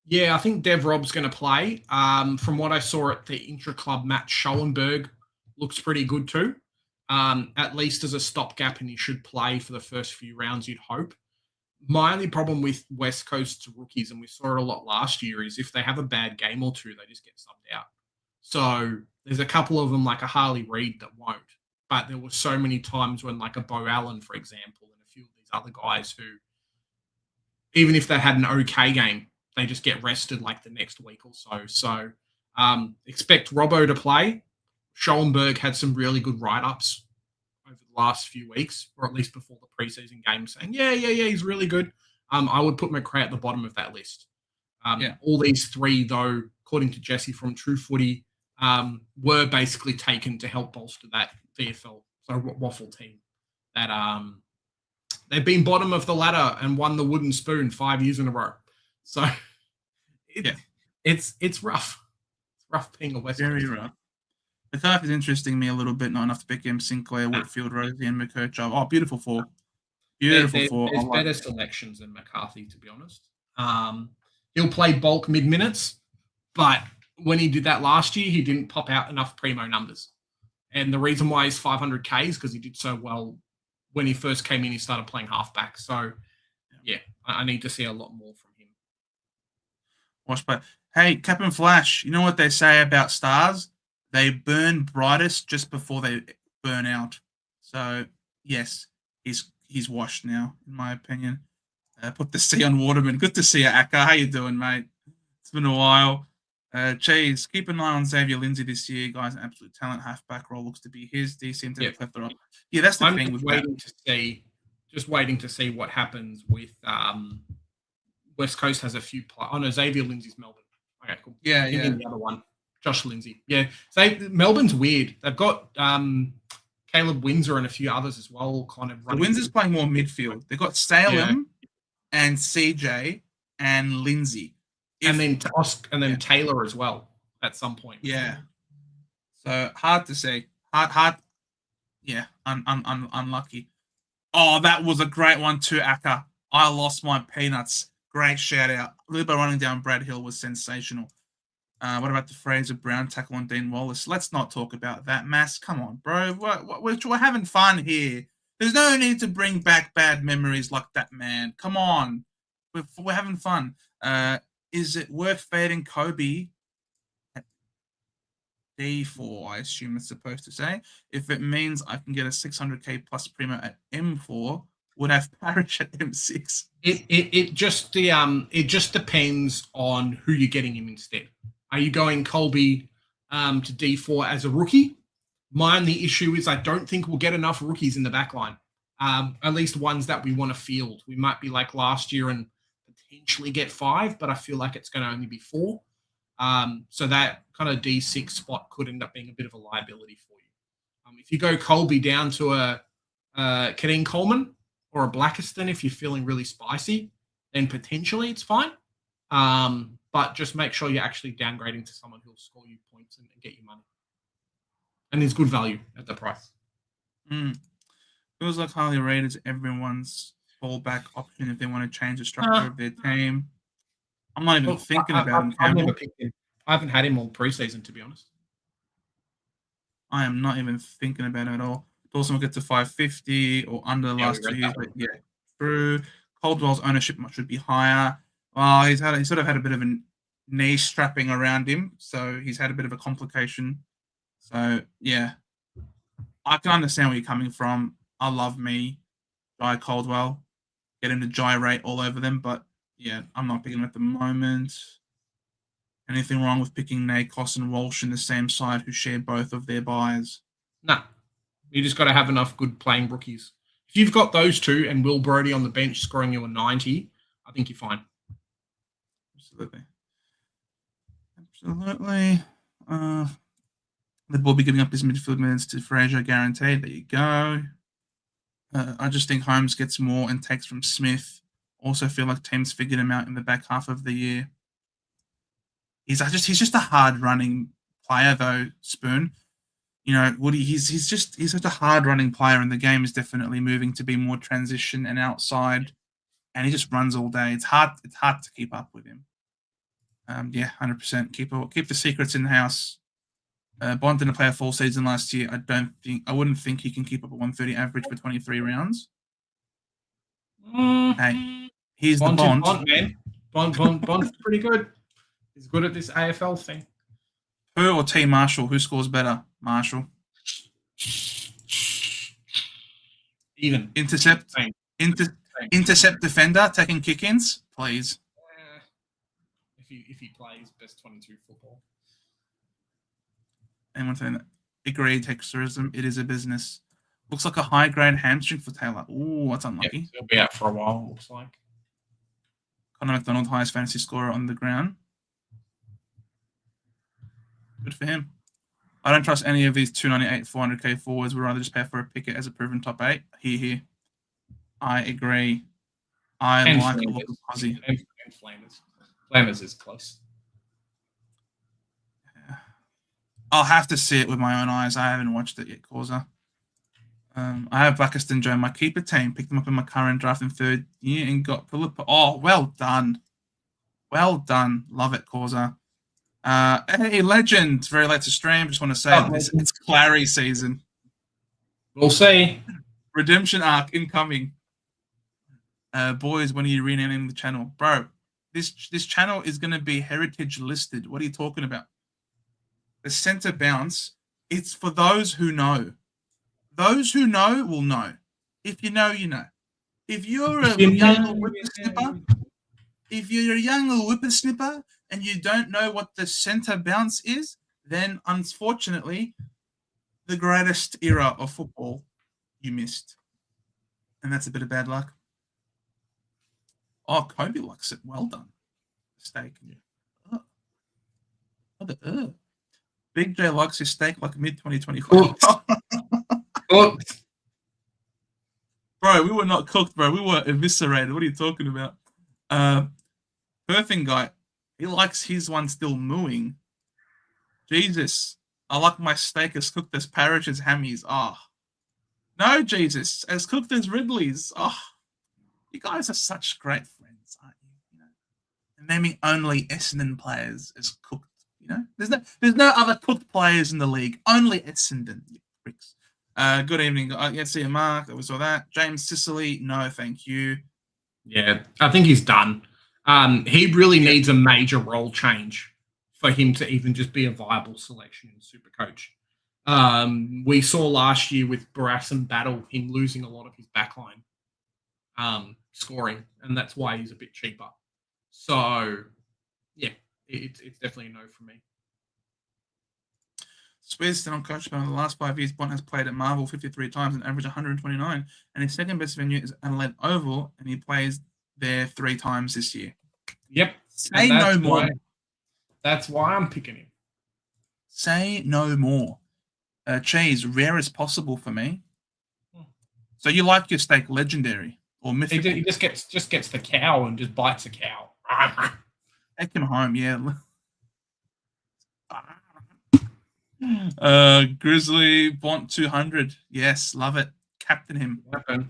Yeah, I think Dev Rob's going to play. From what I saw at the intra-club match, Schallenberg looks pretty good too. At least as a stopgap, and he should play for the first few rounds, you'd hope. My only problem with West Coast rookies, and we saw it a lot last year, is if they have a bad game or two, they just get subbed out. So there's a couple of them, like a Harley Reid, that won't. But there were so many times when, like a Bo Allen, for example, and a few of these other guys who, even if they had an okay game, they just get rested like the next week or so. So expect Robbo to play. Schallenberg had some really good write-ups over the last few weeks, or at least before the preseason game, saying, yeah, he's really good. I would put McRae at the bottom of that list. All these three, though, according to Jesse from True Footy, were basically taken to help bolster that VFL, so Waffle team, that they've been bottom of the ladder and won the wooden spoon 5 years in a row. So it's rough. It's rough being a West Coast. Very rough. The type is interesting me a little bit, not enough to pick him. Sinclair, Whitfield, Rosie, and McKercher. Oh, beautiful four. Beautiful four. There's better selections than McCarthy, to be honest. He'll play bulk mid-minutes, but when he did that last year, he didn't pop out enough premo numbers. And the reason why he's 500K is because he did so well when he first came in. He started playing halfback. So, I need to see a lot more from him. But hey, Captain Flash, you know what they say about stars? They burn brightest just before they burn out. So, yes, he's washed now, in my opinion. Put the C on Waterman. Good to see you, Akka. How you doing, mate? It's been a while. Cheese, keep an eye on Xavier Lindsay this year, guys. An absolute talent. Halfback role looks to be his. DC and plethora. Yeah, that's the thing. Just waiting to see what happens with West Coast has a few. Xavier Lindsay's Melbourne. Okay, cool. Yeah. The other one, Josh Lindsay. Yeah, Melbourne's weird. They've got Caleb Windsor and a few others as well. Kind of. The Windsor's playing more midfield. They've got Salem and CJ and Lindsay. And then Taylor as well at some point. Yeah. So hard to say. Hard. Yeah. Unlucky. Oh, that was a great one too, Akka. I lost my peanuts. Great shout out. Lubo running down Brad Hill was sensational. What about the Fraser Brown tackle on Dean Wallace? Let's not talk about that. Mass, come on, bro. We're having fun here. There's no need to bring back bad memories like that, man. Come on. We're having fun. Is it worth fading Kobe at D4, I assume it's supposed to say? If it means I can get a 600K plus primo at M4, would have Parrish at M6. It just depends on who you're getting him instead. Are you going Colby to D4 as a rookie? My only issue is I don't think we'll get enough rookies in the back line. At least ones that we want to field. We might be like last year and potentially get 5, but I feel like it's going to only be 4. So that kind of D6 spot could end up being a bit of a liability for you. If you go Colby down to a Kadeen Coleman or a Blackiston, if you're feeling really spicy, then potentially it's fine. But just make sure you're actually downgrading to someone who'll score you points and get you money. And there's good value at the price. Feels like highly rated is everyone's fallback option if they want to change the structure of their team. I'm not even thinking about him. I've never picked him. I haven't had him all preseason, to be honest. I am not even thinking about it at all. Dawson will get to 550 or under the last 2 years, but yeah, true. Caldwell's ownership should be higher. Well, he sort of had a bit of a knee strapping around him, so he's had a bit of a complication. So yeah, I can understand where you're coming from. I love me, Jai Caldwell. Get him to gyrate all over them, but yeah, I'm not picking him at the moment. Anything wrong with picking Nakos and Walsh in the same side who share both of their buys? No. You just got to have enough good playing rookies. If you've got those two and Will Brodie on the bench scoring you a 90, I think you're fine. Absolutely. The ball be giving up his midfield minutes to Fraser, guaranteed. There you go. I just think Holmes gets more and takes from Smith. Also feel like teams figured him out in the back half of the year. He's just a hard running player though, Spoon. You know, Woody, he's such a hard running player, and the game is definitely moving to be more transition and outside, and he just runs all day. It's hard to keep up with him. Yeah, 100%. Keep the secrets in the house. Bond didn't play a full season last year. I wouldn't think he can keep up a 130 average for 23 rounds. Hey, here's the Bond. Bond, man. Bond's pretty good. He's good at this AFL thing. Who or T Marshall? Who scores better? Marshall. Even. Intercept. Intercept defender taking kick-ins, please. If he plays best 22 football. Anyone saying that? Agreed, texturism. It is a business. Looks like a high-grade hamstring for Taylor. Ooh, that's unlucky. Yep, he'll be out for a while, looks like. Connor McDonald, highest fantasy scorer on the ground. Good for him. I don't trust any of these 298, 400k forwards. We'd rather just pay for a Pickett as a proven top 8. Here. I agree. I like a look of Aussie. And Flamers. Flamers is close. Yeah. I'll have to see it with my own eyes. I haven't watched it yet, Causa. I have Blackiston Joe, my keeper team. Picked him up in my current draft in 3rd year and got Philippa. Oh, well done. Well done. Love it, Causa. Hey, legend. Very late to stream. Just want to say it's Clary season. We'll see. Redemption arc incoming. Boys, when are you renaming the channel? Bro, this channel is going to be heritage listed. What are you talking about? The center bounce, it's for those who know. Those who know will know. If you know, you know. If you're a young whippersnipper, and you don't know what the center bounce is, then unfortunately, the greatest era of football you missed. And that's a bit of bad luck. Oh, Kobe likes it. Well done. Steak. Big J likes his steak like mid-2024. Cooked. Bro, we were not cooked, bro. We were eviscerated. What are you talking about? Perfing guy. He likes his one still mooing. Jesus. I like my steak as cooked as Parrish's hammies. Oh. No, Jesus. As cooked as Ridley's. Oh. You guys are such great friends, aren't you? You know, naming only Essendon players as cooked. You know, there's no other cooked players in the league. Only Essendon, you pricks. Good evening. Yeah, see you, Mark. That was all that. James Sicily. No, thank you. Yeah, I think he's done. He really needs a major role change for him to even just be a viable selection in SuperCoach. We saw last year with Barras and Battle him losing a lot of his backline scoring, and that's why he's a bit cheaper. So, yeah, it's definitely a no for me. Swizz, on coach, but in the last 5 years, Bond has played at Marvel 53 times and averaged 129, and his second best venue is Adelaide Oval, and he plays there 3 times this year. Yep. Say no more. That's why I'm picking him. Say no more. Cheese, rare as possible for me. So you like your steak legendary or mythical? He just gets the cow and just bites the cow. Take him home, yeah. Grizzly Bont 200. Yes, love it. Captain him. Weapon.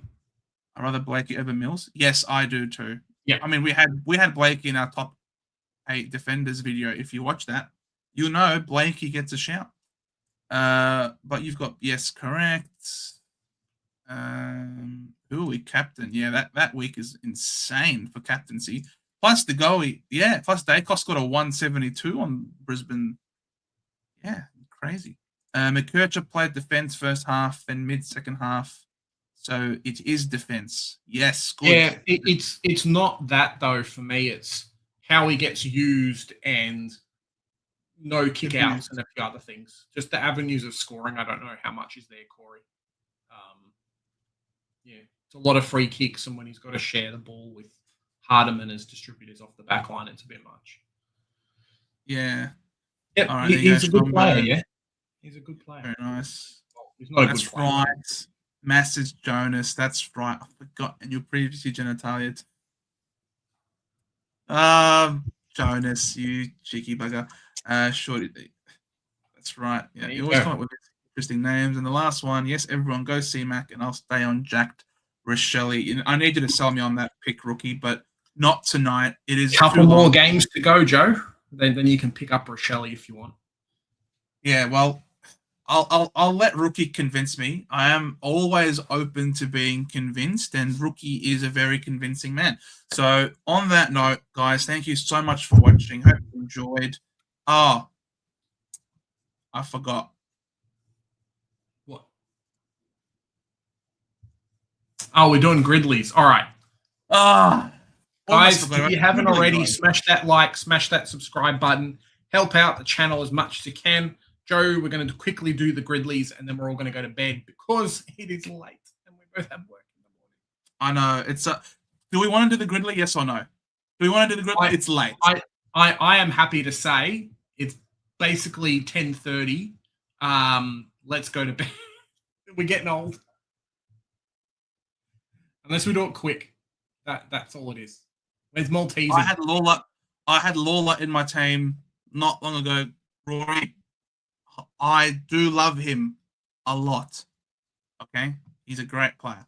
I rather Blakey over Mills. Yes, I do too. Yeah. I mean, we had Blakey in our top 8 defenders video. If you watch that, you'll know Blakey gets a shout. But you've got yes, correct. Who are we captain? Yeah, that week is insane for captaincy. Plus the goalie, yeah. Plus Dacos got a 172 on Brisbane. Yeah, crazy. McKercher played defense first half, then mid second half. So it is defense. Yes, good. Yeah, it's not that though for me. It's how he gets used and no kick-outs and a few other things. Just the avenues of scoring. I don't know how much is there, Corey. Yeah, it's a lot of free kicks, and when he's got to share the ball with Hardiman as distributors off the back line, it's a bit much. Yeah. Yep, right, he's a good player, yeah. He's a good player. Very nice. Well, he's not That's a good player. right. Massive Jonas. That's right. I forgot. And you previously genitalia. Jonas, you cheeky bugger. Shorty. That's right. Yeah, you always come up with interesting names. And the last one, yes, everyone go see Mac, and I'll stay on Jacked Rochelle. I need you to sell me on that pick, rookie, but not tonight. It is a couple more games to go, Joe. Then you can pick up Rochelle if you want. Yeah, well, I'll let Rookie convince me. I am always open to being convinced, and Rookie is a very convincing man. So on that note, guys, thank you so much for watching. Hope you enjoyed. Oh, I forgot. What? Oh, we're doing Gridleys. All right. Guys, if you haven't already, smash that like, smash that subscribe button. Help out the channel as much as you can. Joe, we're going to quickly do the Gridleys, and then we're all going to go to bed because it is late and we both have work in the morning. I know. It's do we want to do the Gridley? Yes or no? Do we want to do the Gridley? It's late. I am happy to say it's basically 10:30. Let's go to bed. We're getting old. Unless we do it quick. That's all it is. Where's Maltese? I had Lawler in my team not long ago. Rory, I do love him a lot. Okay, he's a great player.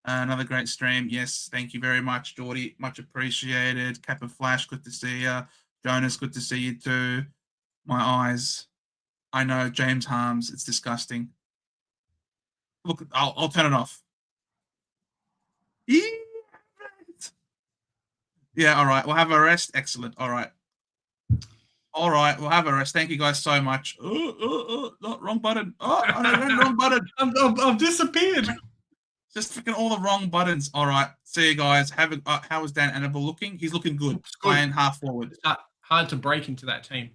Another great stream. Yes, thank you very much, Geordie. Much appreciated. Kappa Flash, good to see you. Jonas, good to see you too. My eyes. I know, James Harms. It's disgusting. Look, I'll turn it off. Yeah, all right. We'll have a rest. Excellent. All right. All right. We'll have a rest. Thank you guys so much. Not wrong button. Oh, wrong button. I've disappeared. Just freaking all the wrong buttons. All right. See you guys. How is Dan Annabelle looking? He's looking good. Playing half forward. It's hard to break into that team.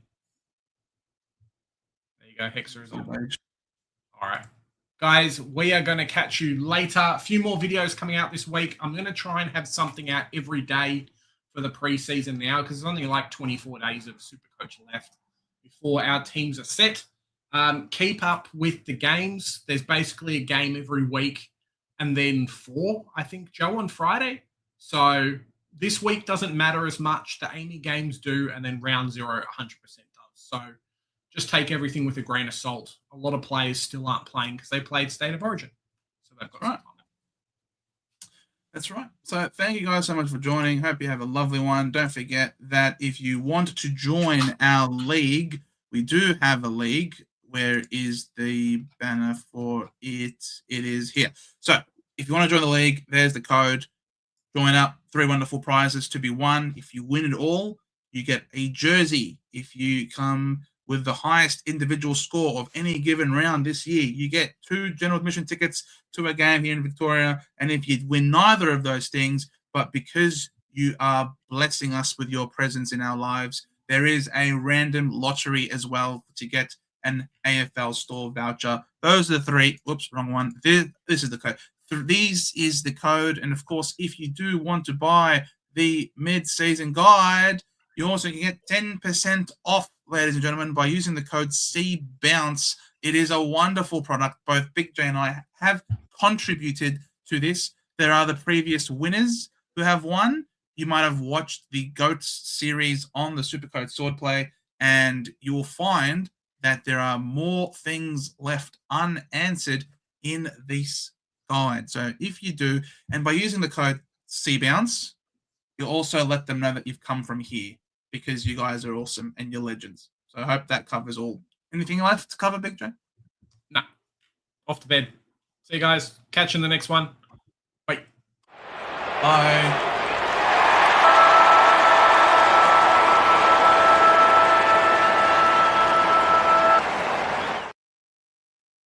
There you go. Hexer is on. All right. Guys, we are going to catch you later. A few more videos coming out this week. I'm going to try and have something out every day for the preseason now because there's only like 24 days of SuperCoach left before our teams are set. Keep up with the games. There's basically a game every week and then 4, I think, Joe, on Friday. So this week doesn't matter as much. The Amy games do, and then round 0 100% does. So just take everything with a grain of salt. A lot of players still aren't playing because they played State of Origin. So they've got some time. That's right. So thank you guys so much for joining. Hope you have a lovely one. Don't forget that if you want to join our league, we do have a league. Where is the banner for it? It is here. So if you want to join the league, there's the code. Join up. 3 wonderful prizes to be won. If you win it all, you get a jersey. If you come with the highest individual score of any given round this year, you get 2 general admission tickets to a game here in Victoria. And if you win neither of those things, but because you are blessing us with your presence in our lives, there is a random lottery as well to get an AFL store voucher. Those are the 3. Whoops, wrong one. This is the code. These is the code. And of course, if you do want to buy the mid-season guide, you also can get 10% off, ladies and gentlemen, by using the code CBOUNCE It is a wonderful product. Both Big J and I have contributed to this. There are the previous winners who have won. You might have watched the GOATS series on the SuperCoach Swordplay, and you will find that there are more things left unanswered in this guide. So if you do, and by using the code CBounce, you'll also let them know that you've come from here, because you guys are awesome and you're legends. So I hope that covers all. Anything left to cover, Big J? No. Off to bed. See you guys. Catch you in the next one. Bye. Bye.